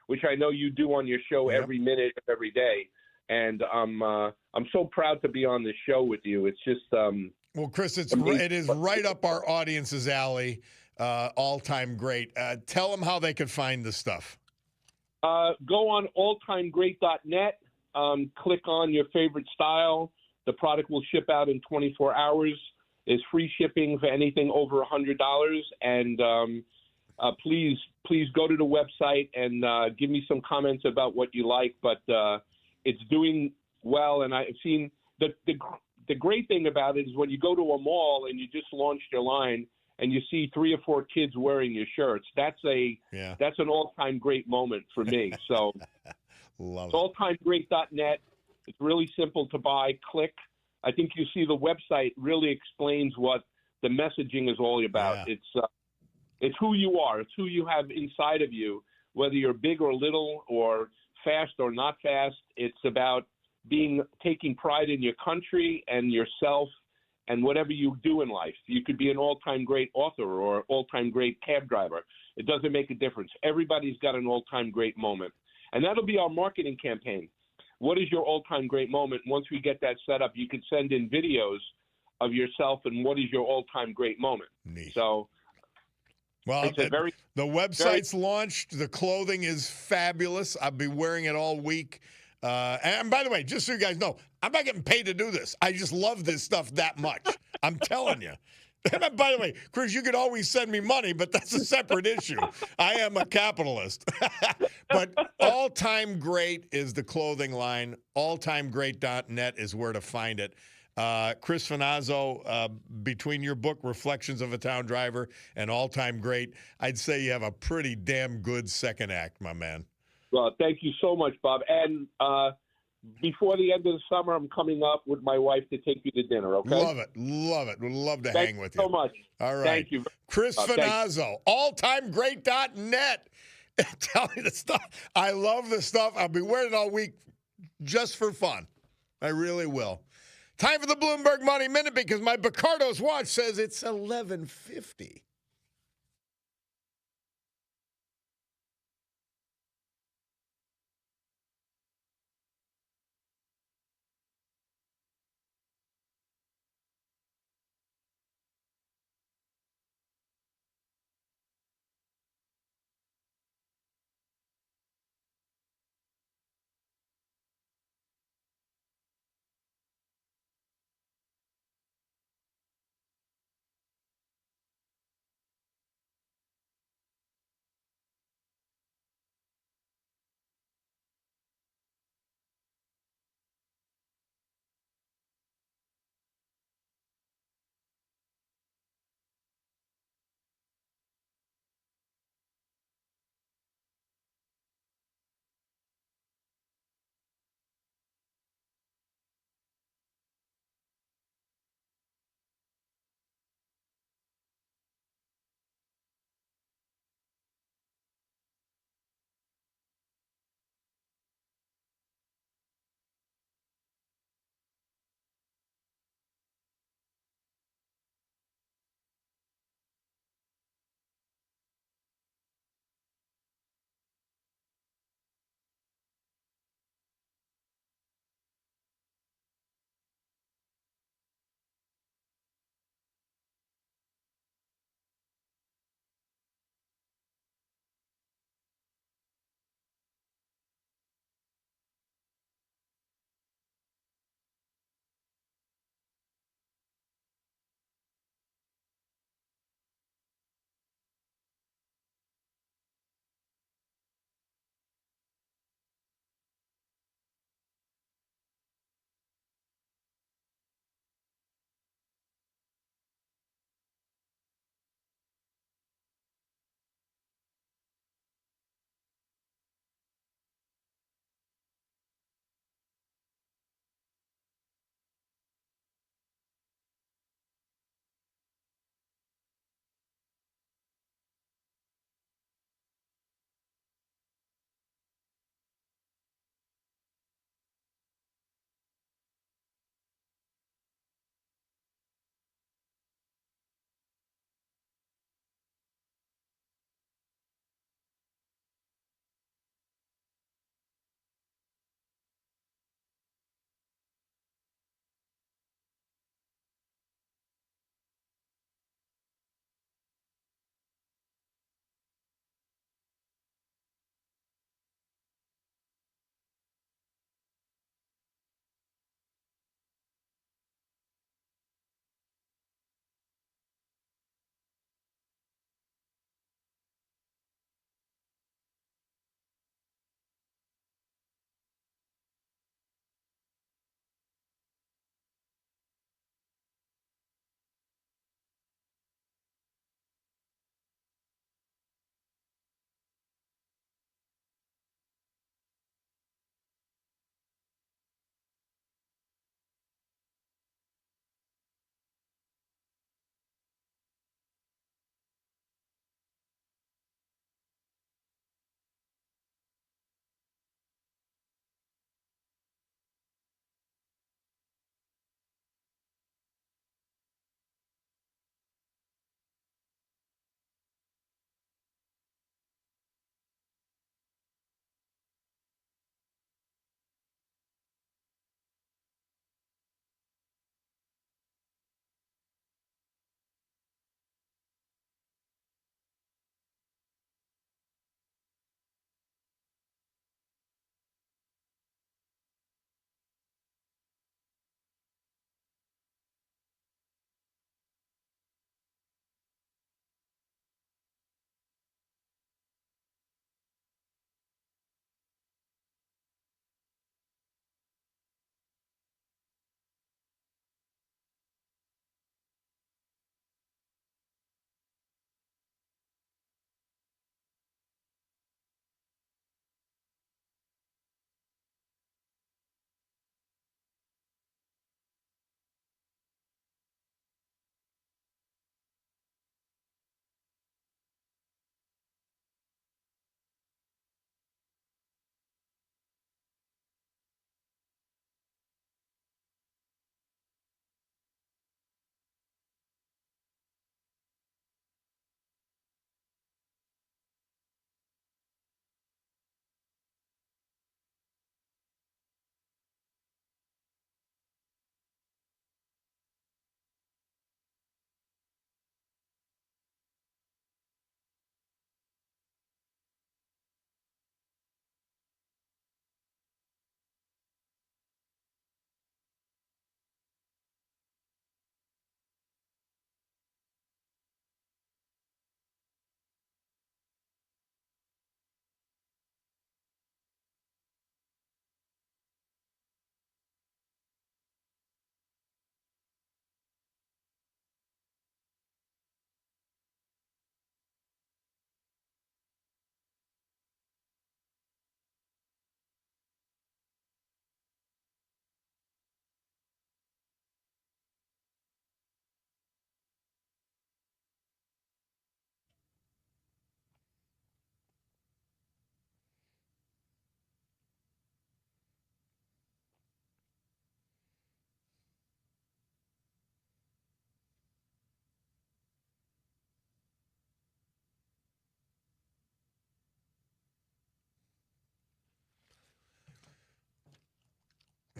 which I know you do on your show every minute of every day. And I'm so proud to be on this show with you. It's just well, Chris, it is right up our audience's alley. All-time great. Tell them how they could find the stuff. Go on alltimegreat.net. Click on your favorite style. The product will ship out in 24 hours. There's free shipping for anything over $100. And please go to the website and give me some comments about what you like. But it's doing well, and I've seen the great thing about it is when you go to a mall and you just launched your line and you see 3 or 4 kids wearing your shirts. That's an all-time great moment for me. So Love it's alltimegreat.net. It's really simple to buy. Click. I think you see the website really explains what the messaging is all about. Yeah. It's who you are. It's who you have inside of you, whether you're big or little or fast or not fast. It's about taking pride in your country and yourself and whatever you do in life. You could be an all-time great author or all-time great cab driver. It doesn't make a difference. Everybody's got an all-time great moment. And that'll be our marketing campaign. What is your all-time great moment? Once we get that set up, you can send in videos of yourself and what is your all-time great moment. Neat. So, well, the website's launched. The clothing is fabulous. I'll be wearing it all week. And by the way, just so you guys know, I'm not getting paid to do this. I just love this stuff that much. I'm telling you. And by the way, Chris, you could always send me money, but that's a separate issue. I am a capitalist. But all-time great is the clothing line. Alltimegreat.net is where to find it. Chris Finazzo, between your book, Reflections of a Town Driver, and All-Time Great, I'd say you have a pretty damn good second act, my man. Well, thank you so much, Bob. And before the end of the summer, I'm coming up with my wife to take you to dinner, okay? Love it. Love it. Would love to hang with you. Thank you so much. All right. Thank you. Chris Finazzo, alltimegreat.net. Tell me the stuff. I love the stuff. I'll be wearing it all week just for fun. I really will. Time for the Bloomberg Money Minute because my Picardo's watch says it's 11:50.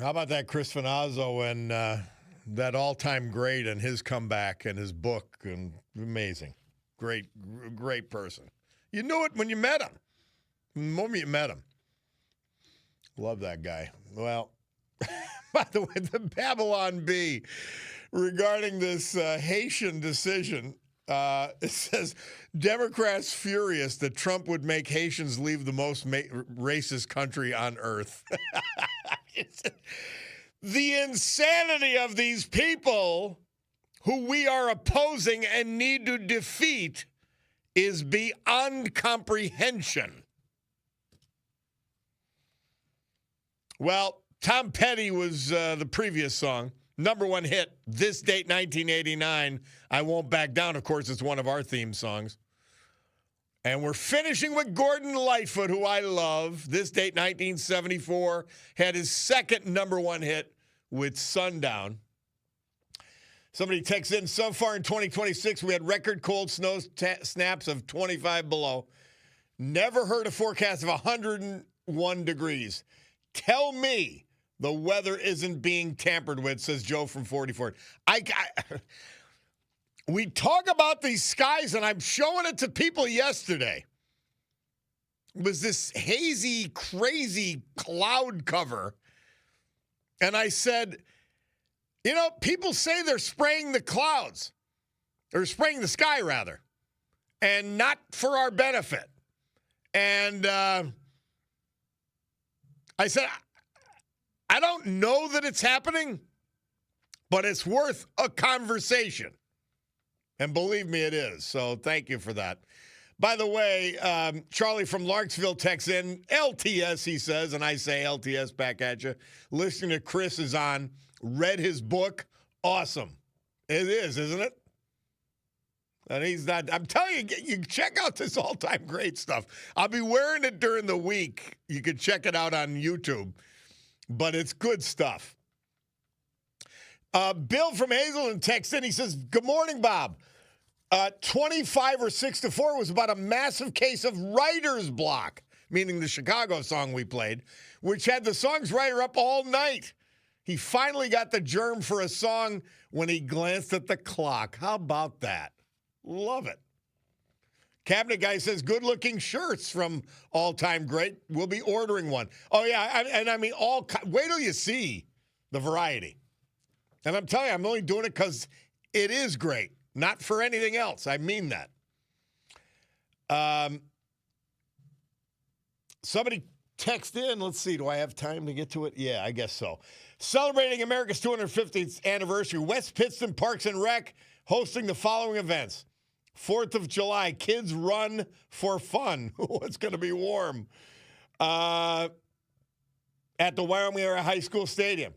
How about that Chris Finazzo and that all-time great and his comeback and his book? And amazing. Great person. You knew it when you met him. The moment you met him. Love that guy. Well, by the way, the Babylon Bee regarding this Haitian decision, it says, Democrats furious that Trump would make Haitians leave the most racist country on earth. The insanity of these people who we are opposing and need to defeat is beyond comprehension. Well, Tom Petty was the previous song. Number one hit, this date, 1989. I Won't Back Down. Of course, it's one of our theme songs. And we're finishing with Gordon Lightfoot, who I love. This date, 1974, had his second number one hit with Sundown. Somebody texts in, so far in 2026, we had record cold snow snaps of 25 below. Never heard a forecast of 101 degrees. Tell me the weather isn't being tampered with, says Joe from 44. We talk about these skies, and I'm showing it to people yesterday. It was this hazy, crazy cloud cover. And I said, you know, people say they're spraying the clouds, or spraying the sky, rather, and not for our benefit. And I said, I don't know that it's happening, but it's worth a conversation. And believe me, it is. So thank you for that. By the way, Charlie from Larksville texts in, LTS, he says, and I say LTS back at you. Listening to Chris is on. Read his book. Awesome. It is, isn't it? And he's not, I'm telling you, you check out this all-time great stuff. I'll be wearing it during the week. You can check it out on YouTube. But it's good stuff. Bill from Hazelton texts in. He says, good morning, Bob. 25 or 6-4 was about a massive case of writer's block, meaning the Chicago song we played, which had the song's writer up all night. He finally got the germ for a song when he glanced at the clock. How about that? Love it. Cabinet guy says, good-looking shirts from all-time great. We'll be ordering one. Oh, yeah, wait till you see the variety. And I'm telling you, I'm only doing it because it is great, not for anything else. I mean that. Somebody text in. Let's see. Do I have time to get to it? Yeah, I guess so. Celebrating America's 250th anniversary, West Pittston Parks and Rec hosting the following events. 4th of July, kids run for fun. It's going to be warm. At the Wyoming Area High School Stadium.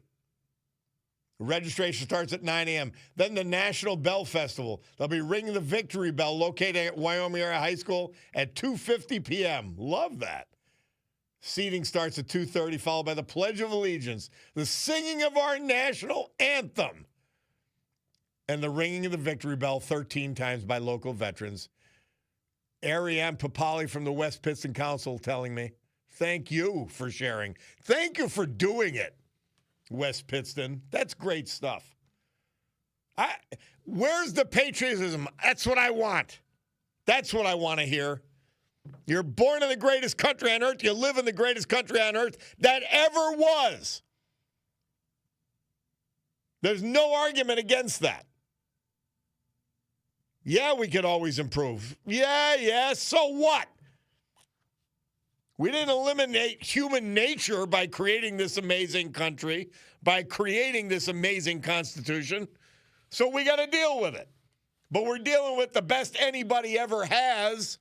Registration starts at 9 a.m. Then the National Bell Festival. They'll be ringing the Victory Bell located at Wyoming Area High School at 2:50 p.m. Love that. Seating starts at 2:30, followed by the Pledge of Allegiance, the singing of our national anthem, and the ringing of the Victory Bell 13 times by local veterans. Ariane Papali from the West Pittston Council telling me, thank you for sharing. Thank you for doing it, West Pittston. That's great stuff. Where's the patriotism? That's what I want. That's what I want to hear. You're born in the greatest country on earth. You live in the greatest country on earth that ever was. There's no argument against that. Yeah, we could always improve. Yeah, so what? We didn't eliminate human nature by creating this amazing country, by creating this amazing Constitution. So we got to deal with it. But we're dealing with the best anybody ever has.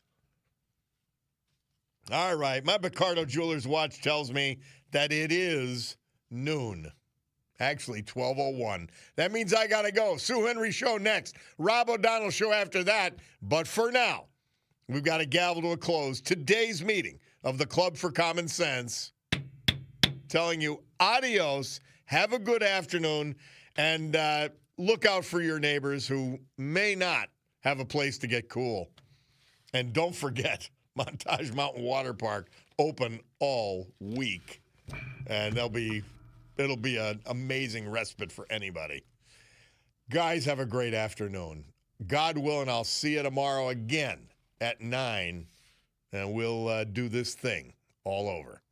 All right, my Picardo Jewelers watch tells me that it is noon. Actually, 12:01. That means I got to go. Sue Henry show next. Rob O'Donnell show after that. But for now, we've got to gavel to a close. Today's meeting of the Club for Common Sense telling you adios, have a good afternoon, and look out for your neighbors who may not have a place to get cool. And don't forget, Montage Mountain Water Park open all week. And there'll be It'll be an amazing respite for anybody. Guys, have a great afternoon. God willing, I'll see you tomorrow again at 9, and we'll do this thing all over.